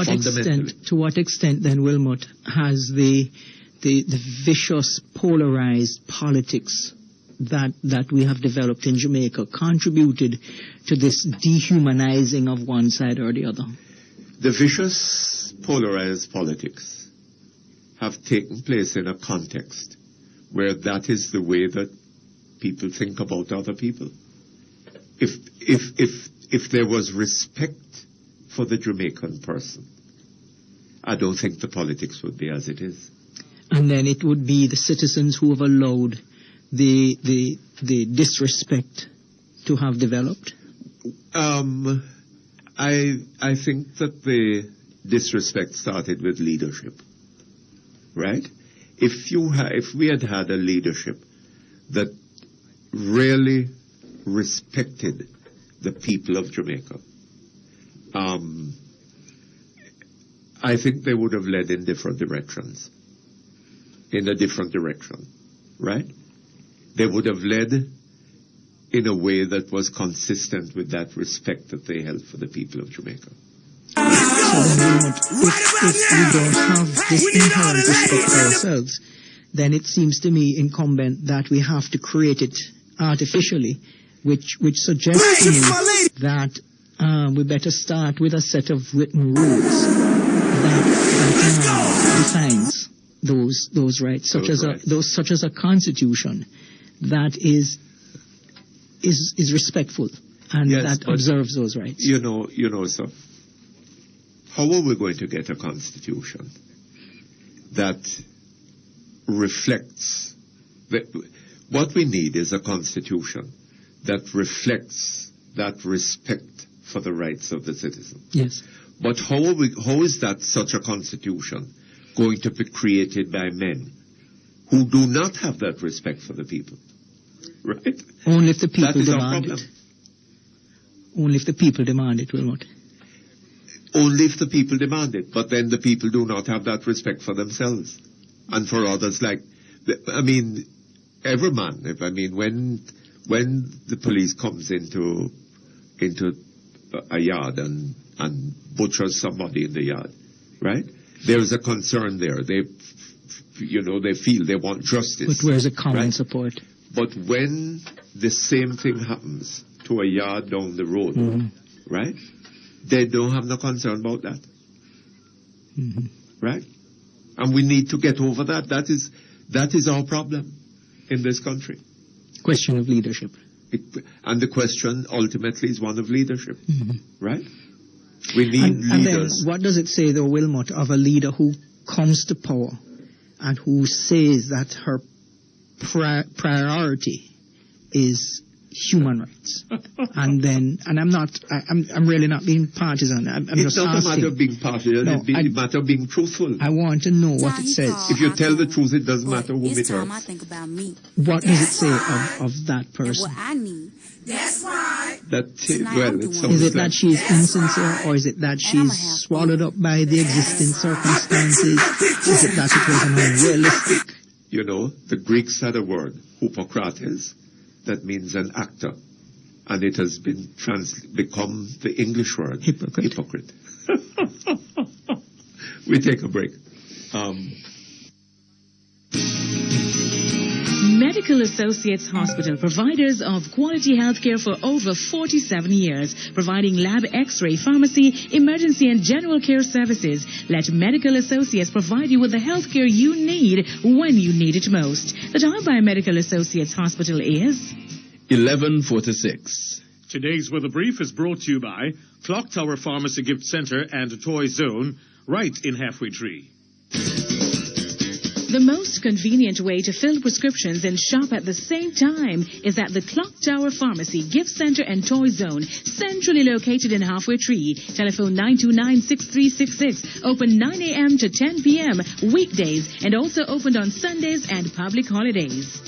what extent then, Wilmot, has the vicious, polarized politics that we have developed in Jamaica contributed to this dehumanizing of one side or the other? The vicious, polarized politics have taken place in a context where that is the way that people think about other people. If there was respect for the Jamaican person, I don't think the politics would be as it is. And then it would be the citizens who have allowed the disrespect to have developed? I think that the disrespect started with leadership, right? If we had had a leadership that really respected the people of Jamaica, I think they would have led in different directions. In a different direction, right? They would have led in a way that was consistent with that respect that they held for the people of Jamaica. So then, if we don't have this inherent respect for ourselves, then it seems to me incumbent that we have to create it artificially, which suggests to me that we better start with a set of written rules that defines those rights, such as a constitution that is respectful and that observes those rights. You know, sir, how are we going to get a constitution that reflects what we need is a constitution that reflects that respect for the rights of the citizen. Yes. But how is that such a constitution going to be created by men who do not have that respect for the people? Right? Only if the people demand it. Only if the people demand it, Wilmot. Only if the people demand it. But then the people do not have that respect for themselves and for others. Every man. When the police comes into a yard and butchers somebody in the yard, right? There's a concern there. They feel they want justice. But where's the common right? support? But when the same thing happens to a yard down the road, right? They don't have no concern about that, right? And we need to get over that. That is our problem in this country. Question of leadership. And the question ultimately is one of leadership, right? We need leaders. And then what does it say, though, Wilmot, of a leader who comes to power and who says that her priority is human rights? and I'm really not being partisan. I'm just asking. It's not a matter of being partisan. It's a matter of being truthful. I want to know what it says. If you tell the truth, it doesn't matter whom it hurts. What does it say of that person? What I need. That's right. Is it that she's insincere, or is it that she's swallowed up by the existing circumstances? Is it that it was unrealistic? You know, the Greeks had a word, Hippocrates, that means an actor. And it has been become the English word, hypocrite. We take a break. Medical Associates Hospital, providers of quality healthcare for over 47 years, providing lab, x-ray, pharmacy, emergency and general care services. Let Medical Associates provide you with the healthcare you need when you need it most. The time by Medical Associates Hospital is 11:46. Today's weather brief is brought to you by Clock Tower Pharmacy Gift Center and Toy Zone, right in Halfway Tree. The most convenient way to fill prescriptions and shop at the same time is at the Clock Tower Pharmacy Gift Center and Toy Zone, centrally located in Halfway Tree. Telephone 929-6366. Open 9 a.m. to 10 p.m. weekdays and also opened on Sundays and public holidays.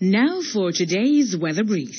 Now for today's weather brief.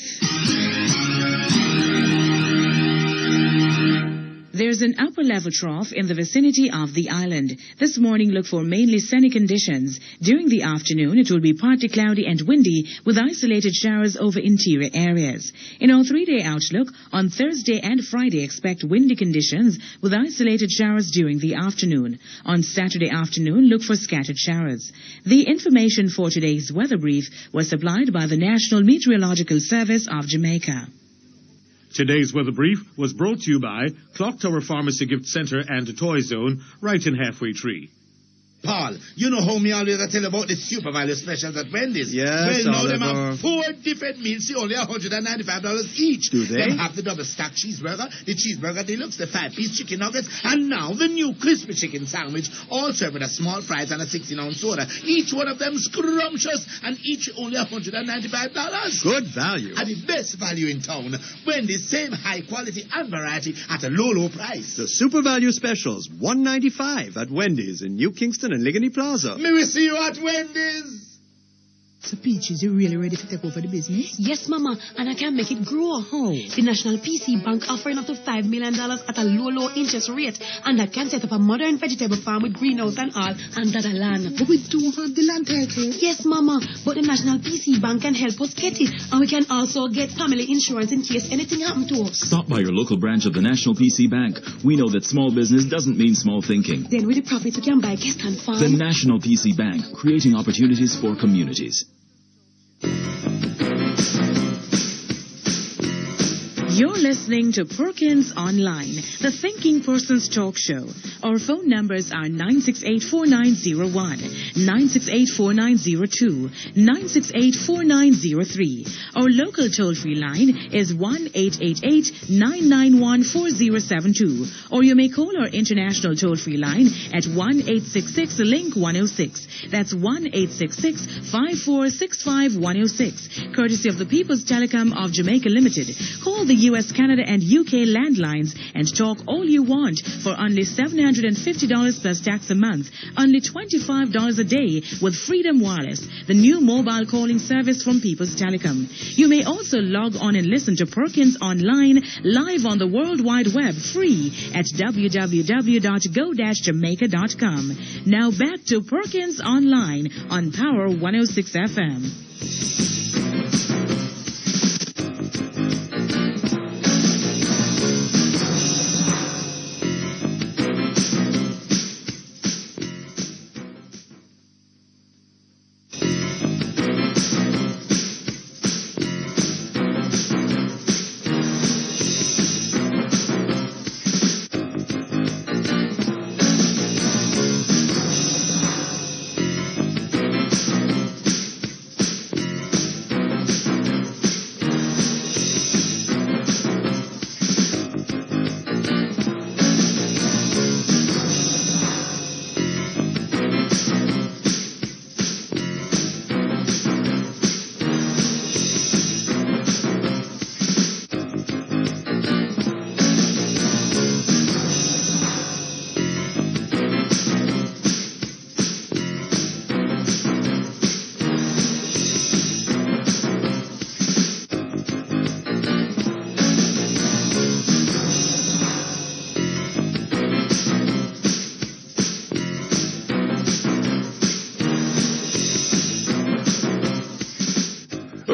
There's an upper level trough in the vicinity of the island. This morning, look for mainly sunny conditions. During the afternoon, it will be partly cloudy and windy with isolated showers over interior areas. In our 3-day outlook, on Thursday and Friday, expect windy conditions with isolated showers during the afternoon. On Saturday afternoon, look for scattered showers. The information for today's weather brief was supplied by the National Meteorological Service of Jamaica. Today's weather brief was brought to you by Clock Tower Pharmacy Gift Center and Toy Zone, right in Halfway Tree. Paul, you know how me always I tell about the super value specials at Wendy's? Yes, well, now them have 4 different meals, see only $195 each. Do they? Them have the double stack cheeseburger, the cheeseburger deluxe, the 5-piece chicken nuggets, and now the new crispy chicken sandwich, all served with a small fries and a 16-ounce soda. Each one of them scrumptious, and each only $195. Good value. And the best value in town. Wendy's, same high quality and variety at a low, low price. The super value specials, $195 at Wendy's in New Kingston and Ligony Plaza. May we see you at Wendy's? So, Peaches, you really ready to take over the business? Yes, Mama, and I can make it grow. How? The National PC Bank offering up to $5 million at a low, low interest rate, and I can set up a modern vegetable farm with greenhouse and all under the land. But we do have the land title. Yes, Mama, but the National PC Bank can help us get it, and we can also get family insurance in case anything happens to us. Stop by your local branch of the National PC Bank. We know that small business doesn't mean small thinking. Then with the profits, we can buy Guest and Farm. The National PC Bank, creating opportunities for communities. You're listening to Perkins Online, the Thinking Person's Talk Show. Our phone numbers are 968-4901, 968-4902, 968-4903. Our local toll-free line is 1-888-991-4072. Or you may call our international toll-free line at 1-866-LINK-106. That's 1-866-5465-106. Courtesy of the People's Telecom of Jamaica Limited. Call the U.S., Canada, and UK landlines and talk all you want for only $750 plus tax a month, only $25 a day with Freedom Wireless, the new mobile calling service from People's Telecom. You may also log on and listen to Perkins Online live on the World Wide Web free at www.go-jamaica.com. Now back to Perkins Online on Power 106 FM.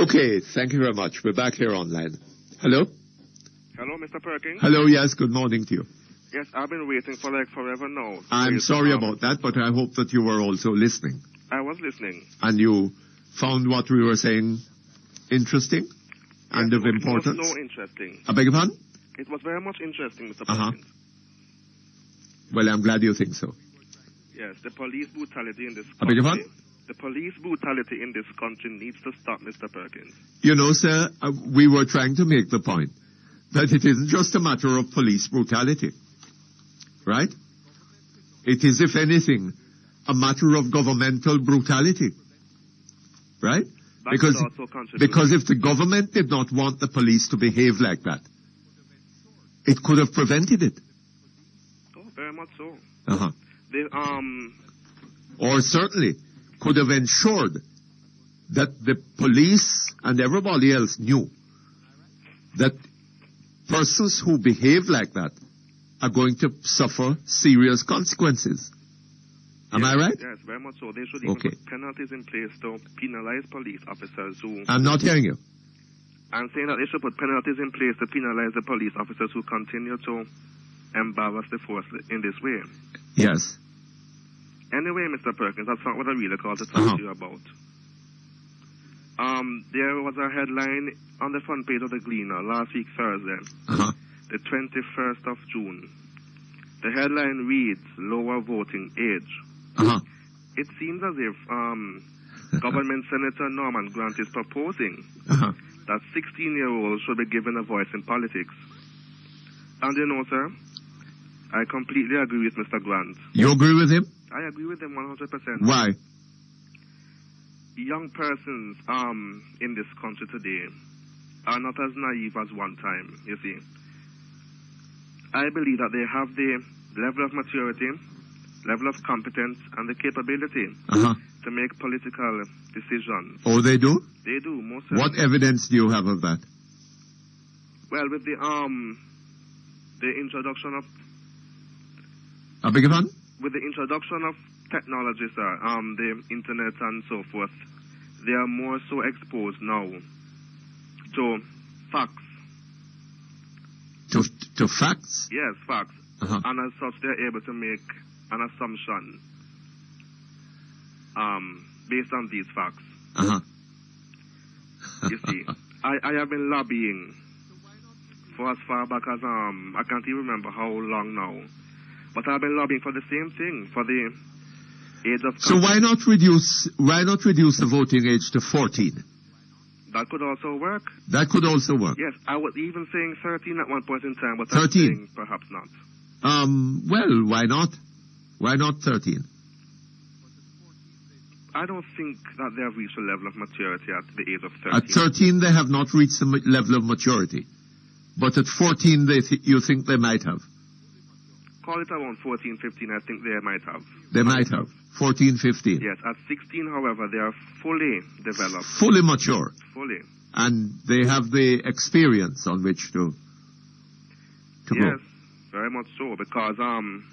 Okay, thank you very much. We're back here online. Hello? Hello, Mr. Perkins? Hello, yes, good morning to you. Yes, I've been waiting for like forever now. I'm sorry about that, but I hope that you were also listening. I was listening. And you found what we were saying interesting and of importance? It was so interesting. I beg your pardon? It was very much interesting, Mr. Uh-huh. Perkins. Well, I'm glad you think so. Yes, the police brutality in this country. I beg your pardon? The police brutality in this country needs to stop, Mr. Perkins. You know, sir, we were trying to make the point that it isn't just a matter of police brutality, right? It is, if anything, a matter of governmental brutality, right? Because if the government did not want the police to behave like that, it could have prevented it. Oh, very much so. Uh-huh. They, or certainly could have ensured that the police and everybody else knew that persons who behave like that are going to suffer serious consequences. Am I right? Yes, very much so. They should even put penalties in place to penalize police officers who... I'm not hearing you. I'm saying that they should put penalties in place to penalize the police officers who continue to embarrass the force in this way. Yes. Anyway, Mr. Perkins, that's not what I really called to talk to you about. There was a headline on the front page of the Gleaner last week Thursday, the 21st of June. The headline reads, lower voting age. It seems as if Government Senator Norman Grant is proposing that 16-year-olds should be given a voice in politics. And you know, sir, I completely agree with Mr. Grant. You agree with him? I agree with him 100%. Why? Young persons in this country today are not as naive as one time, you see. I believe that they have the level of maturity, level of competence, and the capability to make political decisions. Oh, they do? They do, most certainly. What evidence do you have of that? Well, with the introduction of... I beg your pardon? With the introduction of technology, sir, the internet and so forth, they are more so exposed now to facts. To facts? Yes, facts. And as such, they're able to make an assumption based on these facts. You see, I have been lobbying for as far back as, I can't even remember how long now. But I've been lobbying for the same thing, for the age of... So why not reduce the voting age to 14? That could also work. That could also work. Yes, I was even saying 13 at one point in time, but 13. I'm saying perhaps not. Well, why not? Why not 13? I don't think that they have reached a level of maturity at the age of 13. At 13, they have not reached the level of maturity. But at 14, you think they might have? Call it around 14, 15, I think they might have. They might have. 14, 15. Yes, at 16, however, they are fully developed. Fully mature. Fully. And they have the experience on which to go. Yes, very much so, because on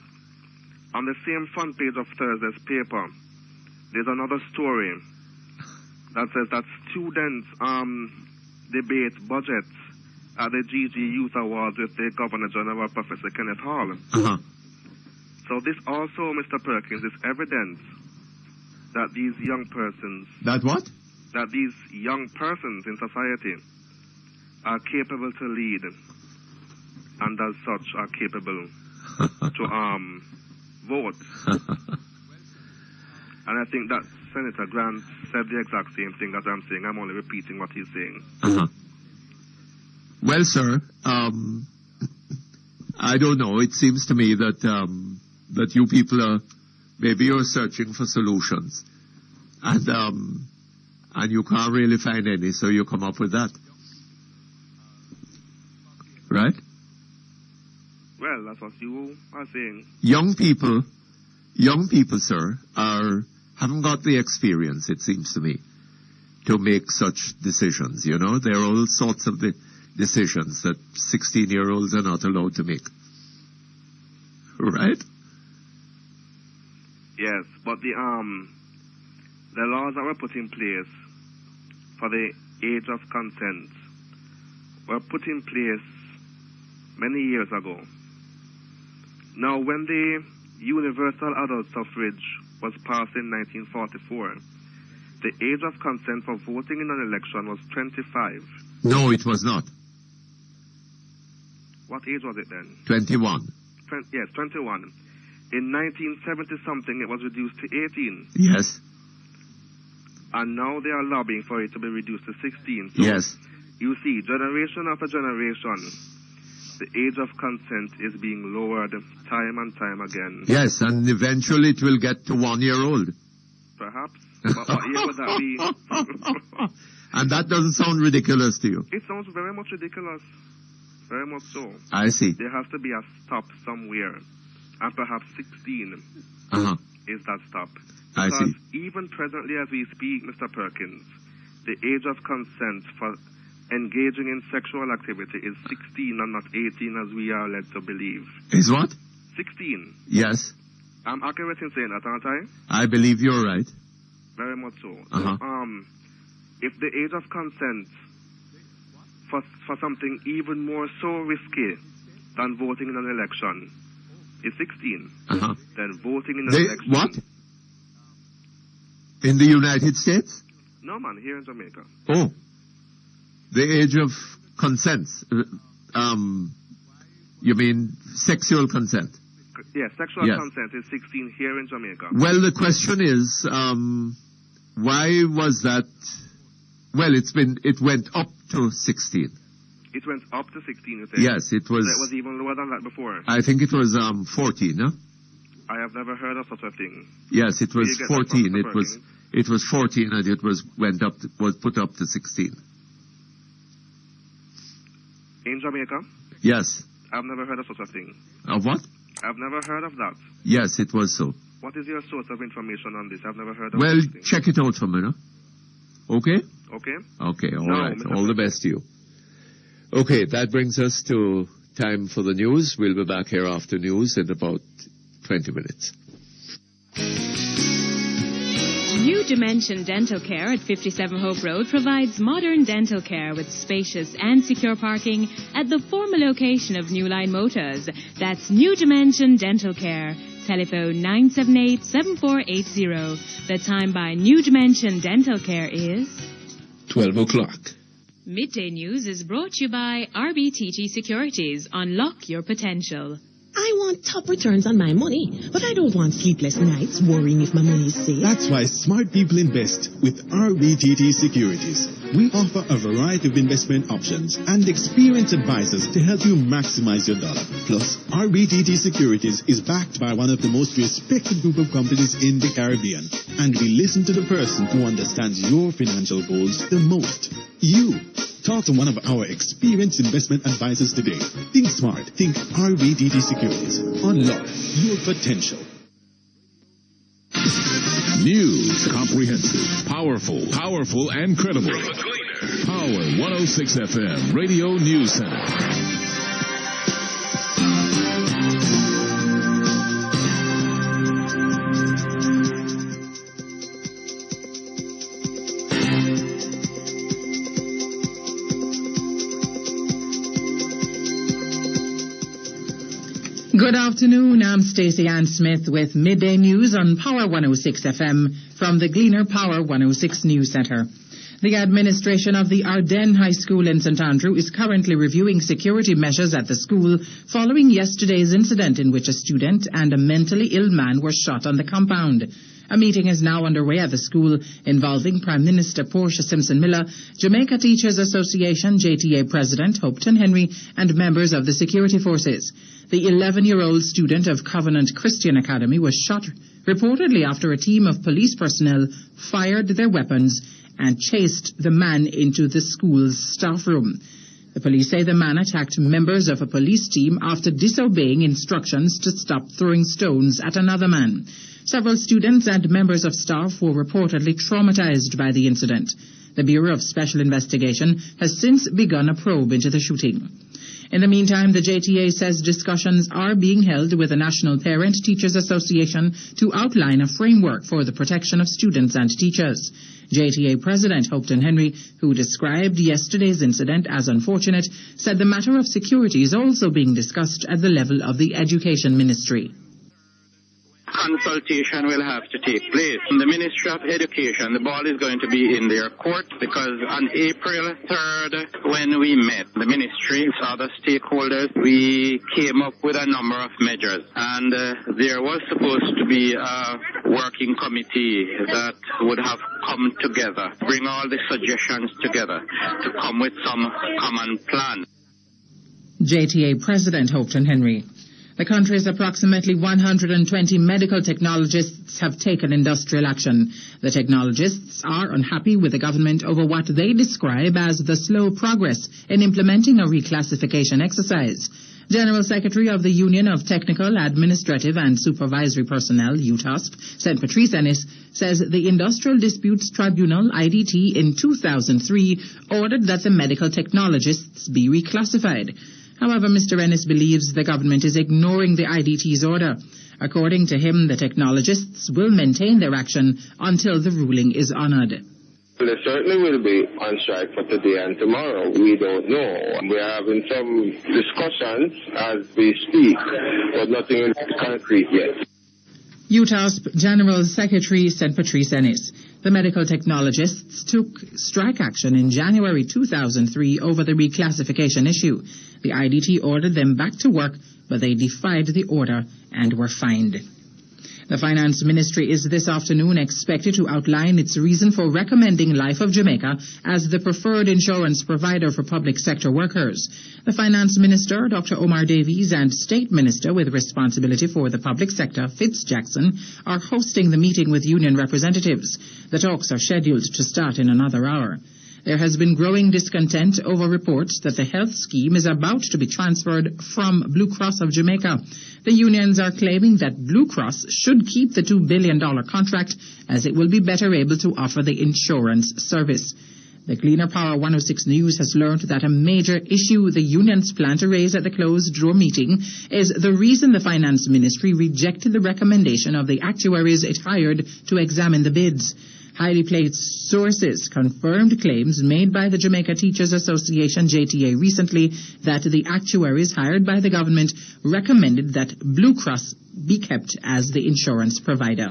the same front page of Thursday's paper, there's another story that says that students debate budgets at the GG Youth Awards with the Governor General, Professor Kenneth Hall. So this also, Mr. Perkins, is evidence that these young persons... That what? That these young persons in society are capable to lead, and as such are capable to vote. And I think that Senator Grant said the exact same thing as I'm saying. I'm only repeating what he's saying. Well, sir, I don't know. It seems to me that that you people are maybe you're searching for solutions, and you can't really find any, so you come up with that, right? Well, that's what you are saying. Young people, sir, haven't got the experience. It seems to me to make such decisions. You know, there are all sorts of decisions that 16-year-olds are not allowed to make. Right? Yes, but the laws that were put in place for the age of consent were put in place many years ago. Now, when the universal adult suffrage was passed in 1944, the age of consent for voting in an election was 25. No, it was not. What age was it then? 21. Yes, 21. In 1970-something, it was reduced to 18. Yes. And now they are lobbying for it to be reduced to 16. So yes. You see, generation after generation, the age of consent is being lowered time and time again. Yes, and eventually it will get to 1 year old. Perhaps. What year would that be? And that doesn't sound ridiculous to you? It sounds very much ridiculous. Very much so. I see. There has to be a stop somewhere. And perhaps 16 is that stop. I see. Even presently as we speak, Mr. Perkins, the age of consent for engaging in sexual activity is 16 and not 18 as we are led to believe. Is what? 16. Yes. I'm accurate in saying that, aren't I? I believe you're right. Very much so. If the age of consent for something even more so risky than voting in an election is 16, then voting in an election... What? In the United States? No, man, here in Jamaica. Oh. The age of consent. You mean sexual consent? Yes, sexual consent is 16 here in Jamaica. Well, the question is, why was that? Well, it went up to 16. It went up to 16, you say? Yes, it was... So it was even lower than that before? I think it was 14, no? I have never heard of such a thing. Yes, it was 14. It was 14 and it was put up to 16. In Jamaica? Yes. I've never heard of such a thing. Of what? I've never heard of that. Yes, it was so. What is your source of information on this? I've never heard of Well, this. check it out for me, no? Okay? Okay. Okay, all right. All the best to you. Okay, that brings us to time for the news. We'll be back here after news in about 20 minutes. New Dimension Dental Care at 57 Hope Road provides modern dental care with spacious and secure parking at the former location of New Line Motors. That's New Dimension Dental Care. Telephone 978-7480. The time by New Dimension Dental Care is 12 o'clock. Midday News is brought to you by RBTT Securities. Unlock your potential. I want top returns on my money, but I don't want sleepless nights worrying if my money is safe. That's why smart people invest with RBTT Securities. We offer a variety of investment options and experienced advisors to help you maximize your dollar. Plus, RBTT Securities is backed by one of the most respected group of companies in the Caribbean. And we listen to the person who understands your financial goals the most. You. Talk to one of our experienced investment advisors today. Think smart. Think RBTT Securities. Unlock your potential. News, comprehensive, powerful, and credible. Power 106 FM, Radio News Center. Good afternoon. I'm Stacey Ann Smith with Midday News on Power 106 FM from the Gleaner Power 106 News Center. The administration of the Arden High School in St. Andrew is currently reviewing security measures at the school following yesterday's incident in which a student and a mentally ill man were shot on the compound. A meeting is now underway at the school involving Prime Minister Portia Simpson-Miller, Jamaica Teachers Association JTA President Hopeton Henry, and members of the security forces. The 11-year-old student of Covenant Christian Academy was shot reportedly after a team of police personnel fired their weapons and chased the man into the school's staff room. The police say the man attacked members of a police team after disobeying instructions to stop throwing stones at another man. Several students and members of staff were reportedly traumatized by the incident. The Bureau of Special Investigation has since begun a probe into the shooting. In the meantime, the JTA says discussions are being held with the National Parent Teachers Association to outline a framework for the protection of students and teachers. JTA President Hopton Henry, who described yesterday's incident as unfortunate, said the matter of security is also being discussed at the level of the Education Ministry. Consultation will have to take place. The Ministry of Education, the ball is going to be in their court because on April 3rd, when we met, the ministry, other stakeholders, we came up with a number of measures. And there was supposed to be a working committee that would have come together, bring all the suggestions together to come with some common plan. JTA President Hopton Henry. The country's approximately 120 medical technologists have taken industrial action. The technologists are unhappy with the government over what they describe as the slow progress in implementing a reclassification exercise. General Secretary of the Union of Technical, Administrative and Supervisory Personnel, UTOSP, St. Patrice Ennis, says the Industrial Disputes Tribunal, IDT, in 2003 ordered that the medical technologists be reclassified. However, Mr. Ennis believes the government is ignoring the IDT's order. According to him, the technologists will maintain their action until the ruling is honored. They certainly will be on strike for today and tomorrow. We don't know. We're having some discussions as we speak, but nothing concrete yet. UTOSP General Secretary St. Patrice Ennis. The medical technologists took strike action in January 2003 over the reclassification issue. The IDT ordered them back to work, but they defied the order and were fined. The Finance Ministry is this afternoon expected to outline its reason for recommending Life of Jamaica as the preferred insurance provider for public sector workers. The Finance Minister, Dr. Omar Davies, and State Minister with responsibility for the public sector, Fitz Jackson, are hosting the meeting with union representatives. The talks are scheduled to start in another hour. There has been growing discontent over reports that the health scheme is about to be transferred from Blue Cross of Jamaica. The unions are claiming that Blue Cross should keep the $2 billion contract as it will be better able to offer the insurance service. The Cleaner Power 106 News has learned that a major issue the unions plan to raise at the closed-door meeting is the reason the Finance Ministry rejected the recommendation of the actuaries it hired to examine the bids. Highly placed sources confirmed claims made by the Jamaica Teachers Association, JTA, recently that the actuaries hired by the government recommended that Blue Cross be kept as the insurance provider.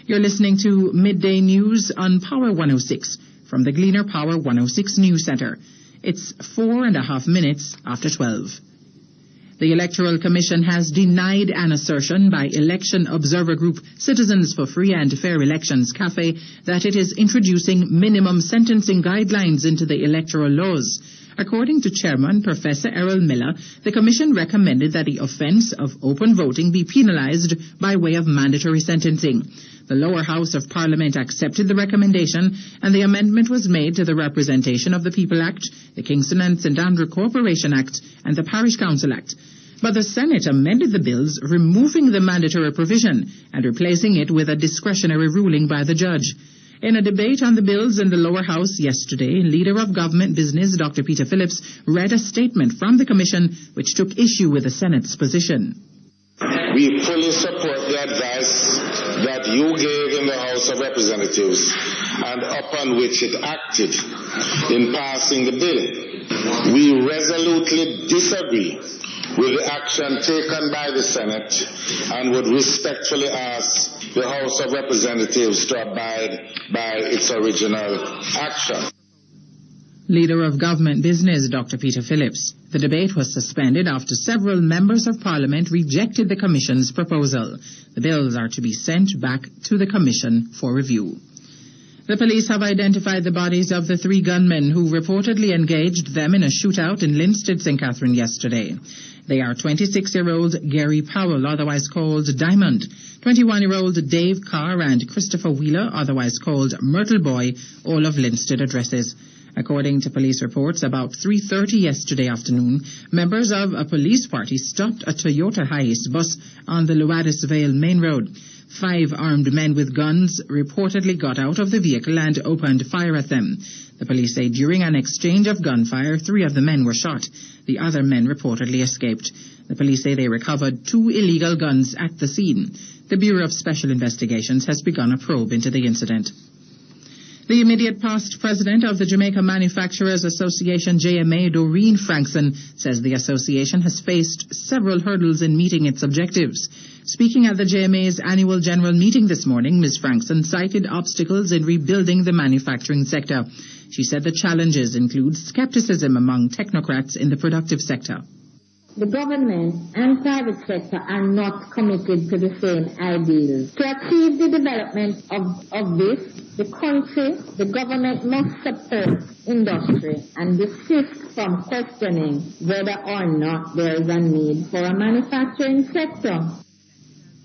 You're listening to Midday News on Power 106 from the Gleaner Power 106 News Center. It's 4.5 minutes after 12. The Electoral Commission has denied an assertion by election observer group Citizens for Free and Fair Elections CAFE that it is introducing minimum sentencing guidelines into the electoral laws. According to Chairman Professor Errol Miller, the Commission recommended that the offence of open voting be penalised by way of mandatory sentencing. The lower house of Parliament accepted the recommendation, and the amendment was made to the Representation of the People Act, the Kingston and St Andrew Corporation Act, and the Parish Council Act. But the Senate amended the bills, removing the mandatory provision and replacing it with a discretionary ruling by the judge. In a debate on the bills in the lower house yesterday, Leader of Government Business Dr. Peter Phillips read a statement from the Commission which took issue with the Senate's position. We fully support the advice that you gave in the House of Representatives and upon which it acted in passing the bill. We resolutely disagree with the action taken by the Senate and would respectfully ask the House of Representatives to abide by its original action. Leader of Government Business Dr. Peter Phillips. The debate was suspended after several members of Parliament rejected the Commission's proposal. The bills are to be sent back to the Commission for review. The police have identified the bodies of the 3 gunmen who reportedly engaged them in a shootout in Linstead, St. Catherine yesterday. They are 26-year-old Gary Powell, otherwise called Diamond, 21-year-old Dave Carr, and Christopher Wheeler, otherwise called Myrtle Boy, all of Linstead addresses. According to police reports, about 3:30 yesterday afternoon, members of a police party stopped a Toyota Hiace bus on the Luadis Vale main road. 5 armed men with guns reportedly got out of the vehicle and opened fire at them. The police say during an exchange of gunfire, 3 of the men were shot. The other men reportedly escaped. The police say they recovered 2 illegal guns at the scene. The Bureau of Special Investigations has begun a probe into the incident. The immediate past president of the Jamaica Manufacturers Association, JMA, Doreen Frankson, says the association has faced several hurdles in meeting its objectives. Speaking at the JMA's annual general meeting this morning, Ms. Frankson cited obstacles in rebuilding the manufacturing sector. She said the challenges include skepticism among technocrats in the productive sector. The government and private sector are not committed to the same ideals. To achieve the development of this, the country, the government must support industry and desist from questioning whether or not there is a need for a manufacturing sector.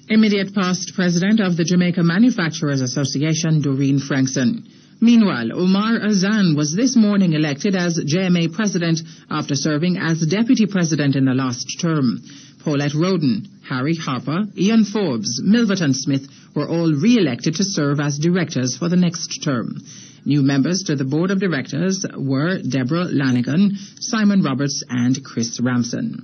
Immediate past president of the Jamaica Manufacturers Association, Doreen Frankson. Meanwhile, Omar Azan was this morning elected as JMA president after serving as deputy president in the last term. Paulette Roden, Harry Harper, Ian Forbes, Milverton Smith were all re-elected to serve as directors for the next term. New members to the board of directors were Deborah Lanigan, Simon Roberts and Chris Ramson.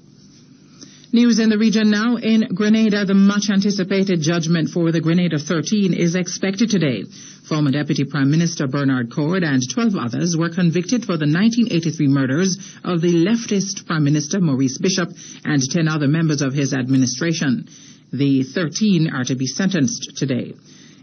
News in the region now. In Grenada, the much-anticipated judgment for the Grenada 13 is expected today. Former Deputy Prime Minister Bernard Cord and 12 others were convicted for the 1983 murders of the leftist Prime Minister Maurice Bishop and 10 other members of his administration. The 13 are to be sentenced today.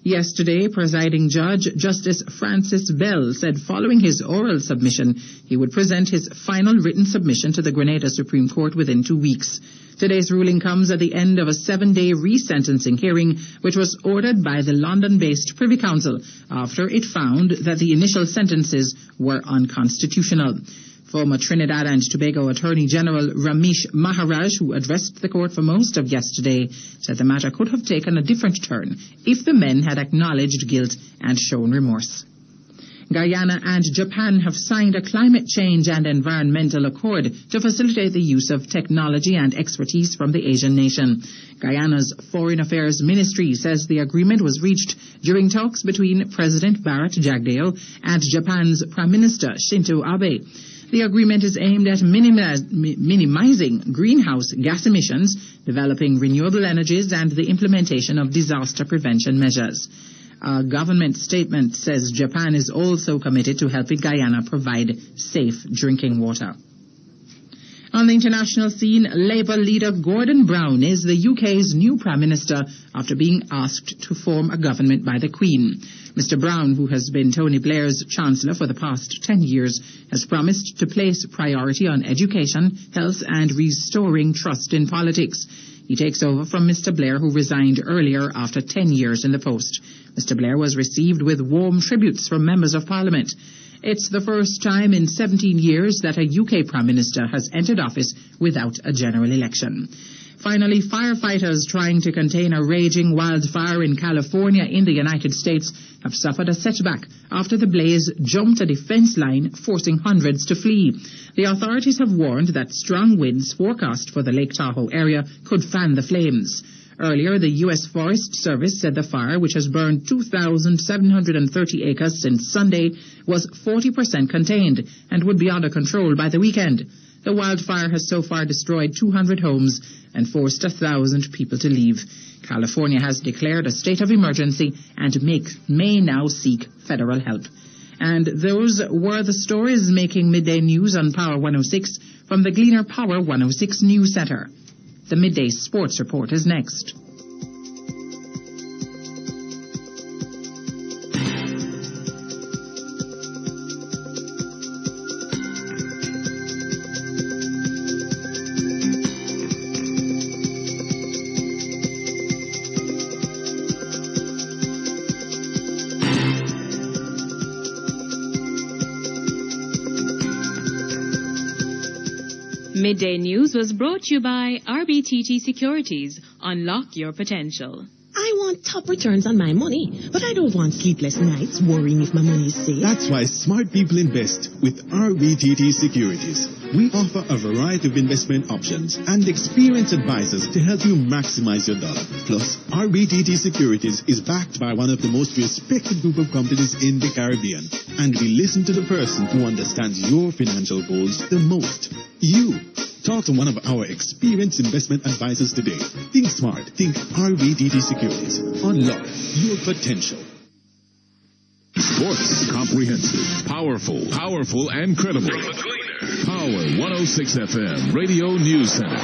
Yesterday, presiding judge Justice Francis Bell said following his oral submission, he would present his final written submission to the Grenada Supreme Court within 2 weeks. Today's ruling comes at the end of a 7-day resentencing hearing, which was ordered by the London-based Privy Council after it found that the initial sentences were unconstitutional. Former Trinidad and Tobago Attorney General Ramesh Maharaj, who addressed the court for most of yesterday, said the matter could have taken a different turn if the men had acknowledged guilt and shown remorse. Guyana and Japan have signed a climate change and environmental accord to facilitate the use of technology and expertise from the Asian nation. Guyana's Foreign Affairs Ministry says the agreement was reached during talks between President Bharat Jagdeo and Japan's Prime Minister Shinzo Abe. The agreement is aimed at minimizing greenhouse gas emissions, developing renewable energies, and the implementation of disaster prevention measures. A government statement says Japan is also committed to helping Guyana provide safe drinking water. On the international scene, Labour leader Gordon Brown is the UK's new Prime Minister after being asked to form a government by the Queen. Mr Brown, who has been Tony Blair's Chancellor for the past 10 years, has promised to place priority on education, health and restoring trust in politics. He takes over from Mr Blair, who resigned earlier after 10 years in the post. Mr Blair was received with warm tributes from members of Parliament. It's the first time in 17 years that a UK Prime Minister has entered office without a general election. Finally, firefighters trying to contain a raging wildfire in California in the United States have suffered a setback after the blaze jumped a defense line, forcing hundreds to flee. The authorities have warned that strong winds forecast for the Lake Tahoe area could fan the flames. Earlier, the U.S. Forest Service said the fire, which has burned 2,730 acres since Sunday, was 40% contained and would be under control by the weekend. The wildfire has so far destroyed 200 homes and forced 1,000 people to leave. California has declared a state of emergency and may now seek federal help. And those were the stories making Midday News on Power 106 from the Gleaner Power 106 News Center. The Midday Sports Report is next. Midday News was brought to you by RBTT Securities. Unlock your potential. I want top returns on my money, but I don't want sleepless nights worrying if my money is safe. That's why smart people invest with RBTT Securities. We offer a variety of investment options and experienced advisors to help you maximize your dollar. Plus, RBTT Securities is backed by one of the most respected group of companies in the Caribbean. And we listen to the person who understands your financial goals the most. You. Talk to one of our experienced investment advisors today. Think smart. Think RBTT Securities. Unlock your potential. Sports, comprehensive, powerful, and credible. Power 106 FM, Radio News Center.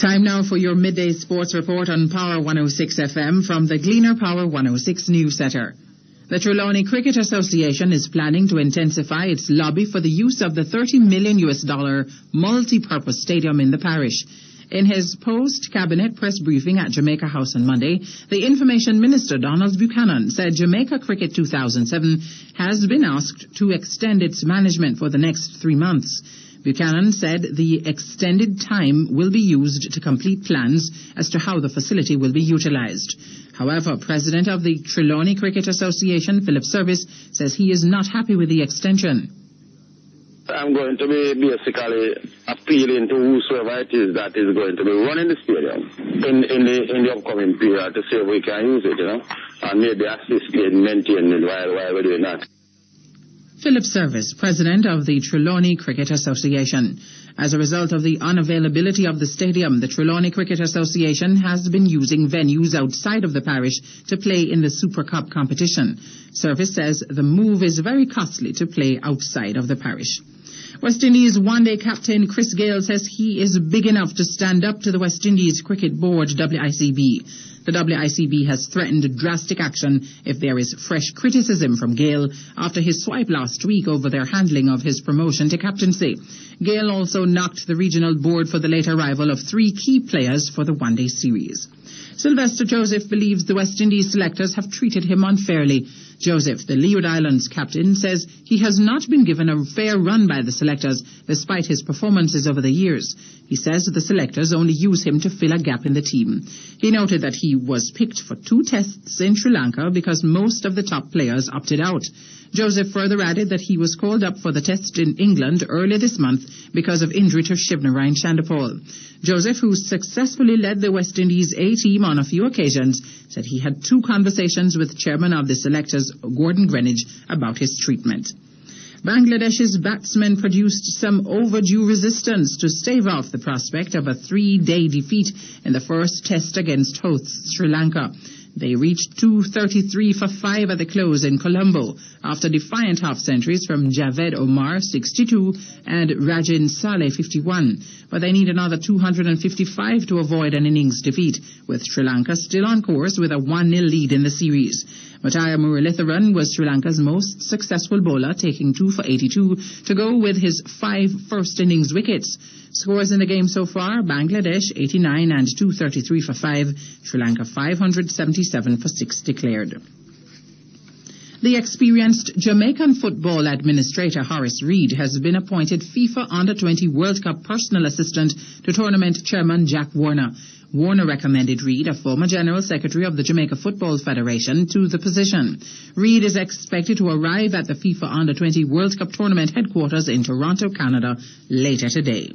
Time now for your midday sports report on Power 106 FM from the Gleaner Power 106 News Center. The Trelawney Cricket Association is planning to intensify its lobby for the use of the $30 million multi-purpose stadium in the parish. In his post-cabinet press briefing at Jamaica House on Monday, the Information Minister Donald Buchanan said Jamaica Cricket 2007 has been asked to extend its management for the next 3 months. Buchanan said the extended time will be used to complete plans as to how the facility will be utilized. However, President of the Trelawney Cricket Association, Philip Service, says he is not happy with the extension. I'm going to be basically appealing to whosoever it is that is going to be running the stadium in the upcoming period to see if we can use it, and maybe assist in maintaining it while we're doing that. Philip Service, President of the Trelawney Cricket Association. As a result of the unavailability of the stadium, the Trelawney Cricket Association has been using venues outside of the parish to play in the Super Cup competition. Service says the move is very costly to play outside of the parish. West Indies one-day captain Chris Gayle says he is big enough to stand up to the West Indies Cricket Board, WICB. The WICB has threatened drastic action if there is fresh criticism from Gayle after his swipe last week over their handling of his promotion to captaincy. Gayle also knocked the regional board for the late arrival of 3 key players for the one-day series. Sylvester Joseph believes the West Indies selectors have treated him unfairly. Joseph, the Leeward Islands captain, says he has not been given a fair run by the selectors despite his performances over the years. He says the selectors only use him to fill a gap in the team. He noted that he was picked for 2 tests in Sri Lanka because most of the top players opted out. Joseph further added that he was called up for the test in England earlier this month because of injury to Shivnarine Chandapal. Joseph, who successfully led the West Indies A team on a few occasions, said he had 2 conversations with chairman of the selectors, Gordon Greenidge, about his treatment. Bangladesh's batsmen produced some overdue resistance to stave off the prospect of a 3-day defeat in the first test against hosts Sri Lanka. They reached 233 for 5 at the close in Colombo after defiant half-centuries from Javed Omar, 62, and Rajin Saleh, 51. But they need another 255 to avoid an innings defeat, with Sri Lanka still on course with a 1-0 lead in the series. Mataya Muralitharan was Sri Lanka's most successful bowler, taking 2 for 82 to go with his 5 first-innings wickets. Scores in the game so far: Bangladesh 89 and 233 for 5, Sri Lanka 577 for 6 declared. The experienced Jamaican football administrator Horace Reid has been appointed FIFA Under-20 World Cup personal assistant to tournament chairman Jack Warner. Warner recommended Reid, a former General Secretary of the Jamaica Football Federation, to the position. Reid is expected to arrive at the FIFA Under-20 World Cup tournament headquarters in Toronto, Canada, later today.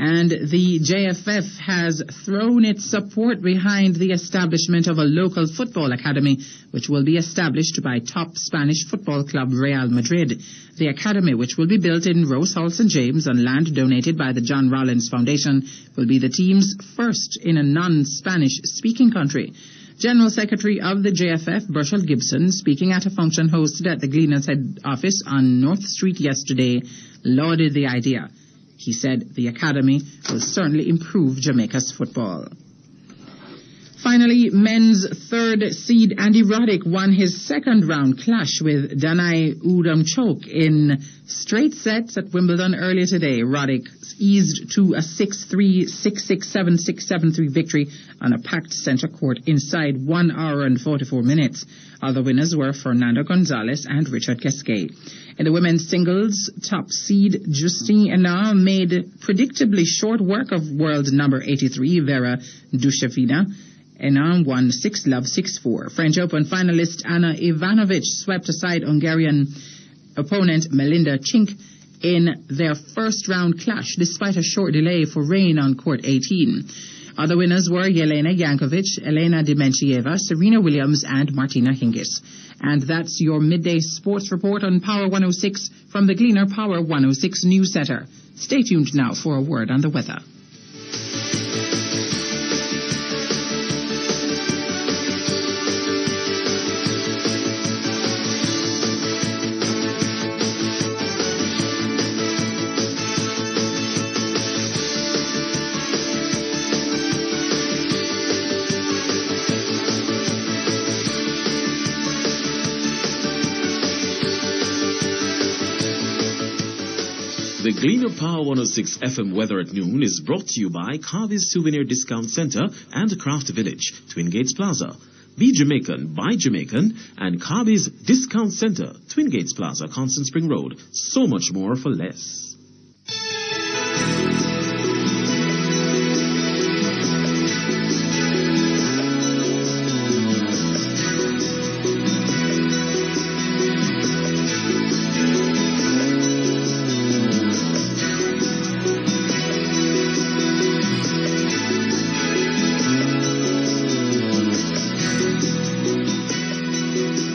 And the JFF has thrown its support behind the establishment of a local football academy, which will be established by top Spanish football club Real Madrid. The academy, which will be built in Rose Hall St. James on land donated by the John Rollins Foundation, will be the team's first in a non-Spanish speaking country. General Secretary of the JFF, Burchell Gibson, speaking at a function hosted at the Gleaner's head office on North Street yesterday, lauded the idea. He said the academy will certainly improve Jamaica's football. Finally, men's third seed Andy Roddick won his second-round clash with Danai Udamchok in straight sets at Wimbledon earlier today. Roddick eased to a 6-3, 6-6, 7-6, 7-3 victory on a packed center court inside 1 hour and 44 minutes. Other winners were Fernando Gonzalez and Richard Gasquet. In the women's singles, top seed Justine Henin made predictably short work of world number 83 Vera Dushevina. Henin won 6-love, 6-4. French Open finalist Anna Ivanovic swept aside Hungarian opponent Melinda Cink in their first-round clash despite a short delay for rain on Court 18. Other winners were Yelena Yankovic, Elena Dementieva, Serena Williams, and Martina Hingis. And that's your midday sports report on Power 106 from the Gleaner Power 106 News Center. Stay tuned now for a word on the weather. The Gleaner Power 106 FM weather at noon is brought to you by Carby's Souvenir Discount Center and Craft Village, Twin Gates Plaza. Be Jamaican, buy Jamaican, and Carby's Discount Center, Twin Gates Plaza, Constant Spring Road. So much more for less.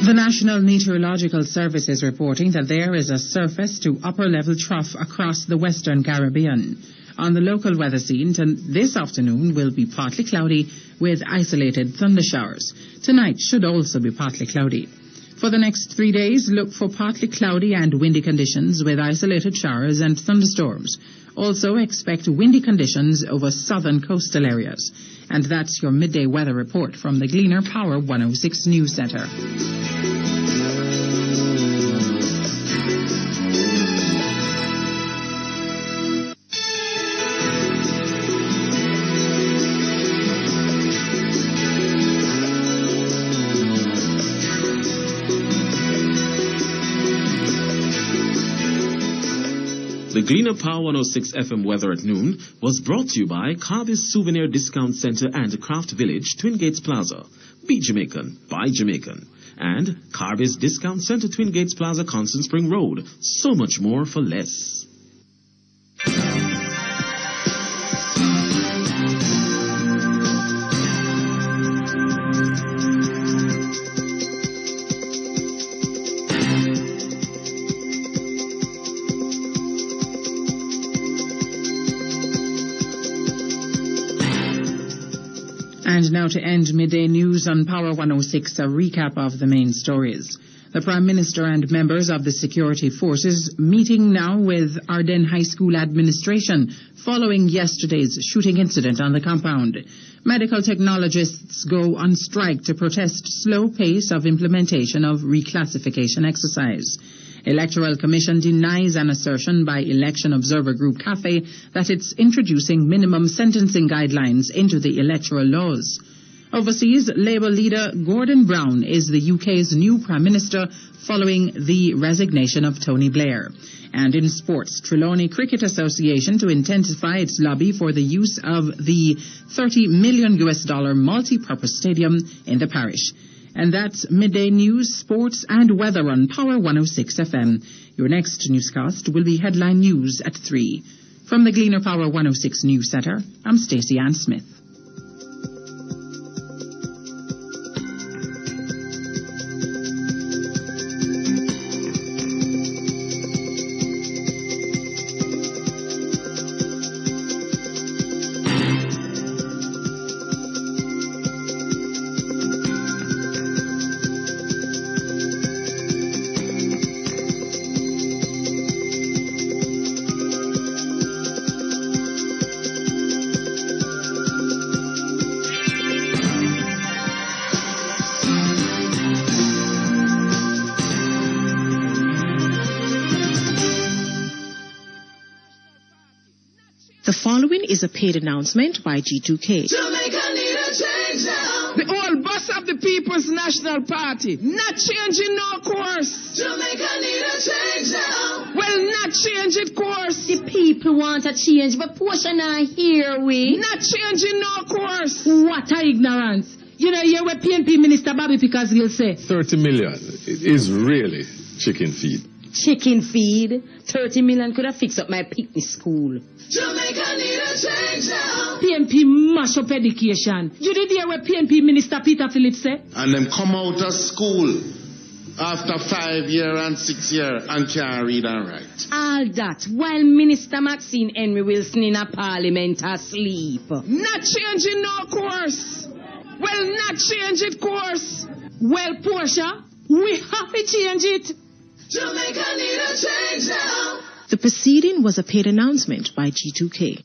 The National Meteorological Service is reporting that there is a surface to upper level trough across the Western Caribbean. On the local weather scene, this afternoon will be partly cloudy with isolated thundershowers. Tonight should also be partly cloudy. For the next 3 days, look for partly cloudy and windy conditions with isolated showers and thunderstorms. Also expect windy conditions over southern coastal areas. And that's your midday weather report from the Gleaner Power 106 News Center. The Gleaner Power 106 FM weather at noon was brought to you by Carby's Souvenir Discount Center and Craft Village, Twin Gates Plaza. Be Jamaican, buy Jamaican. And Carby's Discount Center, Twin Gates Plaza, Constant Spring Road. So much more for less. And now to end midday news on Power 106, a recap of the main stories. The Prime Minister and members of the security forces meeting now with Arden High School administration following yesterday's shooting incident on the compound. Medical technologists go on strike to protest slow pace of implementation of reclassification exercise. Electoral Commission denies an assertion by election observer group CAFE that it's introducing minimum sentencing guidelines into the electoral laws. Overseas, Labour leader Gordon Brown is the UK's new Prime Minister following the resignation of Tony Blair. And in sports, Trelawney Cricket Association to intensify its lobby for the use of the $30 million multi-purpose stadium in the parish. And that's midday news, sports and weather on Power 106 FM. Your next newscast will be headline news at 3. From the Gleaner Power 106 News Center, I'm Stacey Ann Smith. The following is a paid announcement by G2K. Jamaica need a change now. The old boss of the People's National Party, not changing no course. Jamaica need a change now. Well, not change it course. The people want a change, but portion are here, we. Not changing no course. What a ignorance. You know, you're what PNP Minister Bobby Pickers will say. 30 million. It is really chicken feed. chicken feed. 30 million could have fixed up my picnic school. Jamaica need a change now. PNP mash up education. You did hear what PNP Minister Peter Phillips said? And them come out of school after 5 years and 6 years and can't read and write. All that while Minister Maxine Henry Wilson in a parliament asleep. Not changing no course. Well, not change it course. Well, Portia, we have to change it. Jamaica need a change now. The proceeding was a paid announcement by G2K.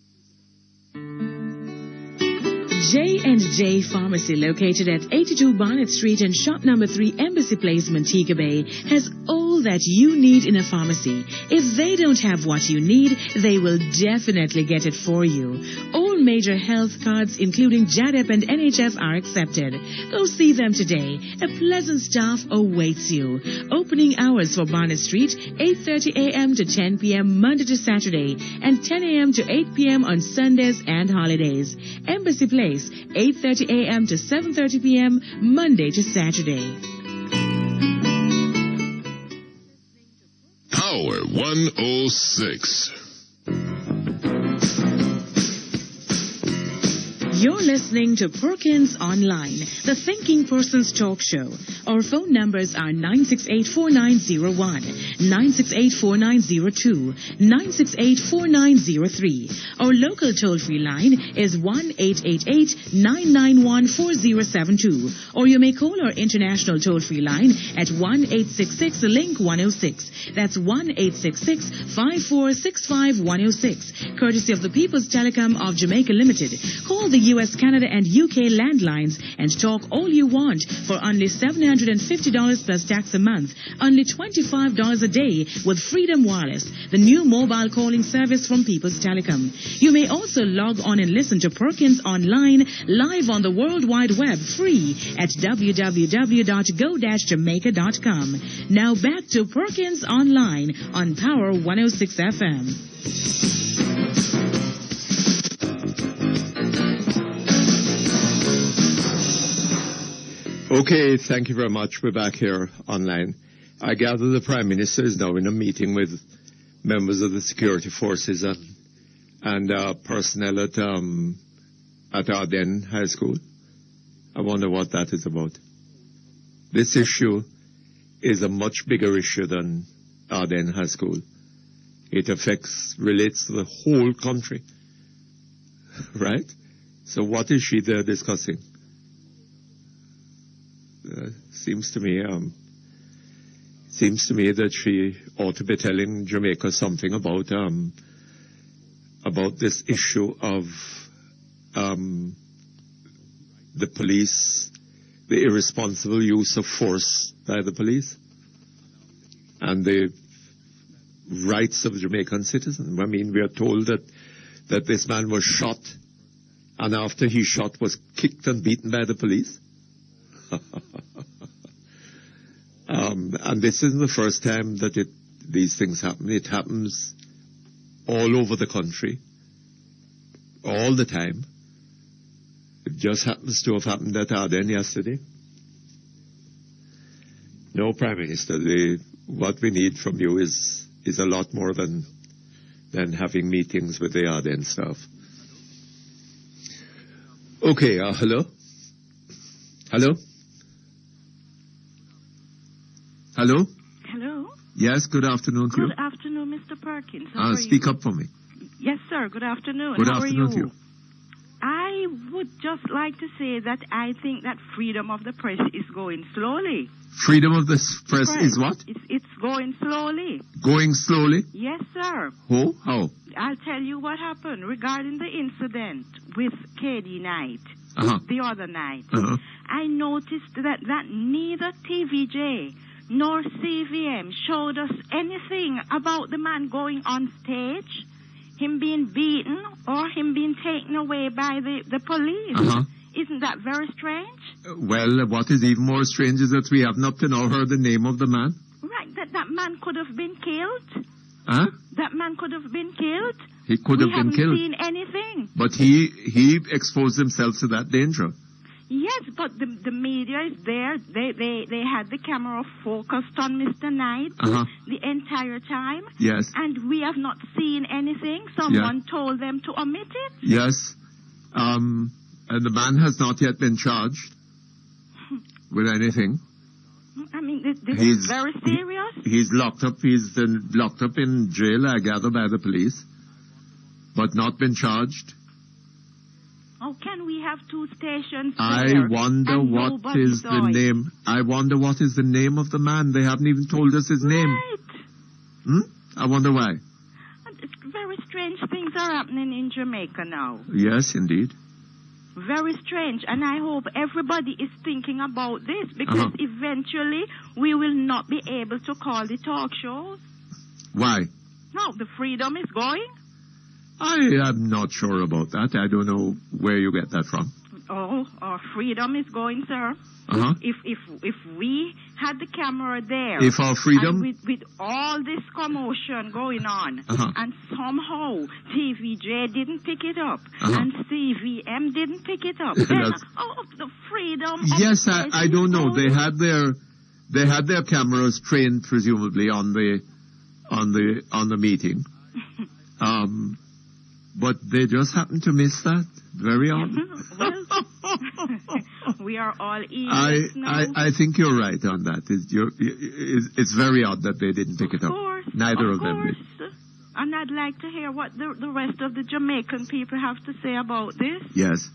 J&J Pharmacy, located at 82 Barnett Street and shop number 3 Embassy Place, Montego Bay, has all that you need in a pharmacy. If they don't have what you need, they will definitely get it for you. All major health cards, including JADEP and NHF, are accepted. Go see them today. A pleasant staff awaits you. Opening hours for Barnett Street, 8:30 a.m. to 10 p.m. Monday to Saturday, and 10 a.m. to 8 p.m. on Sundays and holidays. Embassy Place, 8:30 a.m. to 7:30 p.m. Monday to Saturday. Power 106. You're listening to Perkins Online, the Thinking Person's Talk Show. Our phone numbers are 968-4901, 968-4902, 968-4903. Our local toll-free line is 1-888-991-4072. Or you may call our international toll-free line at 1-866-LINK-106. That's 1-866-5465-106. Courtesy of the People's Telecom of Jamaica Limited. Call the U.S., Canada, and UK landlines and talk all you want for only $750 plus tax a month, only $25 a day with Freedom Wireless, the new mobile calling service from People's Telecom. You may also log on and listen to Perkins Online live on the World Wide Web free at www.go-jamaica.com. Now back to Perkins Online on Power 106 FM. Okay, thank you very much. We're back here online. I gather the Prime Minister is now in a meeting with members of the security forces and personnel at Arden High School. I wonder what that is about. This issue is a much bigger issue than Arden High School. It relates to the whole country, right? So what is she there discussing? Seems to me that she ought to be telling Jamaica something about this issue of the police, the irresponsible use of force by the police, and the rights of Jamaican citizens. I mean, we are told that this man was shot, and after he shot was kicked and beaten by the police. And this isn't the first time that these things happen. It happens all over the country, all the time. It just happens to have happened at Arden yesterday. No, Prime Minister, what we need from you is a lot more than having meetings with the Arden staff. Okay, hello? Hello? Hello? Hello? Yes, good afternoon to you. Good afternoon, Mr. Perkins. How are speak you? up for me. Yes, sir. Good afternoon. Good How afternoon are to you. I would just like to say that I think that freedom of the press is going slowly. Freedom of the press is what? It's going slowly. Going slowly? Yes, sir. Oh, how? I'll tell you what happened regarding the incident with KD Night. The other night. I noticed that neither TVJ nor CVM showed us anything about the man going on stage, him being beaten, or him being taken away by the police. Isn't that very strange? Well, what is even more strange is that we haven't up to now heard the name of the man. Right, that man could have been killed. That man could have been killed. He could have been killed. We haven't seen anything. But he exposed himself to that danger. Yes, but the media is there. They had the camera focused on Mr. Knight the entire time. Yes. And we have not seen anything. Someone told them to omit it. Yes. And the man has not yet been charged with anything. I mean, this is very serious. He's locked up. He's locked up in jail, I gather, by the police, but not been charged. How can we have two stations I wonder what is the name. I wonder what is the name of the man. They haven't even told us his name. Right. I wonder why. Very strange things are happening in Jamaica now. Yes, indeed. Very strange. And I hope everybody is thinking about this, because eventually we will not be able to call the talk shows. Why? No, the freedom is going. I am not sure about that. I don't know where you get that from. Oh, our freedom is going, sir. If we had the camera there, if our freedom, and with all this commotion going on, and somehow TVJ didn't pick it up, and CVM didn't pick it up, then the freedom. Yes, I don't know. They had their cameras trained presumably on the meeting, but they just happened to miss that. Very odd. We are all ears now. I think you're right on that. It's very odd that they didn't pick it up. Neither of them did. And I'd like to hear what the rest of the Jamaican people have to say about this. Yes.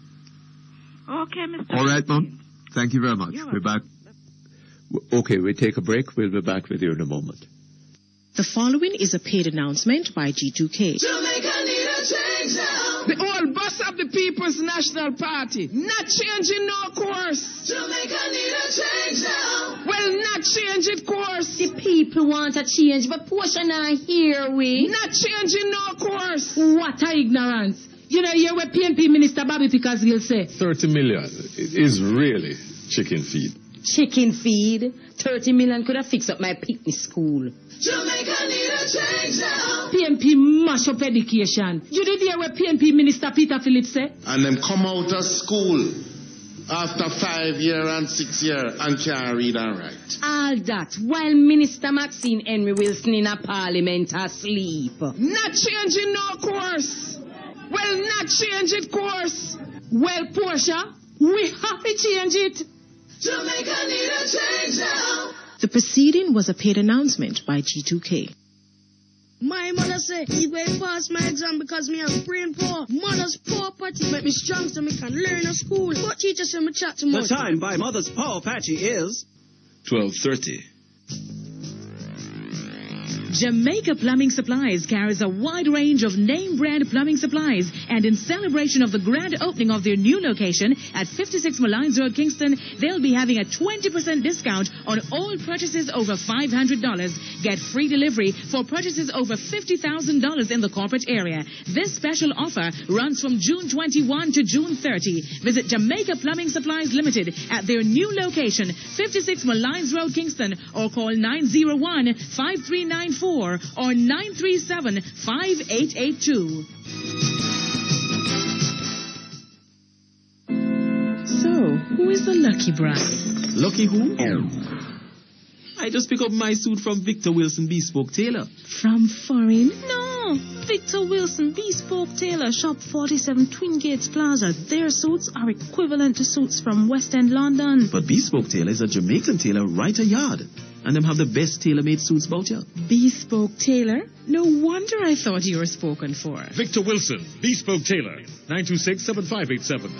Okay, Mr. All right, Mom. Thank you very much. We're back. Okay, we take a break. We'll be back with you in a moment. The following is a paid announcement by G2K. Jamaica need a change now. The old boss of the People's National Party not changing no course. Jamaica need a change now. Well, not change it course. The people want a change, but portion are here, we. Not changing no course. What a ignorance. You know, you're what PNP Minister Bobby Pickers will say. 30 million is really chicken feed. Chicken feed? 30 million could have fixed up my picnic school. Jamaica need a change now. PNP mash up education. You did hear what PNP Minister Peter Phillips said? And them come out of school after 5 years and 6 years and can't read and write. All that while Minister Maxine Henry Wilson in a parliament asleep. Not changing no course. Well, not change it course. Well, Portia, we have to change it. Jamaica need a change now. The proceeding was a paid announcement by G2K. My mother said, he going to pass my exam because me have brain poor. Mother's poor patty make me strong so me can learn at school. But teacher say me chat too much. The time by Mother's Power Patchy is 12:30. Jamaica Plumbing Supplies carries a wide range of name-brand plumbing supplies, and in celebration of the grand opening of their new location at 56 Malines Road, Kingston, they'll be having a 20% discount on all purchases over $500. Get free delivery for purchases over $50,000 in the corporate area. This special offer runs from June 21 to June 30. Visit Jamaica Plumbing Supplies Limited at their new location, 56 Malines Road, Kingston, or call 901-5394 or 937-5882. So, who is the lucky bride? Lucky who? I just pick up my suit from Victor Wilson Bespoke Tailor. From foreign? No, Victor Wilson Bespoke Tailor, shop 47 Twin Gates Plaza. Their suits are equivalent to suits from West End London. But Bespoke Tailor is a Jamaican tailor right a yard. And them have the best tailor-made suits about you. Bespoke Tailor? No wonder I thought you were spoken for. Victor Wilson, Bespoke Tailor, 926-7587.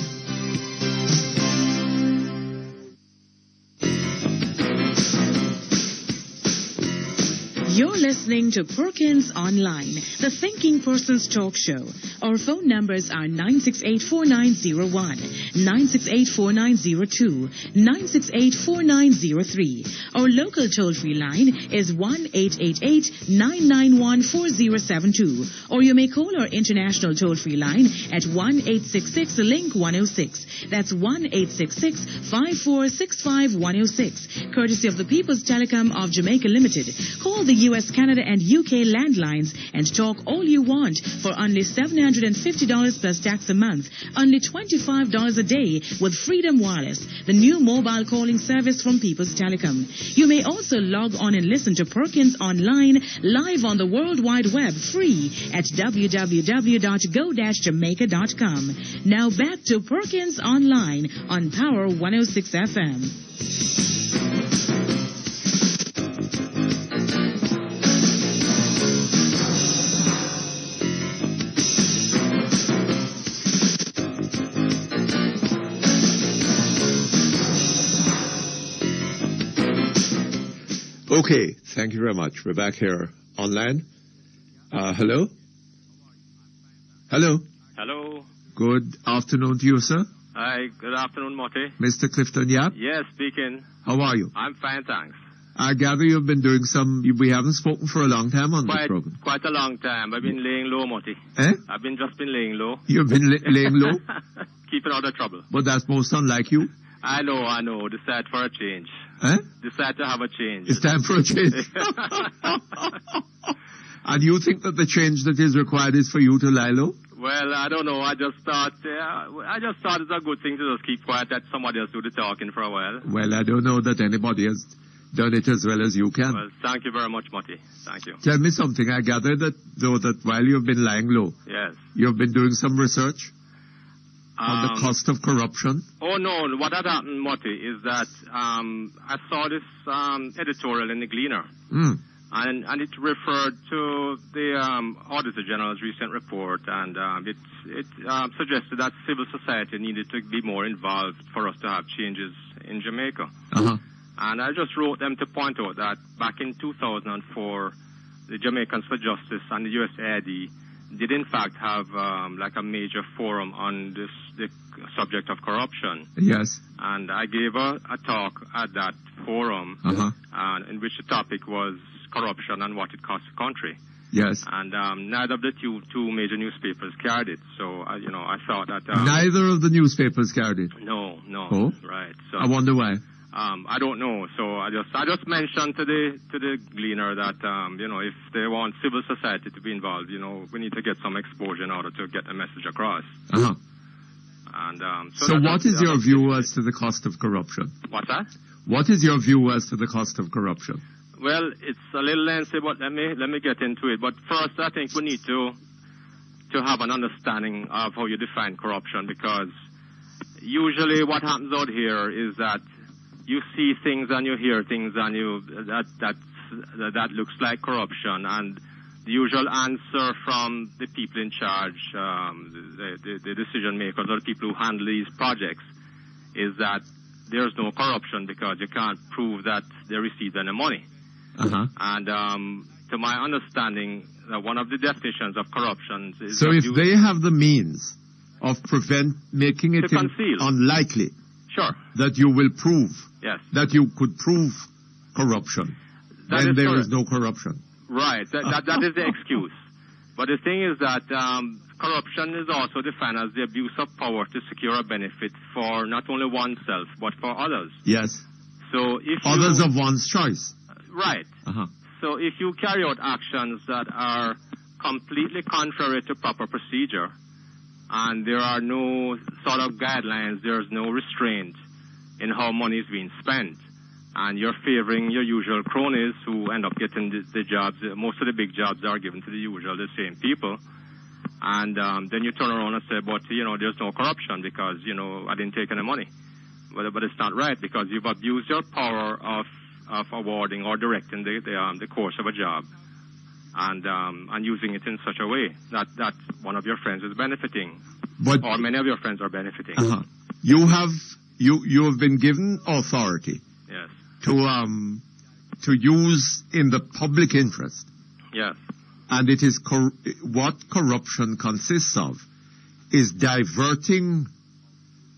You're listening to Perkins Online, the Thinking Person's Talk Show. Our phone numbers are 968-4901, 968-4902, 968-4903. Our local toll-free line is 1-888-991-4072. Or you may call our international toll-free line at 1-866-LINK-106. That's 1-866-546-5106. Courtesy of the People's Telecom of Jamaica Limited. Call the U.S. Canada Canada and UK landlines and talk all you want for only $750 plus tax a month, only $25 a day with Freedom Wireless, the new mobile calling service from People's Telecom. You may also log on and listen to Perkins online live on the World Wide Web free at www.go-jamaica.com. Now back to Perkins online on Power 106 FM. Okay, thank you very much. We're back here online. Hello? Hello? Hello. Good afternoon to you, sir. Hi, good afternoon, Mutty. Mr. Clifton Yap? Yes, speaking. How are you? I'm fine, thanks. I gather you've been doing we haven't spoken for a long time on this program. Quite a long time. I've been laying low, Mutty. Eh? I've just been laying low. You've been laying low? Keeping out of trouble. But that's most unlike you. I know. Decide for a change. Eh? Decide to have a change. It's time for a change. And you think that the change that is required is for you to lie low? Well, I don't know. I just thought it's a good thing to just keep quiet, let somebody else do the talking for a while. Well, I don't know that anybody has done it as well as you can. Well, thank you very much, Mutty. Thank you. Tell me something. I gather that while you've been lying low, yes, you've been doing some research on the cost of corruption. Oh no! What had happened, Mutty, is that I saw this editorial in the Gleaner. And it referred to the Auditor General's recent report, and it suggested that civil society needed to be more involved for us to have changes in Jamaica. And I just wrote them to point out that back in 2004, the Jamaicans for Justice and the USAID did in fact have like a major forum on the subject of corruption. Yes. And I gave a talk at that forum, in which the topic was corruption and what it costs the country. Yes. And neither of the two major newspapers carried it. So, I thought that... neither of the newspapers carried it? No. Oh? Right. So, I wonder why. I don't know. So I just mentioned to the Gleaner that, if they want civil society to be involved, we need to get some exposure in order to get the message across. And so what is your view as to the cost of corruption? What's that? What is your view as to the cost of corruption? Well, it's a little lengthy, but let me get into it. But first, I think we need to have an understanding of how you define corruption, because usually what happens out here is that you see things and you hear things and that looks like corruption, and the usual answer from the people in charge, the decision makers or the people who handle these projects, is that there's no corruption because you can't prove that they received any money. And to my understanding, one of the definitions of corruption is... So if they have the means of making it unlikely that you will prove, that you could prove corruption, then there is no corruption. Right, that is the excuse. But the thing is that corruption is also defined as the abuse of power to secure a benefit for not only oneself, but for others. Yes. So if others of one's choice. Right. So if you carry out actions that are completely contrary to proper procedure, and there are no sort of guidelines, there's no restraint in how money is being spent, and you're favoring your usual cronies who end up getting the jobs, most of the big jobs are given to the same people, and then you turn around and say, but, there's no corruption because, I didn't take any money. But it's not right, because you've abused your power of awarding or directing the course of a job, and using it in such a way that one of your friends is benefiting, or many of your friends are benefiting. You have been given authority. Yes. To use in the public interest. Yes. And it is what corruption consists of is diverting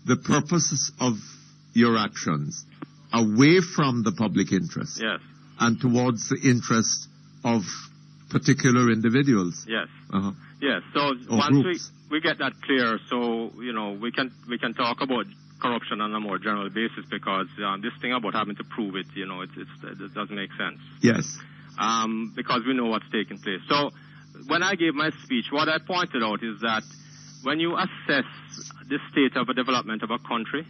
the purposes of your actions away from the public interest. Yes. And towards the interest of particular individuals. Yes. Yes. So once we get that clear, so we can talk about corruption on a more general basis, because this thing about having to prove it, it doesn't make sense. Yes. because we know what's taking place. So when I gave my speech, what I pointed out is that when you assess the state of a development of a country,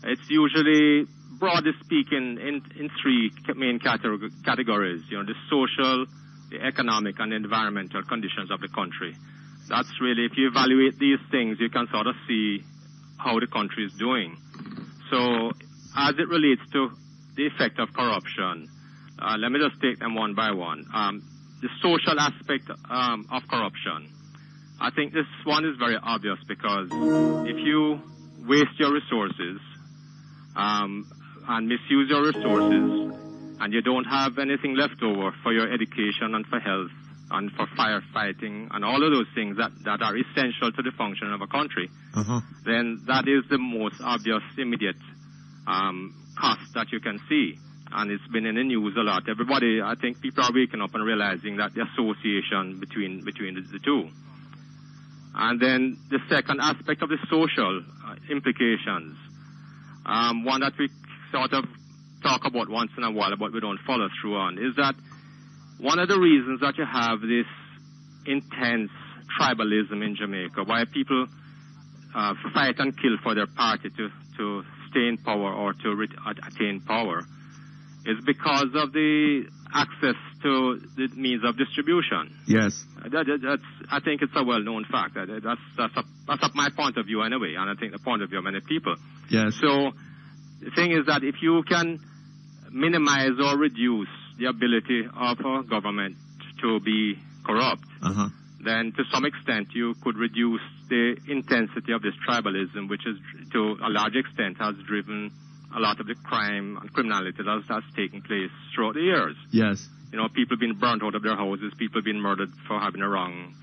it's usually, broadly speaking, in three main categories. The social, the economic, and environmental conditions of the country. That's really, if you evaluate these things, you can sort of see how the country is doing. So as it relates to the effect of corruption, let me just take them one by one. The social aspect of corruption. I think this one is very obvious because if you waste your resources and misuse your resources and you don't have anything left over for your education and for health and for firefighting and all of those things that are essential to the function of a country, then that is the most obvious immediate cost that you can see. And it's been in the news a lot. Everybody, I think people are waking up and realizing that the association between the two. And then the second aspect of the social implications, one that we sort of talk about once in a while, but we don't follow through on, is that one of the reasons that you have this intense tribalism in Jamaica, why people fight and kill for their party to stay in power or to attain power, is because of the access to the means of distribution. Yes. I think it's a well-known fact. That's my point of view anyway, and I think the point of view of many people. Yes. So the thing is that if you can minimize or reduce the ability of a government to be corrupt, then to some extent you could reduce the intensity of this tribalism, which is to a large extent has driven a lot of the crime and criminality that's taken place throughout the years. Yes. People being burnt out of their houses, people being murdered for having a wrong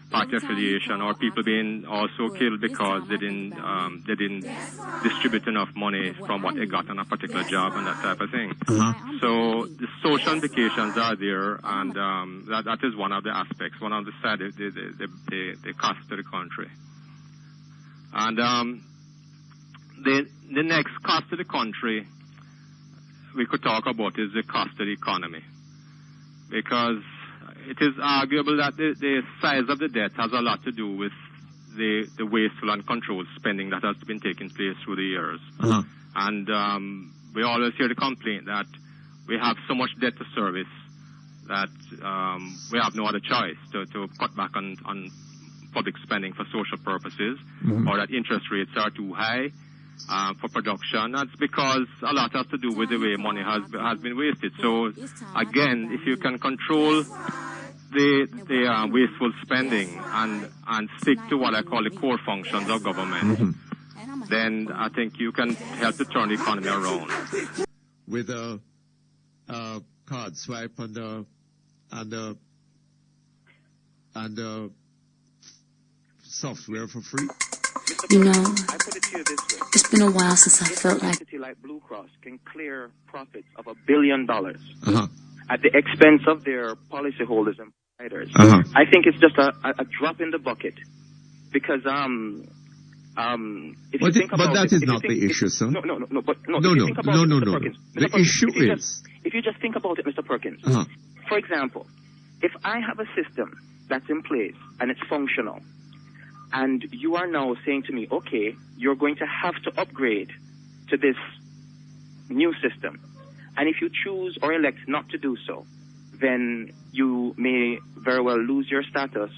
party affiliation, or people being also killed because they didn't distribute enough money from what they got on a particular job and that type of thing. So the social implications are there, and that is one of the aspects, one of the side, the cost to the country. And the next cost to the country we could talk about is the cost to the economy, because it is arguable that the size of the debt has a lot to do with the wasteful and controlled spending that has been taking place through the years. And we always hear the complaint that we have so much debt to service that we have no other choice to cut back on public spending for social purposes, or that interest rates are too high for production. That's because a lot has to do with the way money has been wasted. So again, if you can control the wasteful spending and stick to what I call the core functions of government, then I think you can help to turn the economy around. With a card swipe and the software for free. I put it to you this way. It's been a while since I felt like... An entity like Blue Cross can clear profits of $1 billion at the expense of their policyholders and providers. I think it's just a drop in the bucket, because if you think about but that it, is not the issue, sir. No. The issue is... If you just think about it, Mr. Perkins, for example, if I have a system that's in place and it's functional, and you are now saying to me, okay, you're going to have to upgrade to this new system, and if you choose or elect not to do so, then you may very well lose your status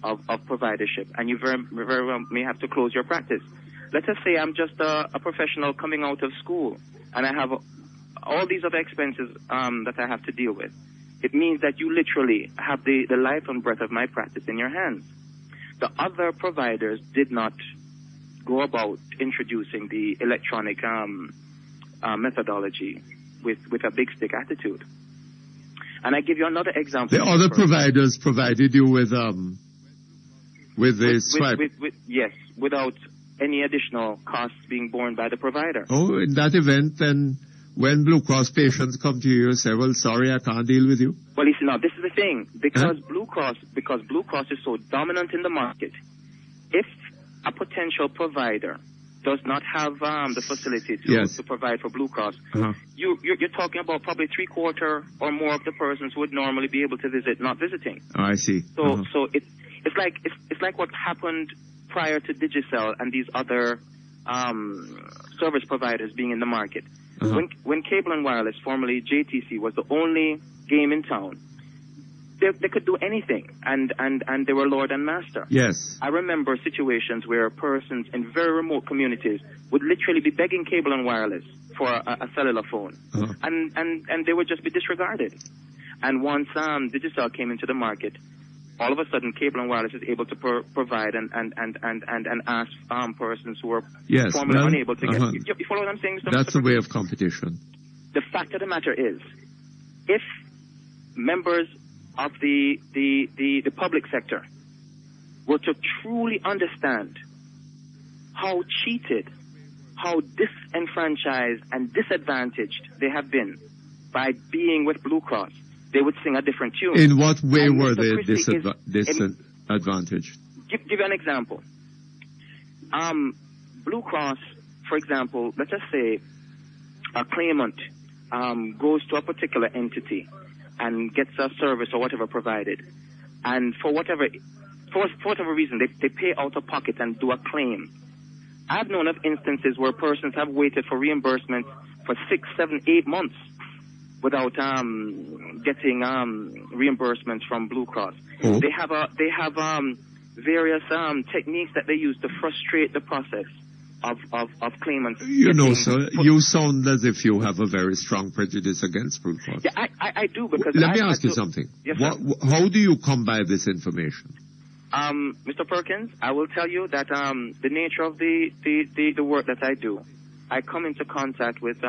of providership, and you very well may have to close your practice. Let us say I'm just a professional coming out of school, and I have all these other expenses that I have to deal with. It means that you literally have the life and breath of my practice in your hands. The other providers did not go about introducing the electronic methodology with a big stick attitude. And I give you another example. The other providers provided you with the swipe. Yes, without any additional costs being borne by the provider. Oh, in that event, then when Blue Cross patients come to you, you say, well, sorry, I can't deal with you. Well, listen, now, this is the thing. Because Blue Cross is so dominant in the market, if a potential provider does not have the facility to provide for Blue Cross, you're talking about probably 3/4 or more of the persons who would normally be able to visit not visiting. Oh, I see. So it's like what happened prior to Digicel and these other service providers being in the market. When Cable and Wireless, formerly JTC, was the only game in town, they could do anything, and they were lord and master. Yes. I remember situations where persons in very remote communities would literally be begging Cable and Wireless for a cellular phone, and they would just be disregarded. And once Digicel came into the market, all of a sudden Cable and Wireless is able to provide and ask persons who were formerly unable to get. You follow what I'm saying, Mr. That's a way of competition. The fact of the matter is, if members of the public sector were to truly understand how cheated, how disenfranchised and disadvantaged they have been by being with Blue Cross, they would sing a different tune. In what way were they disadvantaged? Give you an example. Blue Cross, for example, let us say a claimant goes to a particular entity and gets a service or whatever provided, and for whatever reason they pay out of pocket and do a claim. I've known of instances where persons have waited for reimbursement for 6, 7, 8 months without getting reimbursements from Blue Cross. They have various techniques that they use to frustrate the process of claimants. You know, sir, you sound as if you have a very strong prejudice against Blue Cross. Yeah, I do, because let me ask you something. Yes, how do you come by this information? Mr. Perkins, I will tell you that the nature of the work that I do, I come into contact with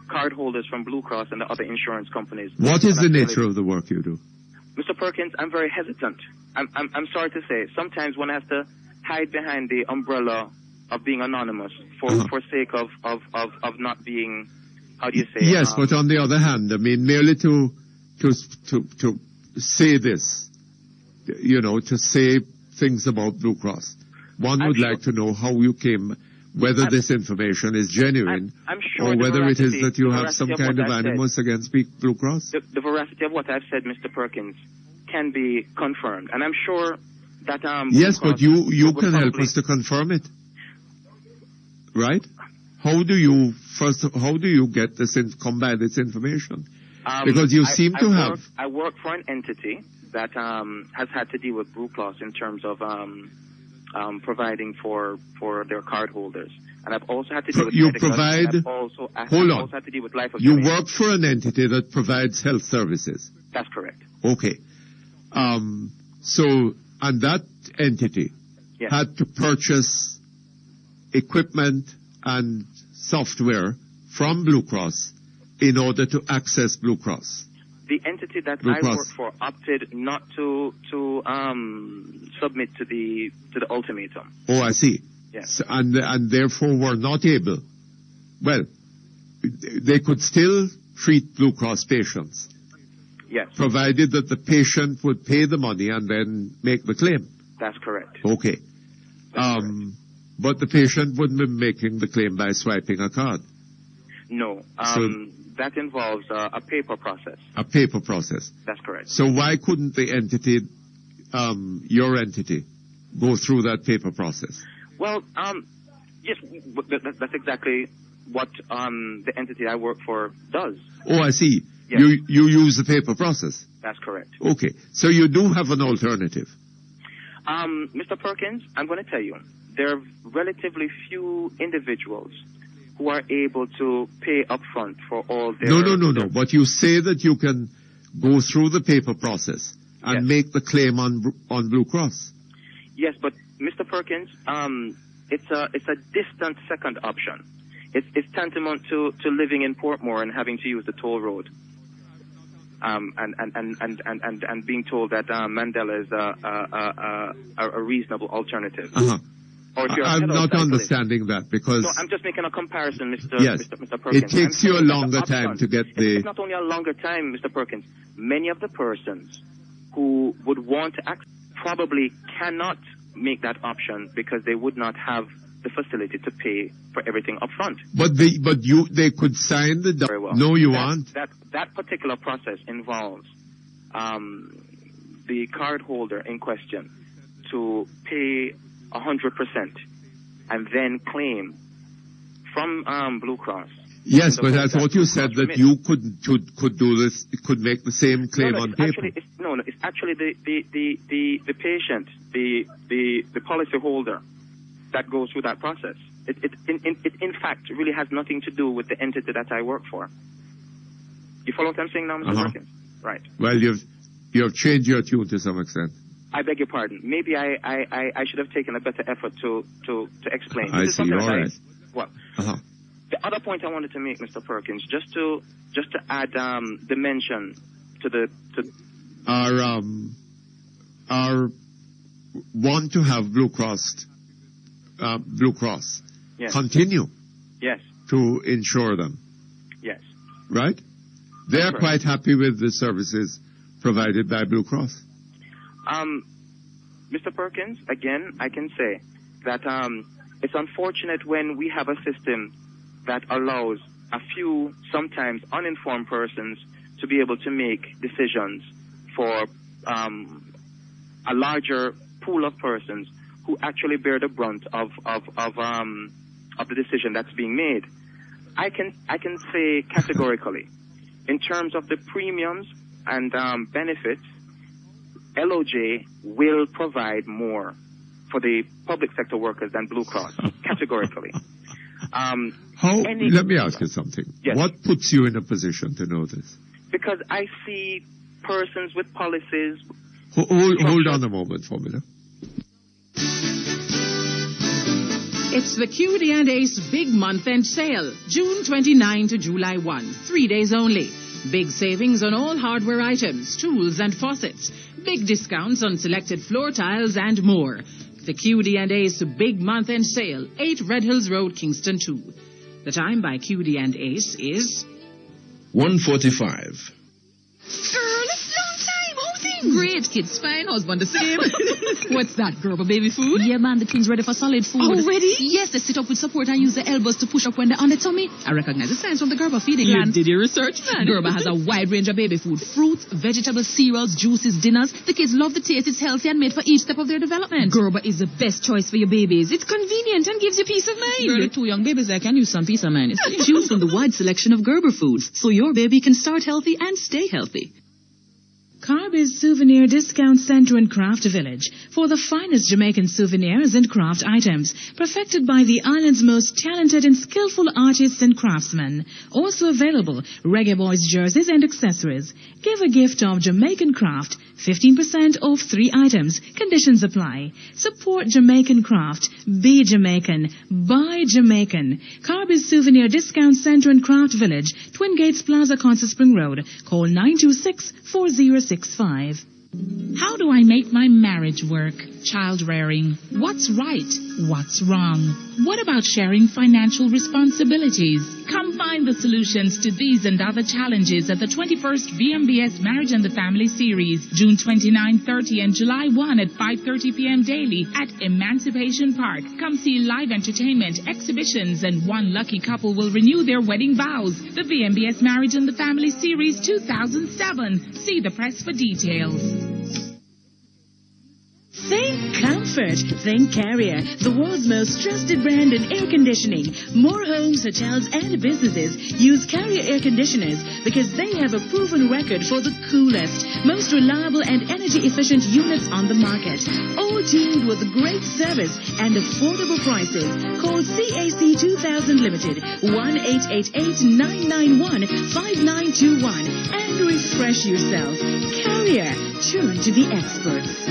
card holders from Blue Cross and the other insurance companies. What is the nature of the work you do? Mr. Perkins, I'm very hesitant. I'm sorry to say, sometimes one has to hide behind the umbrella of being anonymous for sake of not being, how do you say? Yes, but on the other hand, I mean, merely to say this, you know, to say things about Blue Cross, one would like to know how you came, whether this information is genuine, or whether it is that you have some kind of animus against Blue Cross. The veracity of what I've said, Mr. Perkins, can be confirmed, and I'm sure that yes, but you can help us to confirm it, right? How do you get this come by this information? Because you seem to have. I work for an entity that has had to deal with Blue Cross in terms of providing for their card holders, and I've also had to deal with. You provide. Hold on. Had to deal with life of you work for an entity that provides health services. That's correct. Okay. And that entity had to purchase equipment and software from Blue Cross in order to access Blue Cross. The entity that I work for opted not to submit to the ultimatum. Oh, I see. Yes. And therefore were not able. Well, they could still treat Blue Cross patients. Yes. Provided that the patient would pay the money and then make the claim. That's correct. Okay. That's correct. But the patient wouldn't be making the claim by swiping a card. No. That involves a paper process. A paper process. That's correct. So why couldn't the entity, your entity, go through that paper process? Well, yes, that's exactly what the entity I work for does. Oh, I see. Yes. You use the paper process. That's correct. Okay. So you do have an alternative. Mr. Perkins, I'm going to tell you, there are relatively few individuals who are able to pay upfront for all their... No. But you say that you can go through the paper process and make the claim on Blue Cross. Yes, but Mr. Perkins, it's a distant second option. It's tantamount to living in Portmore and having to use the toll road. And being told that Mandela is a reasonable alternative. Or if you're I'm not understanding that because... No, I'm just making a comparison, Mr. Perkins. It takes you a longer time to get the... It's not only a longer time, Mr. Perkins. Many of the persons who would want to act probably cannot make that option because they would not have the facility to pay for everything up front. But they could sign the Very well. No, you aren't. That particular process involves the cardholder in question to pay 100% and then claim from Blue Cross. Yes, but I thought you said that you could do this, could make the same claim on paper. It's actually the patient, the policy holder that goes through that process. It in fact really has nothing to do with the entity that I work for. You follow what I'm saying now, Mr. Perkins? Right. Well, you have changed your tune to some extent. I beg your pardon. Maybe I should have taken a better effort to explain. I see. All right. Well, the other point I wanted to make, Mr. Perkins, just to add dimension to our want to have Blue Cross yes. continue yes to insure them. Yes. Right? They are quite happy with the services provided by Blue Cross. Mr. Perkins, again, I can say that it's unfortunate when we have a system that allows a few, sometimes uninformed persons to be able to make decisions for a larger pool of persons who actually bear the brunt of the decision that's being made. I can say categorically, in terms of the premiums and benefits, LOJ will provide more for the public sector workers than Blue Cross, categorically. Let me ask you something. Yes. What puts you in a position to know this? Because I see persons with policies. Hold on a moment for me. It's the QD and Ace Big Month End Sale, June 29 to July 1, 3 days only. Big savings on all hardware items, tools and faucets. Big discounts on selected floor tiles and more. The QD and Ace Big Month End Sale, 8 Red Hills Road, Kingston 2. The time by QD and Ace is 1:45. Girl, it's long time. How things? Great, kids fine, husband the same. What's that, Gerber baby food? Yeah, man, the kids ready for solid food. Already? Yes, they sit up with support and use the elbows to push up when they're on the tummy. I recognize the signs from the Gerber feeding gland. You did your research, man. Gerber has a wide range of baby food. Fruits, vegetables, cereals, juices, dinners. The kids love the taste. It's healthy and made for each step of their development. Gerber is the best choice for your babies. It's convenient and gives you peace of mind. Girl, 2 young babies, I can use some peace of mind. Choose from the wide selection of Gerber foods so your baby can start healthy and stay healthy. Carby's Souvenir Discount Center and Craft Village for the finest Jamaican souvenirs and craft items, perfected by the island's most talented and skillful artists and craftsmen. Also available, Reggae Boys jerseys and accessories. Give a gift of Jamaican craft, 15% off 3 items. Conditions apply. Support Jamaican craft. Be Jamaican. Buy Jamaican. Carby's Souvenir Discount Center and Craft Village, Twin Gates Plaza, Concert Spring Road. Call 926-4065. How do I make my marriage work? Child rearing. What's right? What's wrong? What about sharing financial responsibilities? Come find the solutions to these and other challenges at the 21st VMBS Marriage and the Family Series, June 29, 30, and July 1 at 5:30 p.m. daily at Emancipation Park. Come see live entertainment, exhibitions, and one lucky couple will renew their wedding vows. The VMBS Marriage and the Family Series 2007. See the press for details. Think comfort. Think Carrier, the world's most trusted brand in air conditioning. More homes, hotels, and businesses use Carrier air conditioners because they have a proven record for the coolest, most reliable, and energy-efficient units on the market. All teamed with great service and affordable prices. Call CAC 2000 Limited, 1-888-991-5921, and refresh yourself. Carrier, turn to the experts.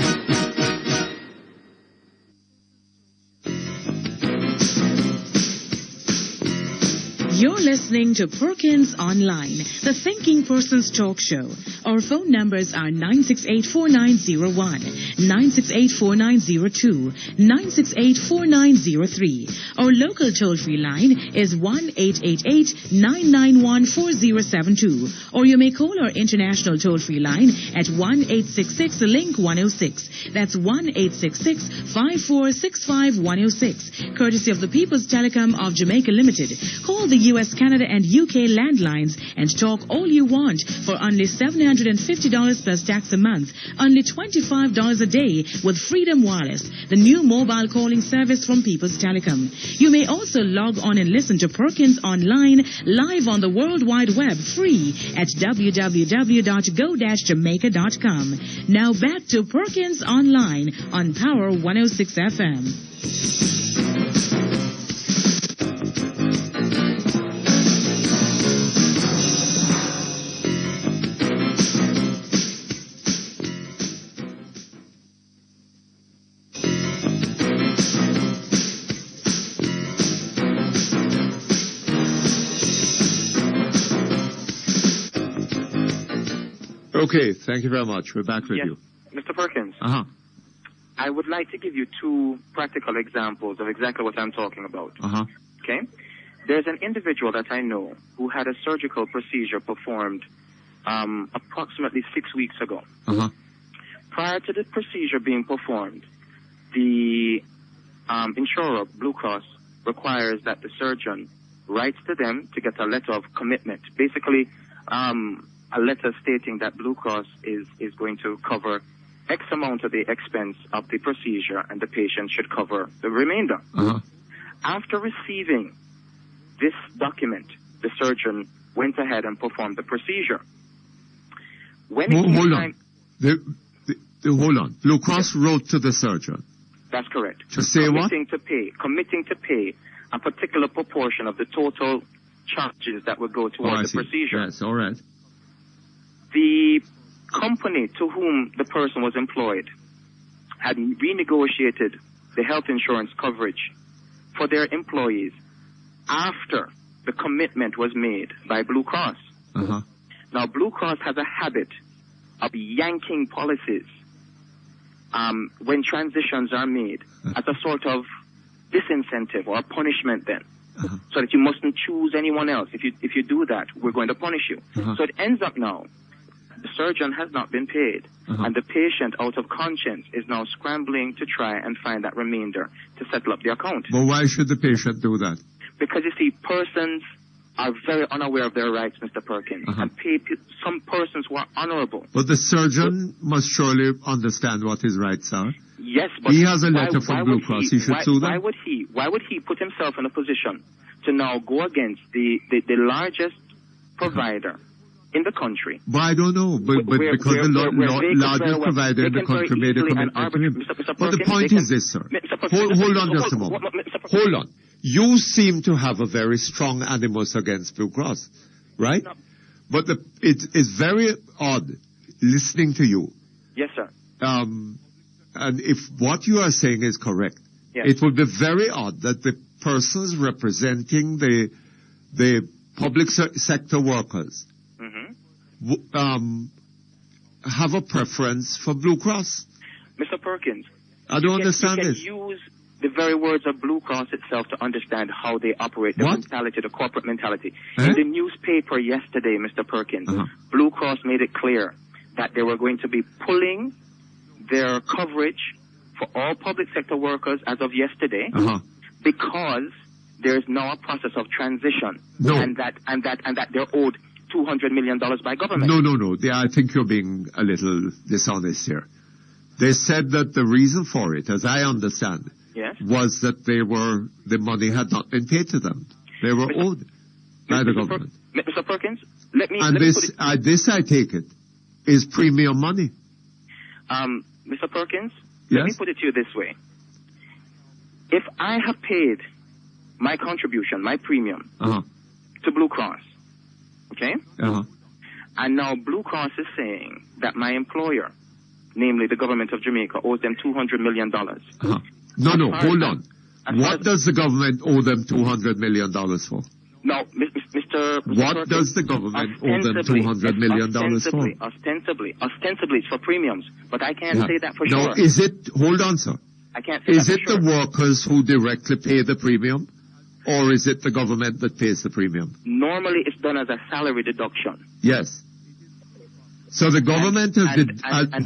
You're listening to Perkins Online, the Thinking Person's Talk Show. Our phone numbers are 968-4901, 968-4902, 968-4903. Our local toll-free line is 1-888-991-4072. Or you may call our international toll-free line at 1-866-LINK-106. That's 1-866-5465-106. Courtesy of the People's Telecom of Jamaica Limited. Call the U.S., Canada, and UK landlines and talk all you want for only $750 plus tax a month, only $25 a day with Freedom Wireless, the new mobile calling service from People's Telecom. You may also log on and listen to Perkins Online live on the World Wide Web free at www.go-jamaica.com. Now back to Perkins Online on Power 106 FM. Okay, thank you very much. We're back with you. Mr. Perkins. Uh-huh. I would like to give you two practical examples of exactly what I'm talking about. Uh-huh. Okay? There's an individual that I know who had a surgical procedure performed approximately 6 weeks ago. Uh-huh. Prior to the procedure being performed, the insurer, Blue Cross, requires that the surgeon writes to them to get a letter of commitment. Basically, a letter stating that Blue Cross is going to cover X amount of the expense of the procedure and the patient should cover the remainder. Uh-huh. After receiving this document, the surgeon went ahead and performed the procedure. When it hold on. Hold on. Blue Cross wrote to the surgeon. That's correct. To say committing to pay a particular proportion of the total charges that would go towards the procedure. Yes, all right. The company to whom the person was employed had renegotiated the health insurance coverage for their employees after the commitment was made by Blue Cross. Uh-huh. Now, Blue Cross has a habit of yanking policies when transitions are made as a sort of disincentive or punishment then. Uh-huh. So that you mustn't choose anyone else. If you do that, we're going to punish you. Uh-huh. So it ends up now, the surgeon has not been paid, Uh-huh. and the patient, out of conscience, is now scrambling to try and find that remainder to settle up the account. But why should the patient do that? Because, you see, persons are very unaware of their rights, Mr. Perkins, Uh-huh. and some persons who are honorable. But the surgeon must surely understand what his rights are. Yes, but he has a letter from Blue Cross. He should sue them. Why would he put himself in a position to now go against the largest provider in the country? But I don't know. But because the largest provider in the country made a commitment to him. But the point is this, sir. Hold on just a moment. Hold on. You seem to have a very strong animus against Blue Cross, right? No. But it is very odd listening to you. Yes, sir. And if what you are saying is correct, yes, it would be very odd that the persons representing the public sector workers have a preference for Blue Cross. Mr. Perkins, I don't understand this. You can use the very words of Blue Cross itself to understand how they operate, the mentality, the corporate mentality. In the newspaper yesterday, Mr. Perkins, Blue Cross made it clear that they were going to be pulling their coverage for all public sector workers as of yesterday because there is now a process of transition and that they're owed $200 million by government. No. I think you're being a little dishonest here. They said that the reason for it, as I understand, was that the money had not been paid to them. They were owed by the government. Mr. Perkins, this I take it, is premium money. Mr. Perkins, let me put it to you this way. If I have paid my contribution, my premium, to Blue Cross, okay? And now Blue Cross is saying that my employer, namely the government of Jamaica, owes them $200 million. No, hold on. What does the government owe them $200 million for? No, Mr. What Perkins, does the government owe them $200 million for? Ostensibly, it's for premiums, but I can't say that for sure. No, is it, hold on, sir. I can't say Is that it for sure. the workers who directly pay the premium, or is it the government that pays the premium? Normally, it's done as a salary deduction. Yes. So the government has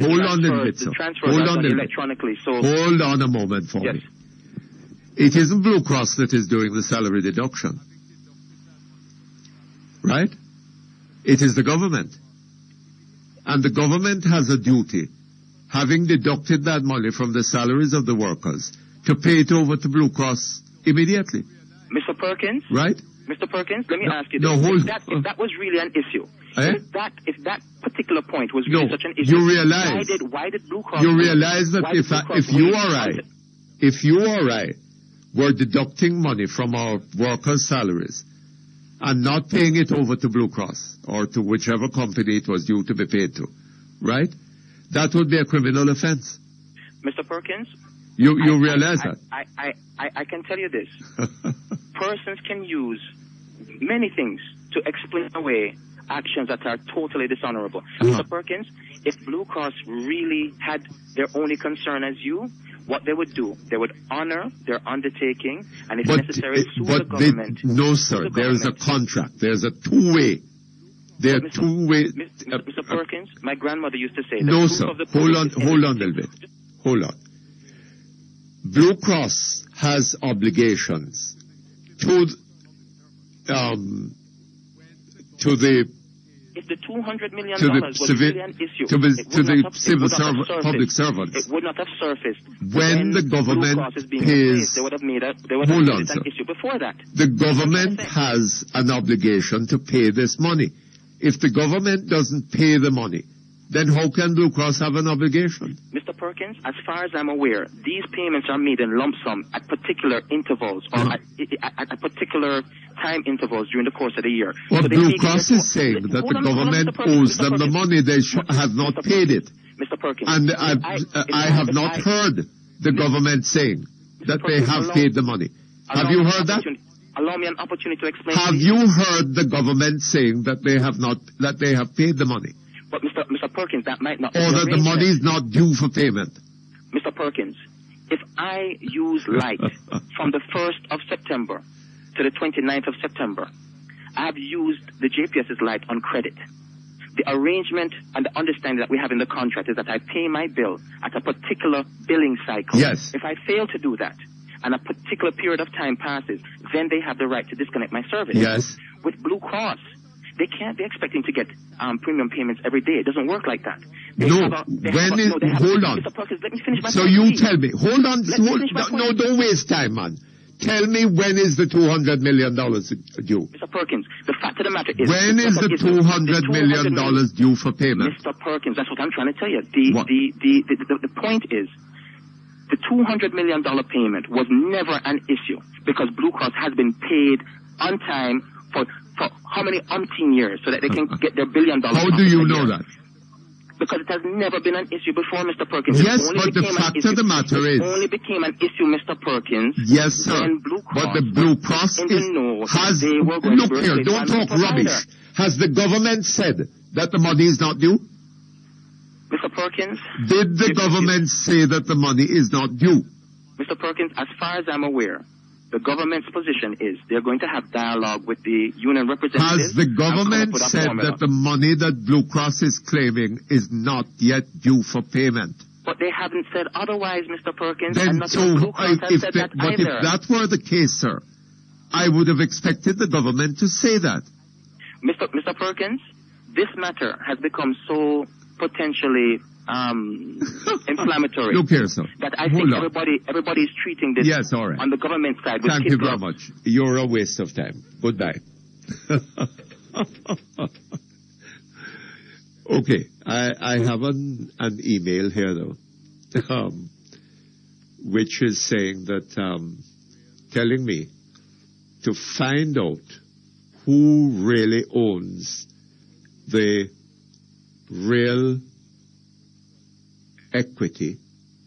hold on a minute, sir. Hold on a minute. Electronically, so hold on a moment for me. It isn't Blue Cross that is doing the salary deduction. Right? It is the government. And the government has a duty, having deducted that money from the salaries of the workers, to pay it over to Blue Cross immediately. Mr. Perkins? Right? Mr. Perkins, let me ask you this. No, hold if that was really an issue, eh? if that particular point was really such an issue, you realize, why did Blue Cross... You realize that if you or I were deducting money from our workers' salaries and not paying it over to Blue Cross or to whichever company it was due to be paid to, right? That would be a criminal offense. Mr. Perkins? You realize that? I can tell you this. Persons can use many things to explain away actions that are totally dishonorable. Mr. Perkins, if Blue Cross really had their only concern as you, what they would do, they would honor their undertaking, and if necessary, sue the government. No, sir. There is a contract. There's a two-way. There are two-way. Mr. Perkins, my grandmother used to say... No, sir. Hold on a little bit. Hold on. Blue Cross has obligations to the... If the $200 million was really an issue, to the public servants, it would not have surfaced. When the government pays, they would have made it an issue before that. The government has an obligation to pay this money. If the government doesn't pay the money, then how can Blue Cross have an obligation? Mr. Perkins, as far as I'm aware, these payments are made in lump sum at particular intervals or at particular time intervals during the course of the year. Well, so Blue Cross is saying that the government owes them the money. They have not paid it. Mr. Perkins. And I have not heard the government saying that they have paid the money. Have you heard that? Allow me an opportunity to explain. Have you heard the government saying that they have paid the money? But Mr. Perkins, that might not... Or that the money is not due for payment. Mr. Perkins, if I use light from the 1st of September to the 29th of September, I have used the JPS's light on credit. The arrangement and the understanding that we have in the contract is that I pay my bill at a particular billing cycle. Yes. If I fail to do that, and a particular period of time passes, then they have the right to disconnect my service. Yes. With Blue Cross, they can't be expecting to get premium payments every day. It doesn't work like that. Hold on. Mr. Perkins, let me finish my So you tell me. Hold on. No, don't waste time, man. Tell me, when is the $200 million due? Mr. Perkins, the fact of the matter is... When is the $200 million due for payment? Mr. Perkins, that's what I'm trying to tell you. The point is, the $200 million payment was never an issue because Blue Cross has been paid on time for how many umpteen years so that they can get their $1 billion. How do you know that? Because it has never been an issue before, Mr. Perkins. Yes, but the fact of the matter is... It only became an issue, Mr. Perkins. Yes, sir. But the Blue Cross has... Look here, don't talk rubbish. Has the government said that the money is not due? Mr. Perkins? Did the government say that the money is not due? Mr. Perkins, as far as I'm aware, the government's position is they're going to have dialogue with the union representatives. Has the government said that the money that Blue Cross is claiming is not yet due for payment? But they haven't said otherwise, Mr. Perkins. Then and Blue Cross has said that but either. If that were the case, sir, I would have expected the government to say that. Mr. Perkins, this matter has become so potentially inflammatory. Look here, sir. That I think everybody is treating this on the government side. With Thank you very much. You're a waste of time. Goodbye. Okay, I have an email here though, which is saying that, telling me to find out who really owns the real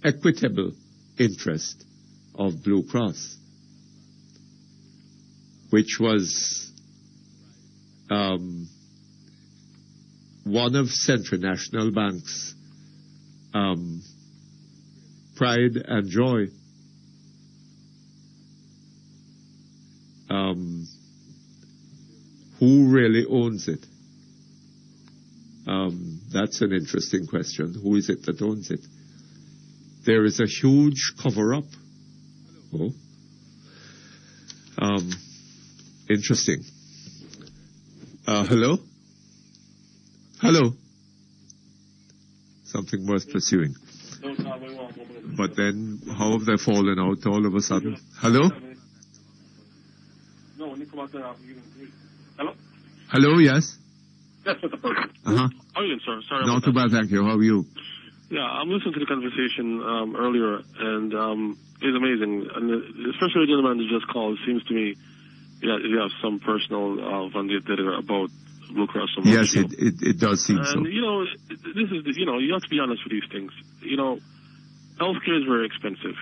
equitable interest of Blue Cross, which was one of Central National Bank's pride and joy. Who really owns it? That's an interesting question. Who is it that owns it? There is a huge cover-up. Oh. Interesting. Hello? Hello? Something worth pursuing. But then, how have they fallen out all of a sudden? Hello? Hello? Hello, yes? Yes, Mr. Perkins. Uh-huh. How are you doing, sir? Sorry Not about too that. bad, thank you. How are you? Yeah, I'm listening to the conversation earlier, and it's amazing. And especially the gentleman that just called, it seems to me you have some personal vendetta about Blue Cross and Blue Yes, Shield. it does seem so. And, this is, you have to be honest with these things. Healthcare is very expensive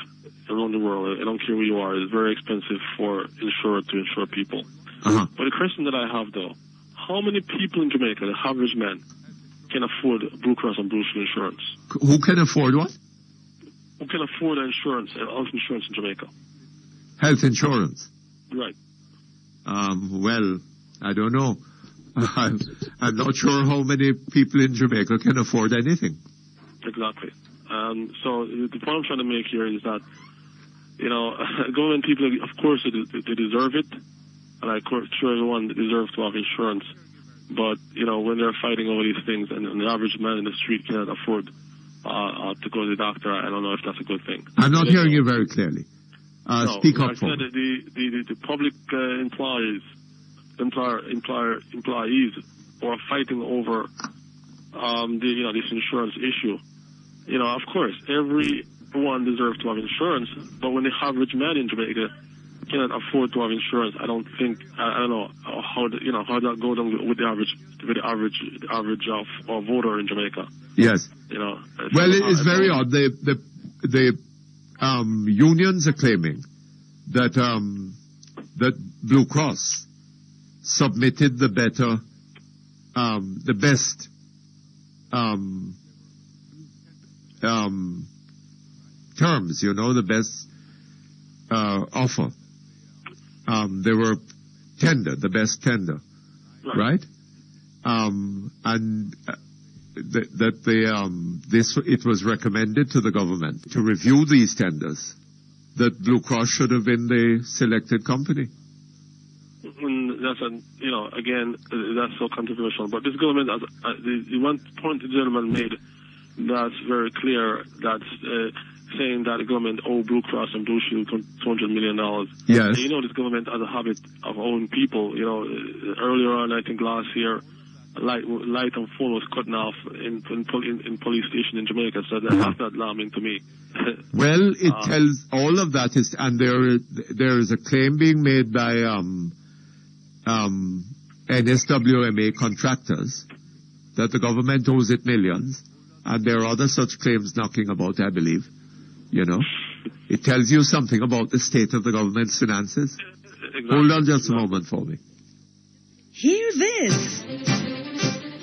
around the world. I don't care who you are. It's very expensive for insurer to insure people. Uh-huh. But the question that I have, though, how many people in Jamaica, the average man, can afford Blue Cross and Blue Shield insurance? Who can afford what? Who can afford insurance, health insurance in Jamaica? Health insurance? Right. Well, I don't know. I'm not sure how many people in Jamaica can afford anything. Exactly. So the point I'm trying to make here is that, government people, of course, they deserve it, and I'm sure everyone deserves to have insurance. But, when they're fighting over these things and the average man in the street cannot afford to go to the doctor, I don't know if that's a good thing. I'm not hearing you very clearly. Speak up for me. I said the public employees who are fighting over this insurance issue. Of course, everyone deserves to have insurance, but when the average man in Jamaica cannot afford to have insurance, I don't know how that go down with the average of voter in Jamaica. Yes. Well, it's very odd. The unions are claiming that that Blue Cross submitted the best terms, the best offer. They were the best tender, right? It was recommended to the government to review these tenders, that Blue Cross should have been the selected company. That's again, that's so controversial. But this government, the one point the gentleman made, that's very clear. That's saying that the government owe Blue Cross and Blue Shield $200 million. Yes. And this government has a habit of owing people. Earlier on, I think last year, light and phone was cutting off in police station in Jamaica. So that's not alarming to me. Well, it tells all of that is, and there is a claim being made by NSWMA contractors that the government owes it millions, and there are other such claims knocking about, I believe. It tells you something about the state of the government's finances. Exactly. Hold on just a moment for me. Hear this.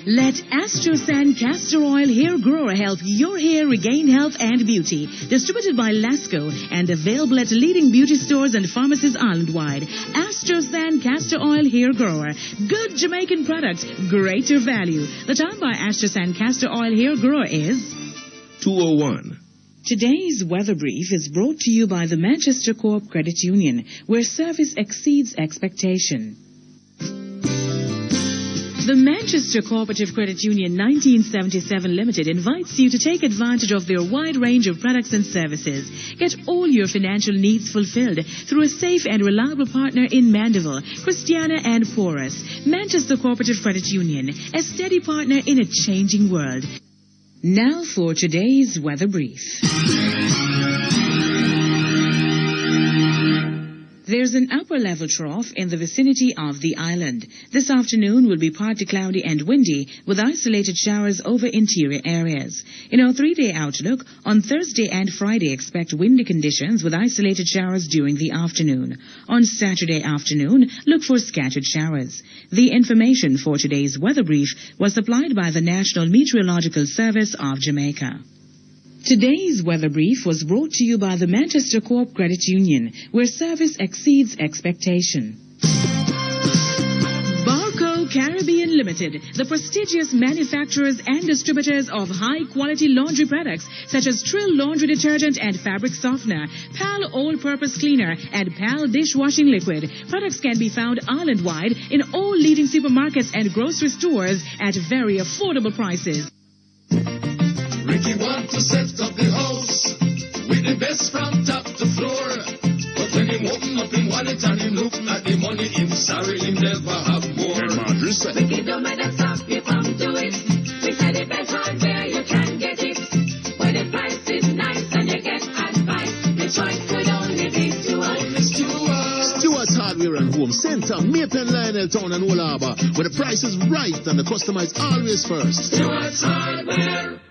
Let Astrosan Castor Oil Hair Grower help your hair regain health and beauty. Distributed by Lasco and available at leading beauty stores and pharmacies island-wide. Astrosan Castor Oil Hair Grower. Good Jamaican product, greater value. The time by Astrosan Castor Oil Hair Grower is 2:01. Today's weather brief is brought to you by the Manchester Co-op Credit Union, where service exceeds expectation. The Manchester Cooperative Credit Union 1977 Limited invites you to take advantage of their wide range of products and services. Get all your financial needs fulfilled through a safe and reliable partner in Mandeville, Christiana and Porus. Manchester Cooperative Credit Union, a steady partner in a changing world. Now for today's weather brief. There's an upper-level trough in the vicinity of the island. This afternoon will be partly cloudy and windy, with isolated showers over interior areas. In our 3-day outlook, on Thursday and Friday expect windy conditions with isolated showers during the afternoon. On Saturday afternoon, look for scattered showers. The information for today's weather brief was supplied by the National Meteorological Service of Jamaica. Today's weather brief was brought to you by the Manchester Co-op Credit Union, where service exceeds expectation. Barco Caribbean Limited, the prestigious manufacturers and distributors of high-quality laundry products such as Trill Laundry Detergent and Fabric Softener, PAL All-Purpose Cleaner, and PAL Dishwashing Liquid. Products can be found island-wide in all leading supermarkets and grocery stores at very affordable prices. Ricky want to set up the house with the best from top to floor. But when he open up in wallet and he look at the money, him sorry him never have more. Ricky don't make that stop you come to it. We said the best hardware you can get it. When the price is nice and you get advice, the choice could only be Stewart's Hardware and Home Center, Maple, Lionel Town and Old Harbour, where the price is right and the customer is always first. Stewart's Hardware.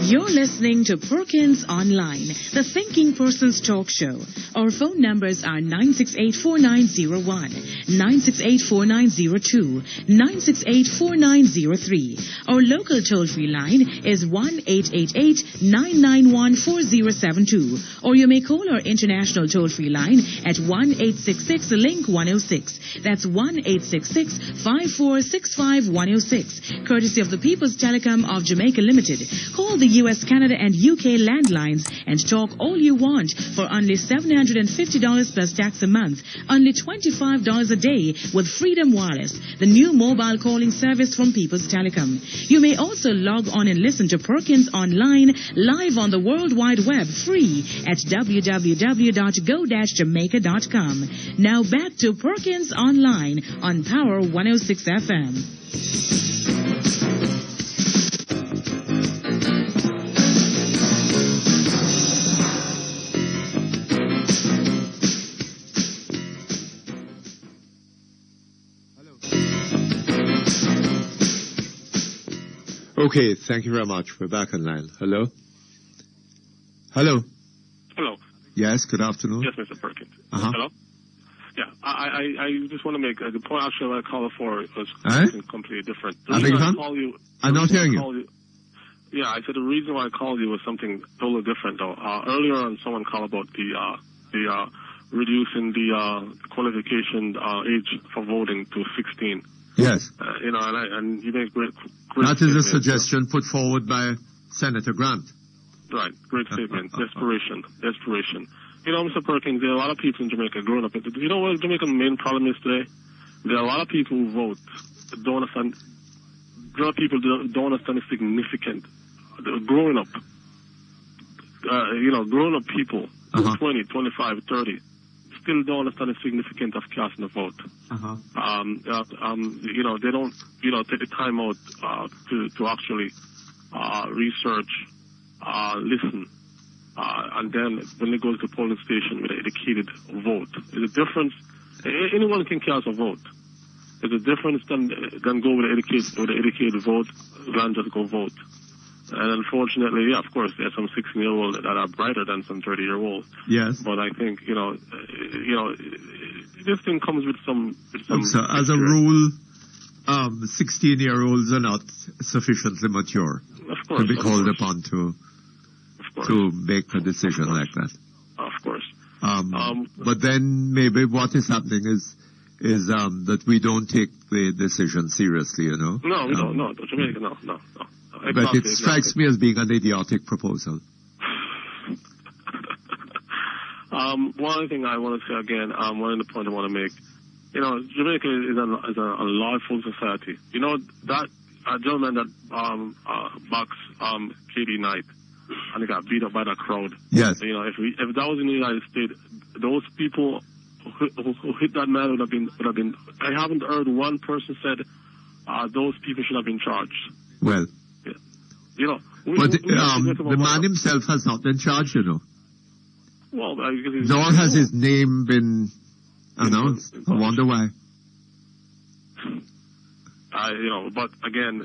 You're listening to Perkins Online, the Thinking Person's Talk Show. Our phone numbers are 968-4901, 968-4902, 968-4903. Our local toll-free line is 1-888-991-4072. Or you may call our international toll-free line at 1-866-LINK-106. That's 1-866-5465-106. Courtesy of the People's Telecom of Jamaica Limited. Call the U.S., Canada, and UK landlines and talk all you want for only $750 plus tax a month, only $25 a day with Freedom Wireless, the new mobile calling service from People's Telecom. You may also log on and listen to Perkins Online live on the World Wide Web free at www.go-jamaica.com. Now back to Perkins Online on Power 106 FM. Okay, thank you very much. We're back online. Hello? Hello? Hello. Yes, good afternoon. Yes, Mr. Perkins. Uh-huh. Hello? Yeah, I just want to make the point actually what I called for was completely different. The I beg your pardon? I'm not hearing you. Yeah, I said the reason why I called you was something totally different, though. Earlier on, someone called about the reducing the qualification age for voting to 16. Yes. And you make great that is a suggestion put forward by Senator Grant. Right, great statement. Desperation. You know, Mr. Perkins, there are a lot of people in Jamaica growing up. You know what Jamaica's main problem is today? There are a lot of people who vote don't understand. A lot of people don't understand the significant. Growing up, grown up people, 20, 25, 30, still don't understand the significance of casting a vote. They don't, take the time out to actually research, listen, and then when they go to the polling station with an educated vote. There's a difference. Anyone can cast a vote. There's a difference than go with an educated vote than just go vote. And unfortunately, yeah, of course, there are some 16-year-olds that are brighter than some 30-year-olds. Yes. But I think, this thing comes with some so as a rule, 16-year-olds are not sufficiently mature to be called upon to make a decision like that. Of course. But then maybe what is happening is that we don't take the decision seriously, you know? No, we don't. No, Jamaica, no. But it strikes me as being an idiotic proposal. One other thing I want to say again, one of the points I want to make, Jamaica is a lawful society. You know, that gentleman that boxed KD Knight and he got beat up by that crowd. Yes. If that was in the United States, those people who hit that man would have been. I haven't heard one person said those people should have been charged. Well. But the man himself has not been charged, you know. Well, nor has his name been announced. I wonder why. But again,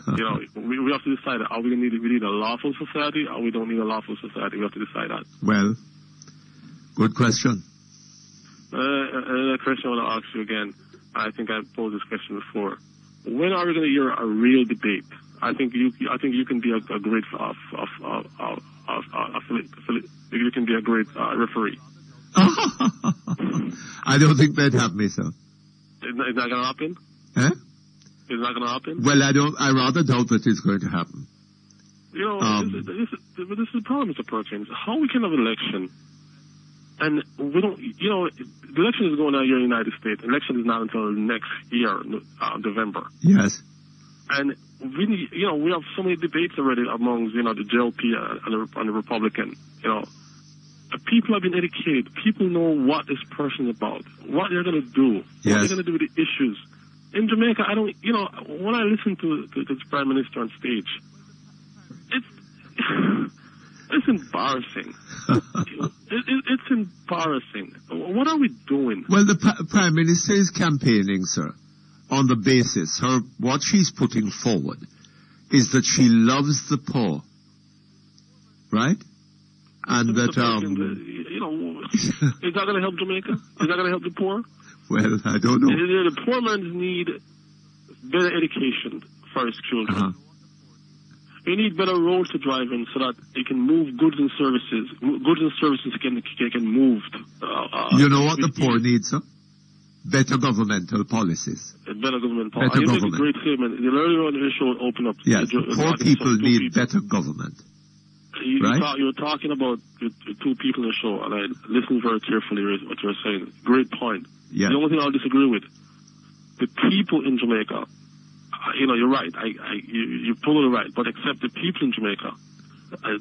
we have to decide: are we need a lawful society, or we don't need a lawful society? We have to decide that. Well, good question. Another question I want to ask you again. I think I posed this question before. When are we going to hear a real debate? I think you can be a great you can be a great referee. I don't think they'd have me, sir. Is that going to happen? Eh? Is that going to happen? Well, I rather doubt that it's going to happen. This is the problem, Mr. Perkins. How we can have an election, and we don't, the election is going on here in the United States. Election is not until next year, November. Yes. And we have so many debates already amongst, the GLP and the Republican, People have been educated. People know what this person is about, what they're going to do, what they're going to do with the issues. In Jamaica, I don't, when I listen to the Prime Minister on stage, it's embarrassing. It's embarrassing. What are we doing? Well, the Prime Minister is campaigning, sir, on the basis, what she's putting forward is that she loves the poor, right? And that, is that going to help Jamaica? Is that going to help the poor? Well, I don't know. The poor man need better education for his children. He need better roads to drive in so that he can move goods and services. Goods and services can move. You know what the poor need, sir? Better governmental policies. Better government policies. You make a great statement. The earlier on the show open up. Yes, poor people need better government. You were talking about the two people in the show, and I listened very carefully to what you were saying. Great point. Yeah. The only thing I'll disagree with, the people in Jamaica, you're right. You're totally right. But except the people in Jamaica,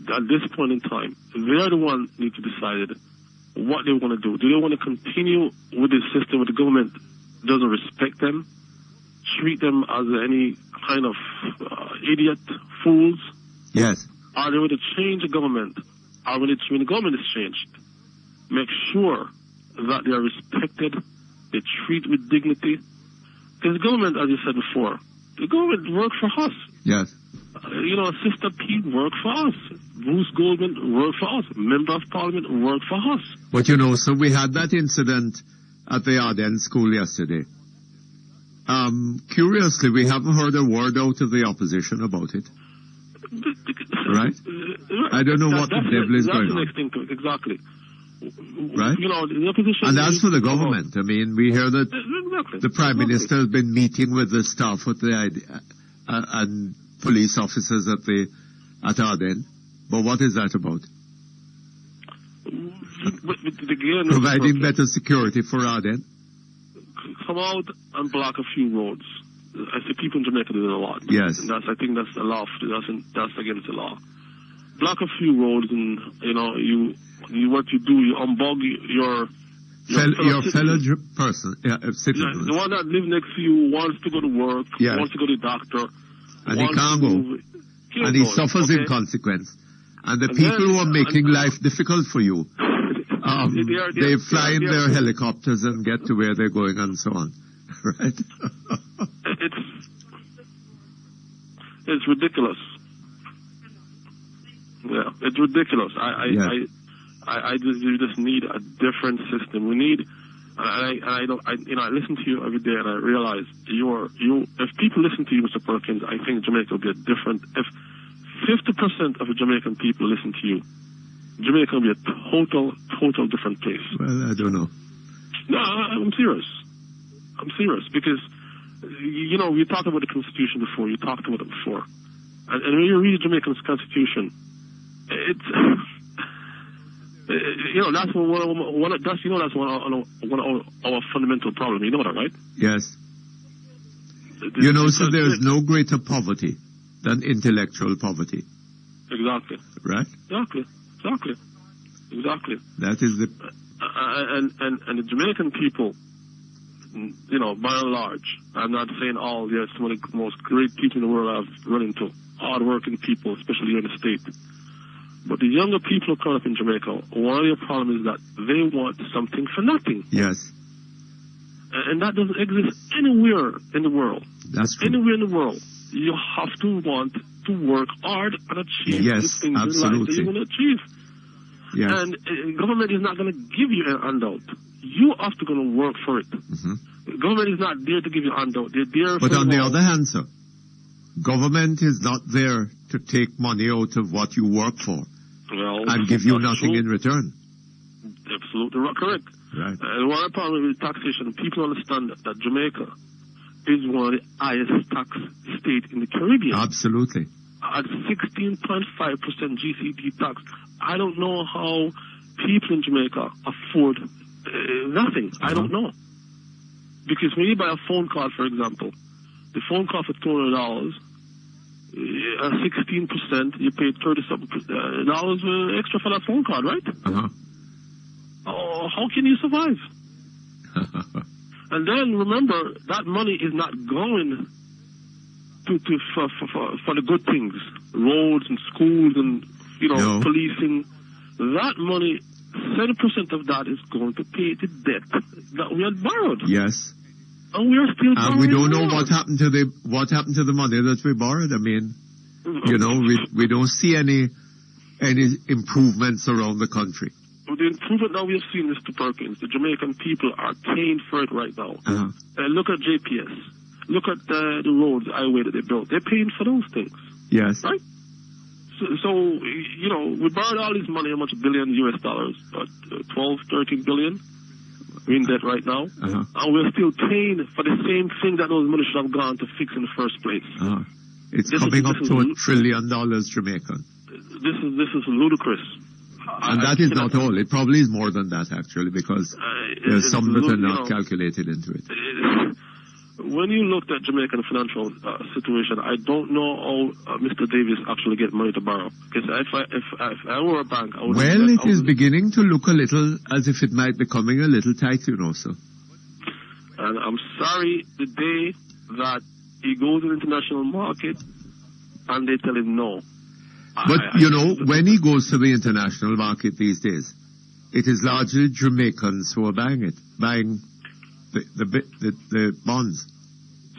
at this point in time, they're the ones who need to decide what they want to do. Do they want to continue with this system where the government doesn't respect them, treat them as any kind of idiot, fools? Yes. Are they going to change the government? Or when the government is changed, make sure that they are respected, they treat with dignity? Because the government, as you said before, the government works for us. Yes. Sister Pete worked for us. Bruce Goldman worked for us. Member of Parliament worked for us. But so we had that incident at the Arden school yesterday. Curiously, we haven't heard a word out of the opposition about it. Right? I don't know what the devil is going on. That's the next thing, exactly. Right? The opposition... And as for the government, we hear that the Prime Minister has been meeting with the staff at and police officers at Arden. But what is that about? Providing better security for Arden? Come out and block a few roads. I see people in Jamaica do it a lot. Yes. And I think that's the law. That's against the law. Block a few roads, and what you do, you unbug your fellow person, citizen. The one that lives next to you wants to go to work, wants to go to the doctor, and he can't go, and he suffers in consequence. And the people who are making life difficult for you, they fly in their helicopters and get to where they're going and so on. Right? It's ridiculous. Yeah, it's ridiculous. I just need a different system. We need, I listen to you every day, and I realize if people listen to you, Mr. Perkins, I think Jamaica will be a different. If 50% of the Jamaican people listen to you, Jamaica will be a total different place. Well, I don't know. No, I'm serious. I'm serious because, we talked about the Constitution before. You talked about it before. And when you read the Jamaican Constitution, it's, that's one of our fundamental problems. You know that, right? Yes. So there is no greater poverty than intellectual poverty. Exactly. Right? Exactly. That is the... And the Jamaican people, by and large, I'm not saying all, there's some of the most great people in the world I've run into. hard-working people, especially here in the state. But the younger people who come up in Jamaica, one of their problems is that they want something for nothing. Yes. And that doesn't exist anywhere in the world. That's true. Anywhere in the world. You have to want to work hard and achieve the things in life that you want to achieve. Yes. And government is not going to give you a handout. You have to go and work for it. Mm-hmm. Government is not there to give you a handout. They're there But for on the other hand, sir, government is not there to take money out of what you work for and give you nothing in return. Absolutely correct. Right. And one of the problems with taxation, people understand that Jamaica is one of the highest tax states in the Caribbean. Absolutely. At 16.5% GCD tax. I don't know how people in Jamaica afford nothing. I don't know. Because when you buy a phone card, for example, the phone card for $200, 16%, you pay $30-something extra for that phone card, right? Uh-huh. Oh, how can you survive? And then remember, that money is not going for the good things, roads and schools and policing. That money, 7% of that is going to pay the debt that we had borrowed. Yes. And we are still borrowing. And we don't know more. what happened to the money that we borrowed. I mean, we don't see any improvements around the country. The improvement that we have seen, Mr. Perkins, the Jamaican people are paying for it right now. Uh-huh. Look at JPS. Look at the roads, the highway that they built. They're paying for those things. Yes. Right? So we borrowed all this money, how much billion US dollars? 12, 13 billion. We're in debt right now. Uh-huh. And we're still paying for the same thing that those money should have gone to fix in the first place. Uh-huh. It's coming up to $1 trillion Jamaican. This is ludicrous. And that is not all. It probably is more than that, actually, because there's some that are not calculated into it. When you looked at Jamaican financial situation, I don't know how Mr. Davis actually get money to borrow. Because if I were a bank, I would... Well, it is beginning to look a little as if it might be coming a little tight, sir. And I'm sorry, the day that he goes to the international market and they tell him no. But, when he goes to the international market these days, it is largely Jamaicans who are buying the bonds.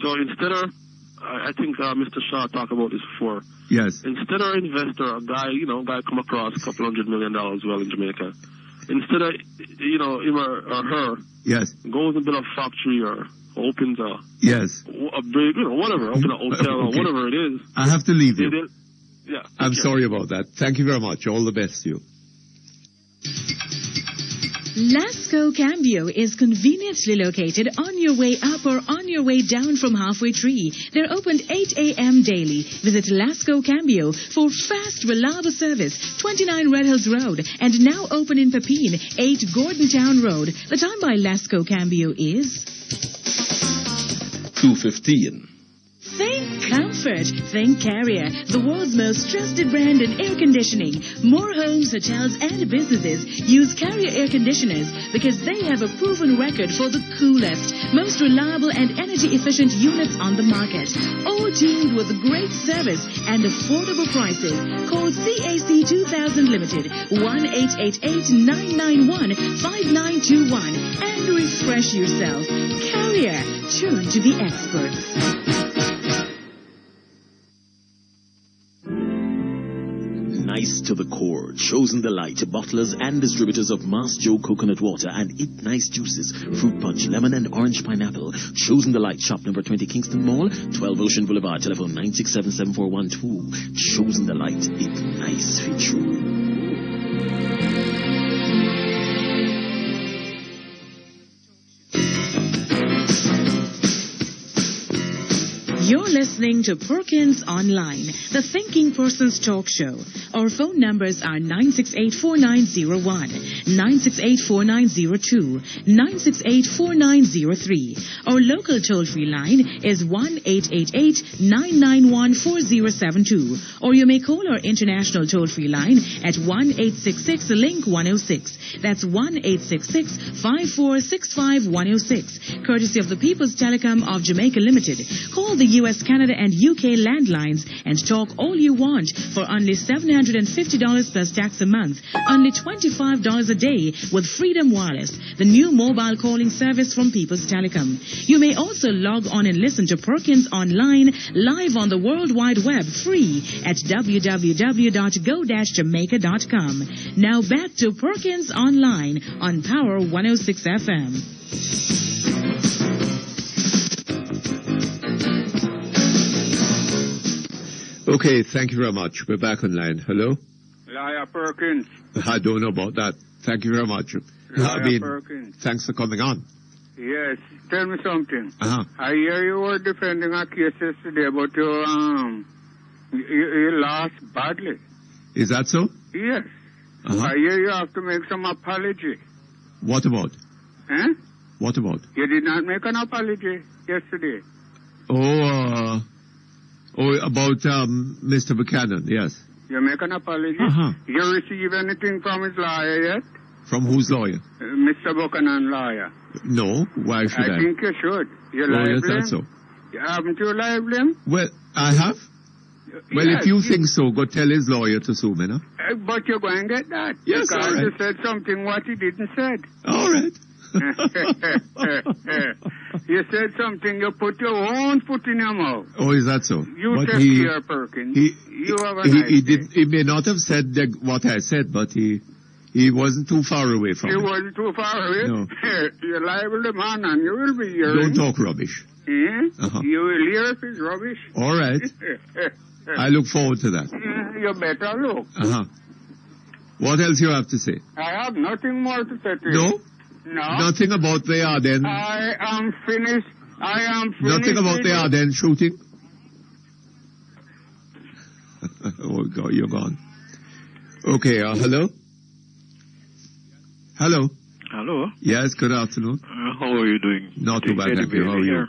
So instead of, I think Mr. Shaw talked about this before. Yes. Instead of an investor, a guy come across $200 million well in Jamaica. Instead of, him or her, yes, goes and build a factory or opens a big, whatever, open a hotel or whatever it is. I have to leave you. Yeah. I'm sorry about that. Thank you very much. All the best to you. Lasco Cambio is conveniently located on your way up or on your way down from Halfway Tree. They're opened 8 a.m. daily. Visit Lasco Cambio for fast, reliable service. 29 Red Hills Road and now open in Pepin, 8 Gordontown Road. The time by Lasco Cambio is 2:15. Think comfort. Think Carrier, the world's most trusted brand in air conditioning. More homes, hotels, and businesses use Carrier air conditioners because they have a proven record for the coolest, most reliable, and energy-efficient units on the market. All tuned with great service and affordable prices. Call CAC 2000 Limited, 1-888-991-5921, and refresh yourself. Carrier, tuned to the experts. Nice to the core, Chosen Delight, bottlers and distributors of Mass Joe coconut water and It Nice juices, fruit punch, lemon and orange pineapple. Chosen Delight, shop number 20 Kingston Mall, 12 Ocean Boulevard, telephone 967-7412. Chosen Delight, It Nice for true. You're listening to Perkins Online, the Thinking Person's Talk Show. Our phone numbers are 968-4901, 968-4902, 968-4903. Our local toll-free line is 1-888-991-4072. Or you may call our international toll-free line at 1-866-LINK-106. That's 1-866-546-5106. Courtesy of the People's Telecom of Jamaica Limited. Call the U.S. US, Canada, and UK landlines and talk all you want for only $750 plus tax a month, only $25 a day with Freedom Wireless, the new mobile calling service from People's Telecom. You may also log on and listen to Perkins online live on the World Wide Web free at www.go-jamaica.com. Now back to Perkins Online on Power 106 FM. Okay, thank you very much. We're back online. Hello? Liar Perkins. I don't know about that. Thank you very much. Perkins. Thanks for coming on. Yes, tell me something. Uh-huh. I hear you were defending a case yesterday, but you lost badly. Is that so? Yes. Uh-huh. I hear you have to make some apology. What about? Eh? What about? You did not make an apology yesterday. Oh, about Mr. Buchanan, yes. You make an apology? Uh-huh. You receive anything from his lawyer yet? From whose lawyer? Mr. Buchanan lawyer. No, why should I? I think you should. You yes, libel him? that's so. Haven't you libeled him? Well, I have. Well, yes, if you think so, go tell his lawyer to sue me, no? But you're going to get that. Yes, because all right. you said something what he didn't said. All right. You said something, you put your own foot in your mouth. Oh, is that so? You but take care, Perkins. You have a nice day. He may not have said what I said, but he wasn't too far away from it. He wasn't too far away? No. You're liable to man and you will be hearing. Don't talk rubbish. Eh? Uh-huh. You will hear if it's rubbish. All right. I look forward to that. You better look. Uh-huh. What else you have to say? I have nothing more to say to you. No? No. Nothing about the Arden? I am finished. Nothing about the Arden shooting? Oh, God, you're gone. Okay, hello? Hello? Hello? Yes, good afternoon. How are you doing? Not too bad, thank you. How are you?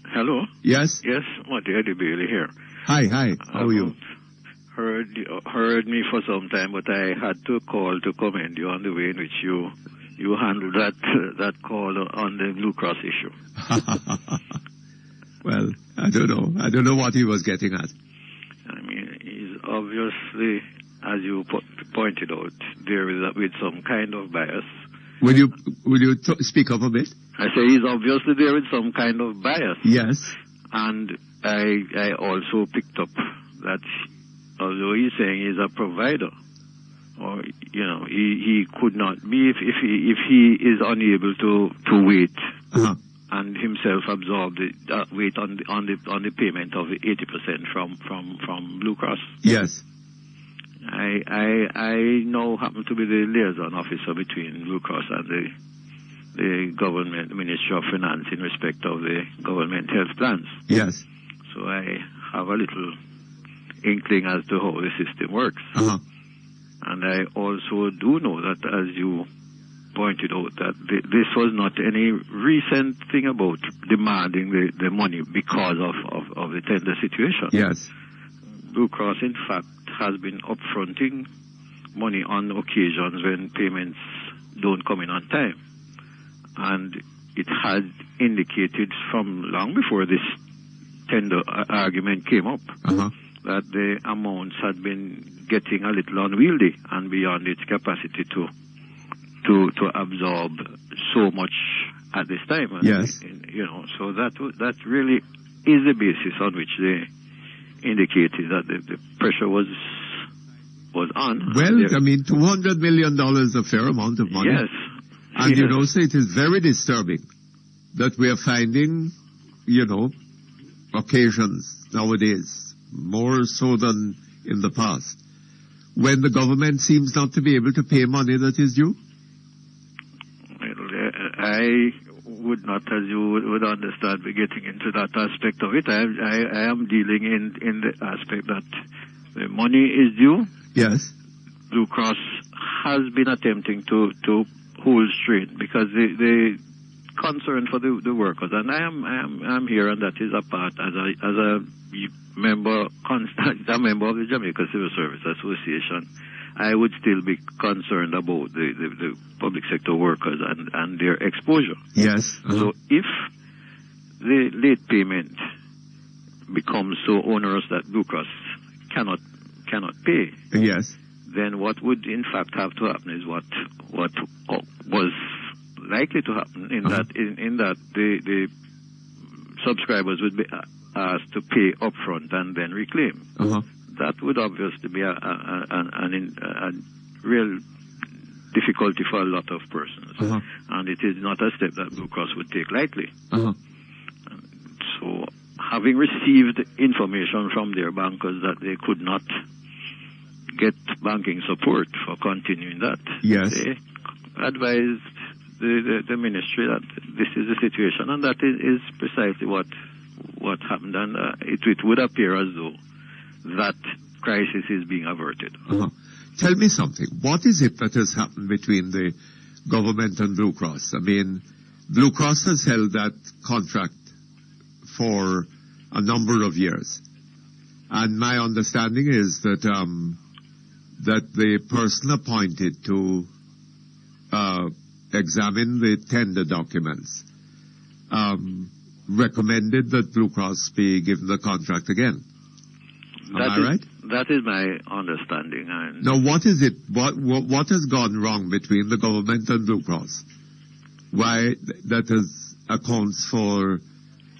Hello? Yes? Yes, Eddie Bailey here. Hi, how are you? Heard me for some time, but I had to call to commend you on the way in which you handled that call on the Blue Cross issue. Well, I don't know. I don't know what he was getting at. I mean, he's obviously, as you pointed out, there is with some kind of bias. Will you speak up a bit? I say he's obviously there with some kind of bias. Yes. And I also picked up that although he's saying he's a provider, or he could not be if he is unable to wait and himself absorb the wait on the payment of 80% from Blue Cross. Yes. I now happen to be the liaison officer between Blue Cross and the government, the Ministry of Finance in respect of the government health plans. Yes. So I have a little inkling as to how the system works. Uh-huh. And I also do know that, as you pointed out, that this was not any recent thing about demanding the money because of the tender situation. Yes. Blue Cross, in fact, has been upfronting money on occasions when payments don't come in on time. And it had indicated from long before this tender argument came up that the amounts had been getting a little unwieldy and beyond its capacity to absorb so much at this time. And, yes. So that really is the basis on which they indicated that the pressure was on. Well, I mean, $200 million is a fair amount of money. Yes. And, so it is very disturbing that we are finding, occasions nowadays, more so than in the past, when the government seems not to be able to pay money that is due? I would not, as you would understand, be getting into that aspect of it. I am dealing in the aspect that the money is due. Yes. Blue Cross has been attempting to hold straight because the concern for the workers, and I am here, and that is a part as a member of the Jamaica Civil Service Association. I would still be concerned about the public sector workers and their exposure. Yes. So if the late payment becomes so onerous that Blue Cross cannot pay, yes, then what would in fact have to happen is what was likely to happen in that the subscribers would be asked to pay upfront and then reclaim. That would obviously be a real difficulty for a lot of persons, and it is not a step that Blue Cross would take lightly. So, having received information from their bankers that they could not get banking support for continuing that, they advised the ministry that this is the situation, and that is precisely what happened, and it would appear as though that crisis is being averted. Tell me something. What is it that has happened between the government and Blue Cross? I mean, Blue Cross has held that contract for a number of years, and my understanding is that the person appointed to examine the tender documents recommended that Blue Cross be given the contract again. Am I right? That is my understanding. Now, what is it? What has gone wrong between the government and Blue Cross? Why that accounts for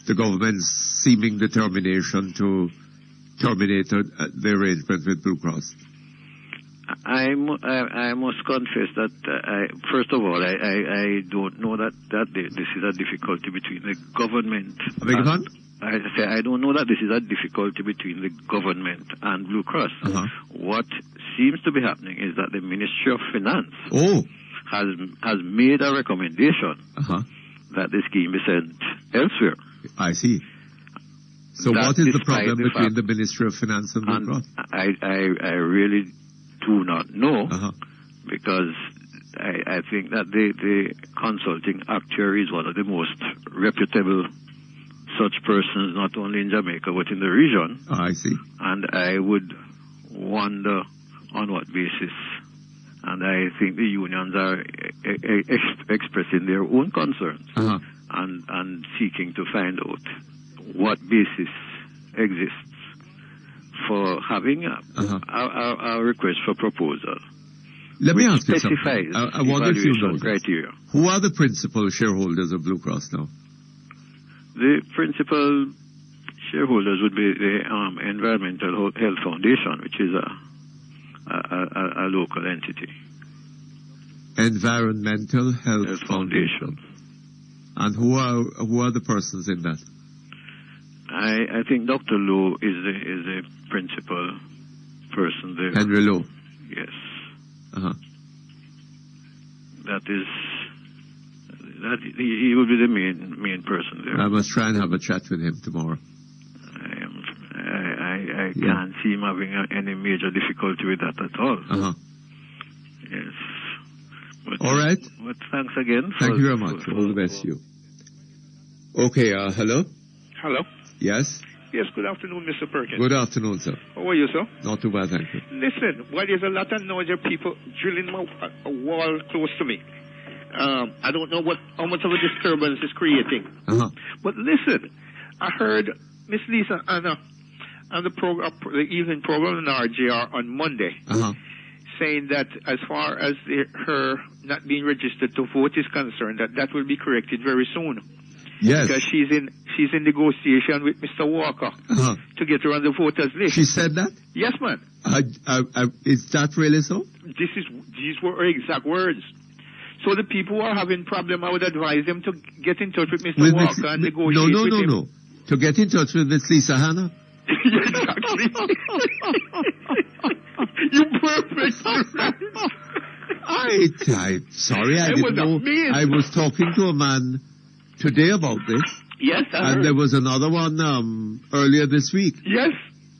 the government's seeming determination to terminate the arrangement with Blue Cross? I must confess that first of all, I don't know that this is a difficulty between the government. I don't know that this is a difficulty between the government and Blue Cross. What seems to be happening is that the Ministry of Finance has made a recommendation that the scheme be sent elsewhere. I see. So what is the problem between the Ministry of Finance and Blue Cross? I really do not know, because I think that the consulting actuary is one of the most reputable such persons, not only in Jamaica but in the region. I see. And I would wonder on what basis. And I think the unions are expressing their own concerns and seeking to find out what basis exists for having a request for proposal. Let me ask you something. I wonder if you know criteria. Who are the principal shareholders of Blue Cross now? The principal shareholders would be the Environmental Health Foundation, which is a local entity. Environmental Health Foundation. And who are the persons in that? I think Dr. Lowe is the principal person there. Henry Lowe? Yes. He will be the main person there. I must try and have a chat with him tomorrow. I can't see him having any major difficulty with that at all. Yes. But, all right. But thanks again. Thank you very much. All the best to you. Okay, hello? Hello? Yes? Yes, good afternoon, Mr. Perkins. Good afternoon, sir. How are you, sir? Not too bad, thank you. Listen, while there's a lot of noise of people drilling a wall close to me, I don't know how much of a disturbance it's creating. But listen, I heard Miss Lisa on the program, the evening program in RJR on Monday, saying that as far as her not being registered to vote is concerned, that will be corrected very soon. Yes. Because she's in negotiation with Mr. Walker to get her on the voters list. She said that? Yes, man. Is that really so? These were her exact words. So the people who are having problem, I would advise them to get in touch with Mr. Walker and negotiate with him. No. To get in touch with Miss Lisa Hanna? Exactly. You're perfect. I'm sorry, I didn't know. I was talking to a man today about this. Yes, and there was another one earlier this week. Yes.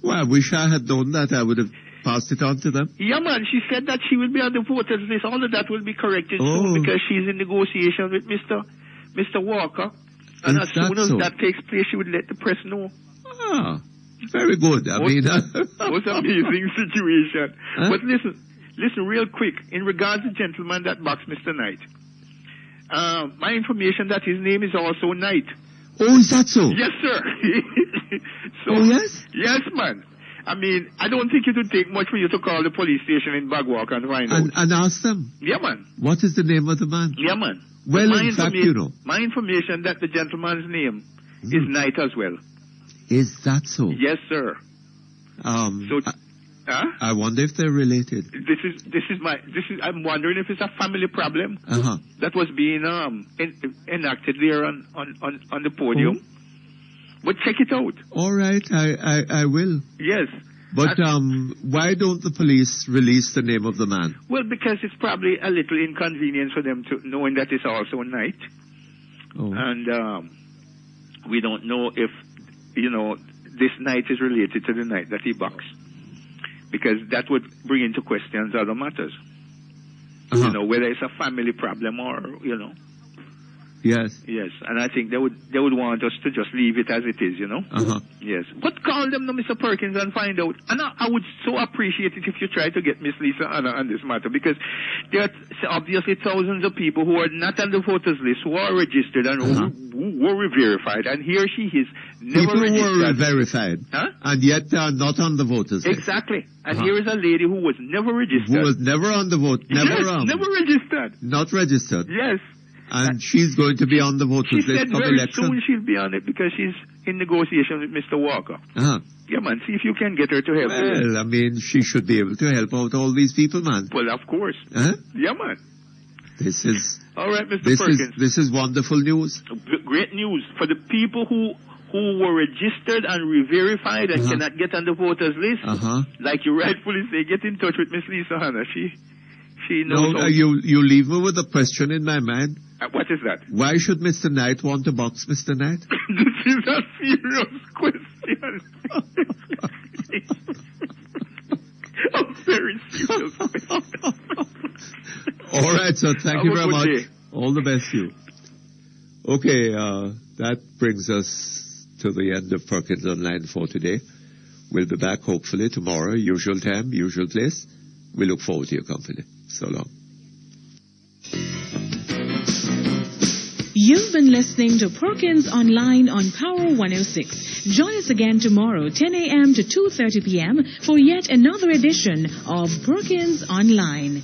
Well, I wish I had known that. I would have passed it on to them. Yeah, man. She said that she will be on the voters list. All of that will be corrected soon because she's in negotiation with Mr. Walker. And as soon as that takes place, she would let the press know. Ah, very good. Most amazing situation. But listen real quick. In regards to the gentleman that boxed Mr. Knight, my information that his name is also Knight. Oh, is that so? Yes, sir. Oh, yes? Yes, man. I mean, I don't think it would take much for you to call the police station in Bagwalk and find out. And ask them. Yeah, man. What is the name of the man? Yeah, man. Well, in fact, you know. My information that the gentleman's name is Knight as well. Is that so? Yes, sir. I wonder if they're related. I'm wondering if it's a family problem Uh-huh. that was being enacted there on the podium. Oh. But check it out. All right, I will. Yes. But why don't the police release the name of the man? Well, because it's probably a little inconvenient for them to knowing that it's also Knight. Oh. And we don't know if, this Knight is related to the Knight that he boxed. Because that would bring into questions other matters. Uh-huh. Whether it's a family problem or, Yes. Yes, and I think they would want us to just leave it as it is, Uh-huh. Yes. But call them, Mr. Perkins, and find out. And I would so appreciate it if you try to get Miss Lisa Anna on this matter, because there are obviously thousands of people who are not on the voters list, who are registered and who were verified, and here she is, never People registered. were verified, and yet they are not on the voters list. Exactly. And here is a lady who was never registered. Who was never on the vote, never never registered. Not registered. Yes. And she's going to be on the voters list She said of very election. soon she'll be on it because she's in negotiation with Mr. Walker. Uh-huh. Yeah, man, see if you can get her to help you. Well, I mean, she should be able to help out all these people, man. Well, of course. Huh? Yeah, man. This is... All right, Mr. Perkins. This is wonderful news. Great news for the people who were registered and re-verified and cannot get on the voters list. Uh-huh. Like you rightfully say, get in touch with Miss Lisa Hanna. She knows. No, you leave me with a question in my mind. What is that? Why should Mr. Knight want to box Mr. Knight? This is a serious question. A very serious question. All right, so thank you very much. Day. All the best to you. Okay, that brings us to the end of Perkins Online for today. We'll be back hopefully tomorrow, usual time, usual place. We look forward to your company. So long. You've been listening to Perkins Online on Power 106. Join us again tomorrow, 10 a.m. to 2:30 p.m. for yet another edition of Perkins Online.